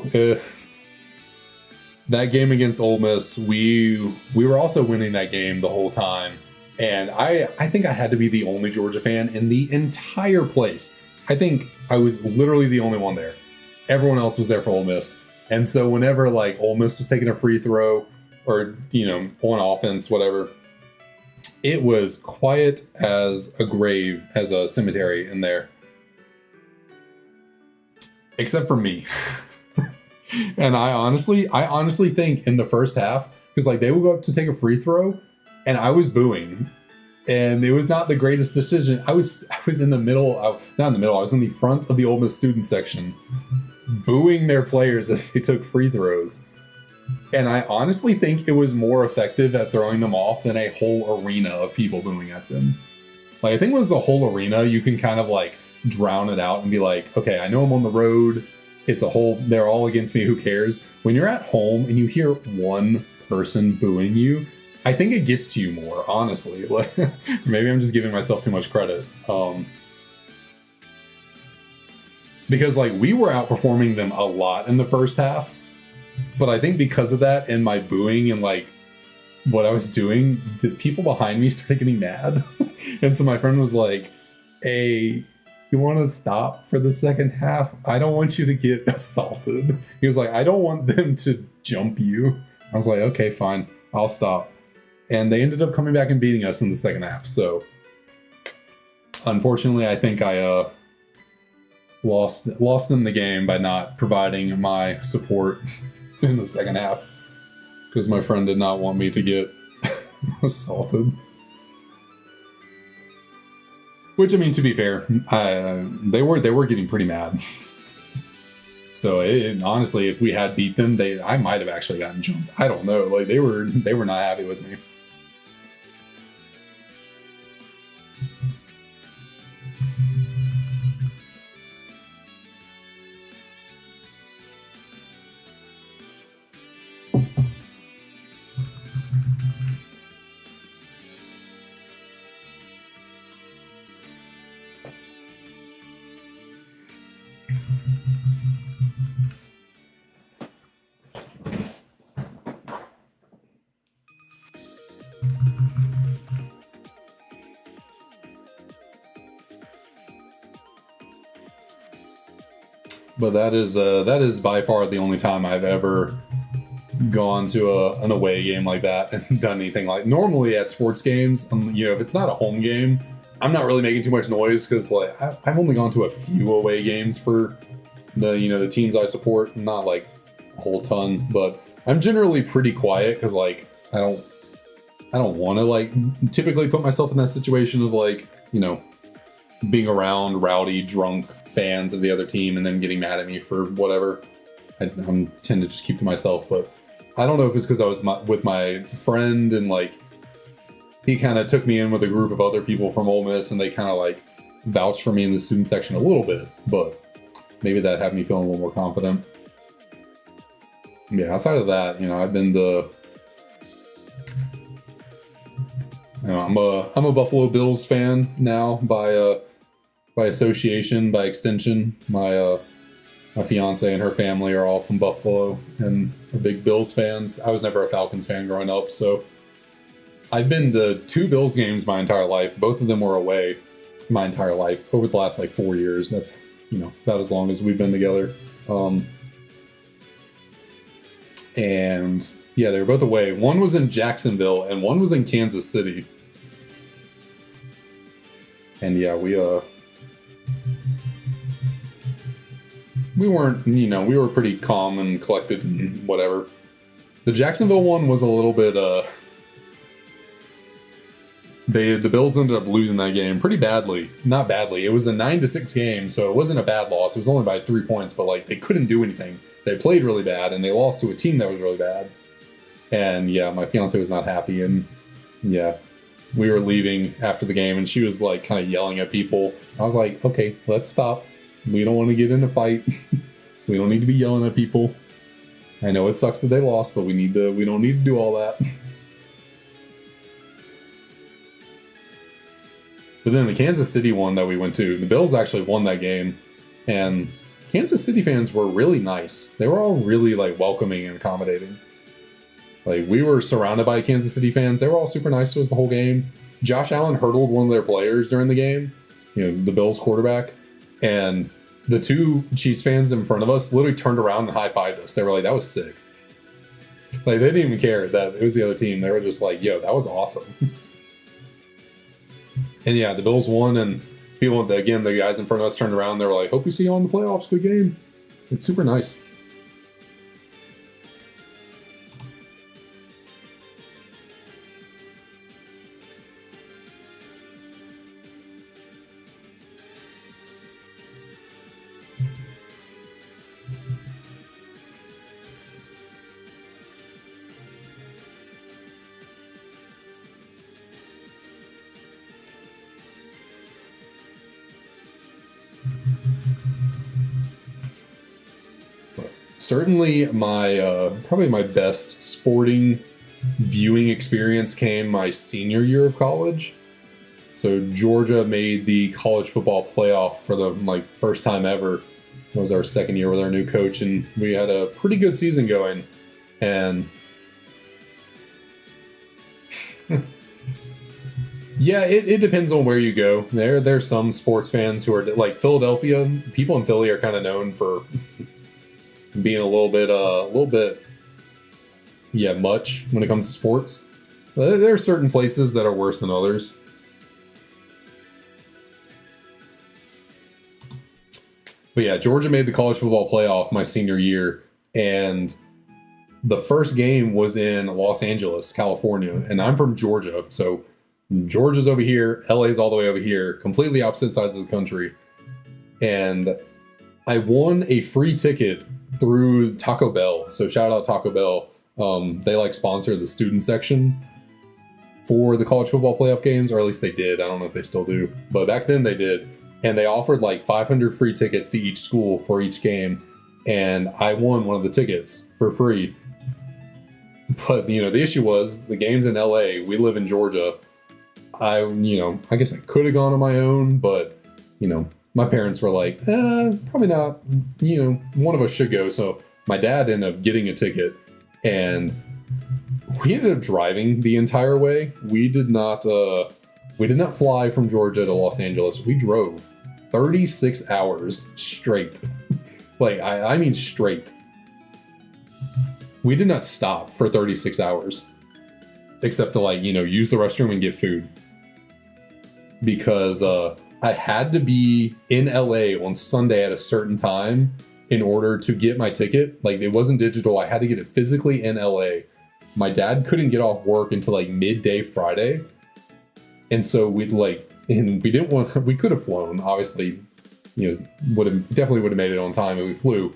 That game against Ole Miss, we were also winning that game the whole time, and I think I had to be the only Georgia fan in the entire place. I think I was literally the only one there. Everyone else was there for Ole Miss, and so whenever like Ole Miss was taking a free throw or, you know, on offense, whatever, it was quiet as a grave, as a cemetery in there. Except for me. And I honestly think in the first half, because like they would go up to take a free throw and I was booing, and it was not the greatest decision. I was in the middle, not in the middle, I was in the front of the Ole Miss student section booing their players as they took free throws. And I honestly think it was more effective at throwing them off than a whole arena of people booing at them. Like, I think once the whole arena, you can kind of like drown it out and be like, okay, I know I'm on the road. It's the whole, they're all against me, who cares? When you're at home and you hear one person booing you, I think it gets to you more, honestly. Like, maybe I'm just giving myself too much credit. Because like we were outperforming them a lot in the first half. But I think because of that and my booing and like what I was doing, the people behind me started getting mad. And so my friend was like, hey, you want to stop for the second half? I don't want you to get assaulted. He was like, I don't want them to jump you. I was like, okay, fine, I'll stop. And they ended up coming back and beating us in the second half. So unfortunately, I think I lost them the game by not providing my support in the second half, because my friend did not want me to get assaulted. Which, I mean, to be fair, they were getting pretty mad. So honestly, if we had beat them, I might have actually gotten jumped. I don't know. Like they were not happy with me. But that is by far the only time I've ever gone to an away game like that and done anything like. Normally at sports games, you know, if it's not a home game, I'm not really making too much noise because like I've only gone to a few away games for the teams I support, not like a whole ton. But I'm generally pretty quiet because like I don't want to like typically put myself in that situation of like, you know, being around rowdy, drunk fans of the other team and then getting mad at me for whatever. I tend to just keep to myself, but I don't know if it's because I was with my friend and like he kind of took me in with a group of other people from Ole Miss and they kind of like vouched for me in the student section a little bit, but maybe that had me feeling a little more confident. Yeah, outside of that, I've been I'm a Buffalo Bills fan now by association, by extension. My fiance and her family are all from Buffalo and are big Bills fans. I was never a Falcons fan growing up, so I've been to 2 Bills games my entire life. Both of them were away my entire life over the last 4 years. That's about as long as we've been together. And yeah, they were both away. One was in Jacksonville and one was in Kansas City. And yeah, we weren't, we were pretty calm and collected and whatever. The Jacksonville one was a little bit, the Bills ended up losing that game pretty badly. Not badly. It was a 9-6 game, so it wasn't a bad loss. It was only by 3 points, but they couldn't do anything. They played really bad, and they lost to a team that was really bad. And yeah, my fiance was not happy, and yeah, we were leaving after the game, and she was kind of yelling at people. I was like, okay, let's stop. We don't want to get in a fight. We don't need to be yelling at people. I know it sucks that they lost, but we don't need to do all that. But then the Kansas City one that we went to, the Bills actually won that game, and Kansas City fans were really nice. They were all really welcoming and accommodating. We were surrounded by Kansas City fans. They were all super nice to us the whole game. Josh Allen hurdled one of their players during the game, the Bills quarterback, and the 2 Chiefs fans in front of us literally turned around and high-fived us. They were like, that was sick. They didn't even care that it was the other team. They were just like, yo, that was awesome. And yeah, the Bills won, and people, again, the guys in front of us turned around. They were like, hope we see you on the playoffs. Good game. It's super nice. Certainly probably my best sporting viewing experience came my senior year of college. So Georgia made the college football playoff for the first time ever. It was our second year with our new coach, and we had a pretty good season going. And yeah, it depends on where you go. There's some sports fans who are Philadelphia. People in Philly are kind of known for being a little bit much when it comes to sports. There are certain places that are worse than others. But yeah, Georgia made the college football playoff my senior year, and the first game was in Los Angeles, California, and I'm from Georgia, so Georgia's over here, LA's all the way over here, completely opposite sides of the country. And I won a free ticket through Taco Bell. So shout out Taco Bell. They sponsor the student section for the college football playoff games, or at least they did. I don't know if they still do, but back then they did. And they offered 500 free tickets to each school for each game. And I won one of the tickets for free. But, the issue was the game's in LA. We live in Georgia. I guess I could have gone on my own, but, my parents were like, probably not, one of us should go. So my dad ended up getting a ticket, and we ended up driving the entire way. We did not fly from Georgia to Los Angeles. We drove 36 hours straight. I mean straight. We did not stop for 36 hours. Except to use the restroom and get food. Because I had to be in LA on Sunday at a certain time in order to get my ticket. It wasn't digital. I had to get it physically in LA. My dad couldn't get off work until midday Friday. And so we didn't want, we could have flown, obviously, definitely would have made it on time if we flew.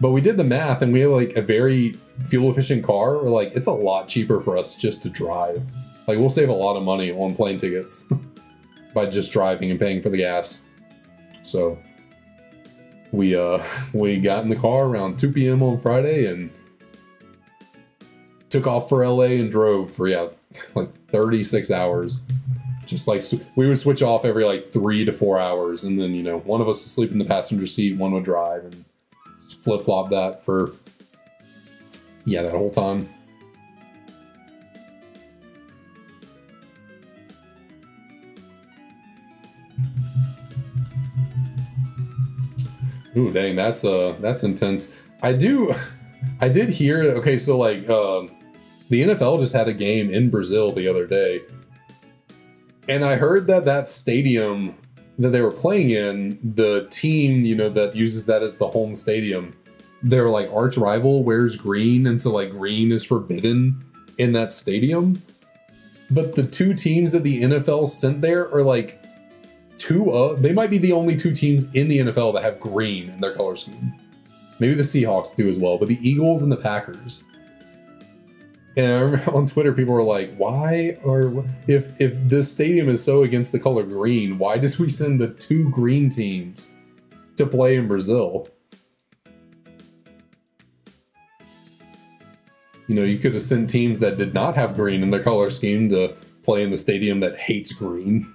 But we did the math, and we had a very fuel efficient car. We're it's a lot cheaper for us just to drive. We'll save a lot of money on plane tickets. by just driving and paying for the gas. So we we got in the car around 2 p.m. on Friday and took off for LA and drove for like 36 hours. Just like we would switch off every like 3 to 4 hours, and then one of us would sleep in the passenger seat, one would drive, and just flip flop that for that whole time. Ooh, dang, that's intense. I did hear. Okay, so like the NFL just had a game in Brazil the other day, and I heard that stadium that they were playing in, the team that uses that as the home stadium, their like arch rival wears green, and so like green is forbidden in that stadium. But the two teams that the NFL sent there are like they might be the only two teams in the NFL that have green in their color scheme. Maybe the Seahawks do as well, but the Eagles and the Packers. And I remember on Twitter, people were like, why, or if this stadium is so against the color green, why did we send the two green teams to play in Brazil? You could have sent teams that did not have green in their color scheme to play in the stadium that hates green.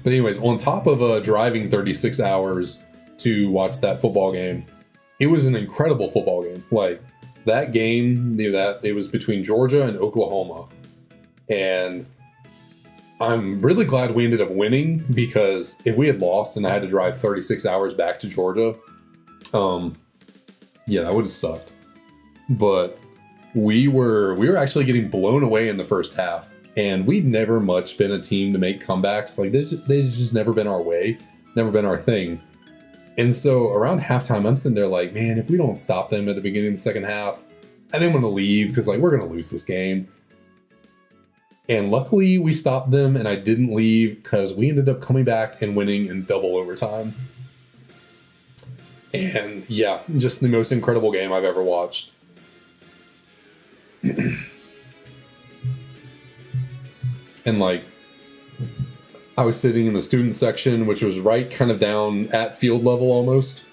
But anyways, on top of driving 36 hours to watch that football game, it was an incredible football game. Like that game, it was between Georgia and Oklahoma. And I'm really glad we ended up winning, because if we had lost and I had to drive 36 hours back to Georgia, that would have sucked. But we were actually getting blown away in the first half. And we'd never much been a team to make comebacks. Like, they've just never been our way, never been our thing. And so around halftime, I'm sitting there like, man, if we don't stop them at the beginning of the second half, I didn't want to leave because like we're going to lose this game. And luckily we stopped them, and I didn't leave because we ended up coming back and winning in double overtime. And just the most incredible game I've ever watched. And like, I was sitting in the student section, which was right kind of down at field level almost,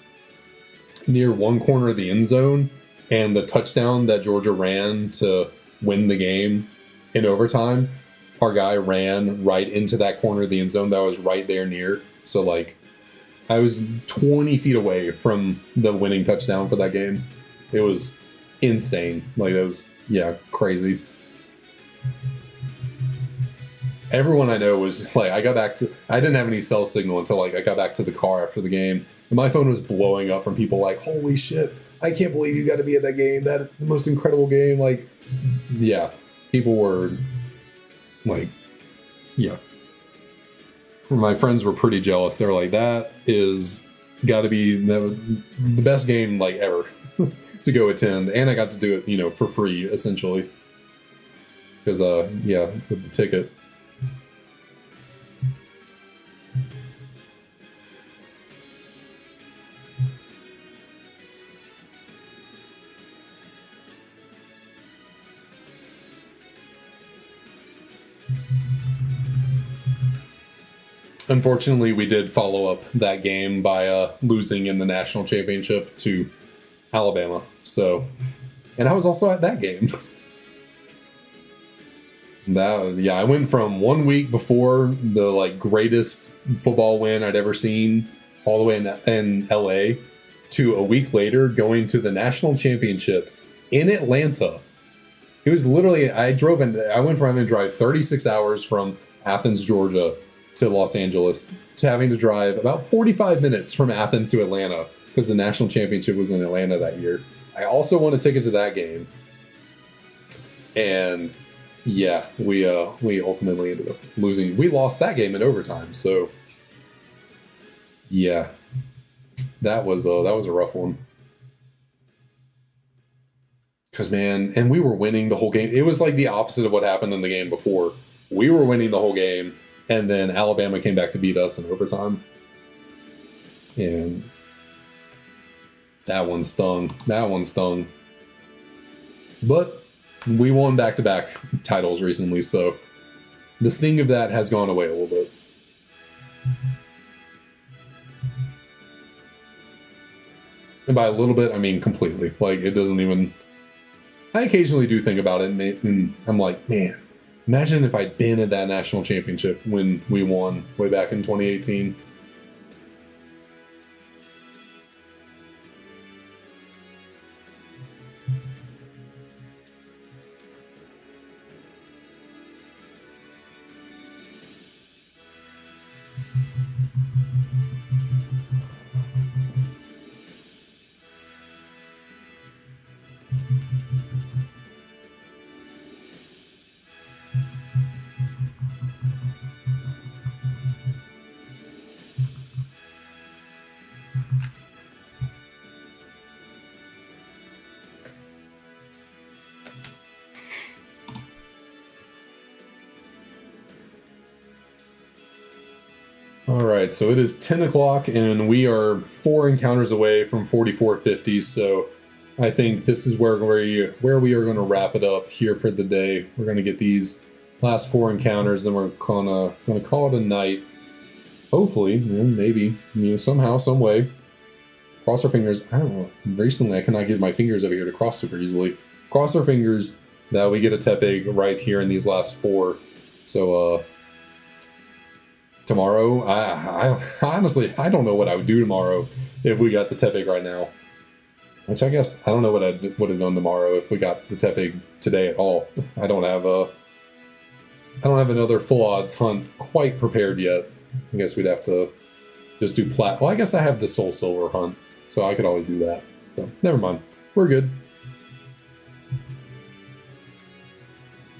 near one corner of the end zone. And the touchdown that Georgia ran to win the game in overtime, our guy ran right into that corner of the end zone that was right there near. So like, I was 20 feet away from the winning touchdown for that game. It was insane. Like, it was, crazy. Everyone I know was like, I didn't have any cell signal until like I got back to the car after the game, and my phone was blowing up from people like, holy shit, I can't believe you got to be at that game. That is the most incredible game. Like, people were like, my friends were pretty jealous. They were like, that is got to be the best game like ever to go attend. And I got to do it, for free essentially. Because, with the ticket. Unfortunately, we did follow up that game by losing in the national championship to Alabama. So, and I was also at that game. I went from 1 week before the like greatest football win I'd ever seen, all the way in LA, to a week later going to the national championship in Atlanta. It was literally, I went from having to drive 36 hours from Athens, Georgia to Los Angeles, to having to drive about 45 minutes from Athens to Atlanta, because the national championship was in Atlanta that year. I also won a ticket to that game. And we ultimately ended up losing. We lost that game in overtime. So that was a rough one. Because, man, and we were winning the whole game. It was like the opposite of what happened in the game before. We were winning the whole game, And then Alabama came back to beat us in overtime. And that one stung. That one stung. But we won back-to-back titles recently, so the sting of that has gone away a little bit. And by a little bit, I mean completely. Like, it doesn't even... I occasionally do think about it, and I'm like, man, imagine if I'd been at that national championship when we won way back in 2018. All right, so it is 10 o'clock, and we are 4 encounters away from 4450. So I think this is where we are going to wrap it up here for the day. We're going to get these last 4 encounters, then we're gonna call it a night. Hopefully, maybe, somehow, some way. Cross our fingers. I don't know. Recently, I cannot get my fingers over here to cross super easily. Cross our fingers that we get a Tepig right here in these last 4. So, tomorrow, I honestly, I don't know what I would do tomorrow if we got the Tepig right now. Which I guess, I don't know what I would have done tomorrow if we got the Tepig today at all. I don't have another full odds hunt quite prepared yet. I guess we'd have to just do well, I guess I have the Soul Silver hunt, so I could always do that. So, never mind. We're good.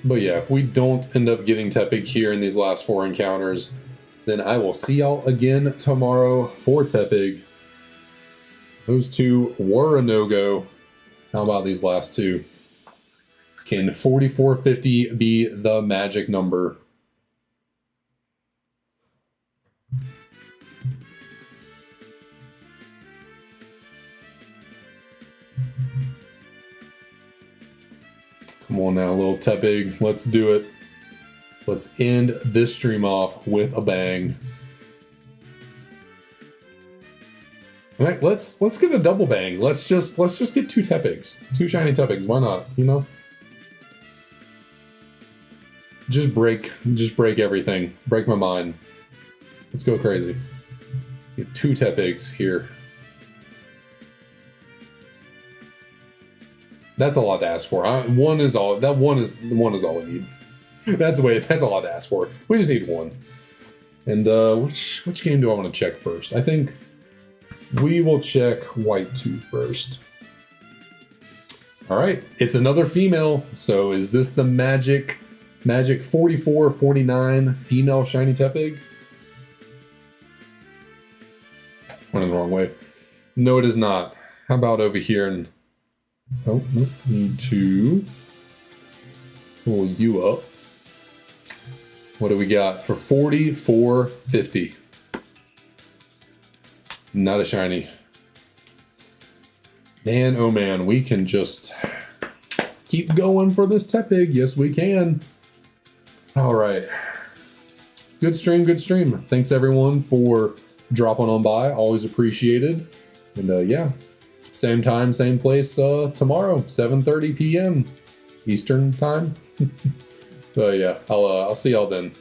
But yeah, if we don't end up getting Tepig here in these last 4 encounters, then I will see y'all again tomorrow for Tepig. Those 2 were a no-go. How about these last 2? Can 4450 be the magic number? Come on now, little Tepig. Let's do it. Let's end this stream off with a bang. All right, let's get a double bang. Let's just get 2 Tepigs, 2 shiny Tepigs. Why not? Just break everything. Break my mind. Let's go crazy. Get 2 Tepigs here. That's a lot to ask for. One is all we need. That's a lot to ask for. We just need 1. And which game do I want to check first? I think we will check White 2 first. All right, it's another female. So is this the magic 4449 female shiny Tepig? Went in the wrong way. No, it is not. How about over here and oh, nope, need to pull you up. What do we got for 4450? Not a shiny. Man, oh man, we can just keep going for this Tepig. Yes, we can. All right. Good stream, good stream. Thanks everyone for dropping on by. Always appreciated. And yeah, same time, same place tomorrow, 7:30 p.m. Eastern time. So yeah, I'll see y'all then.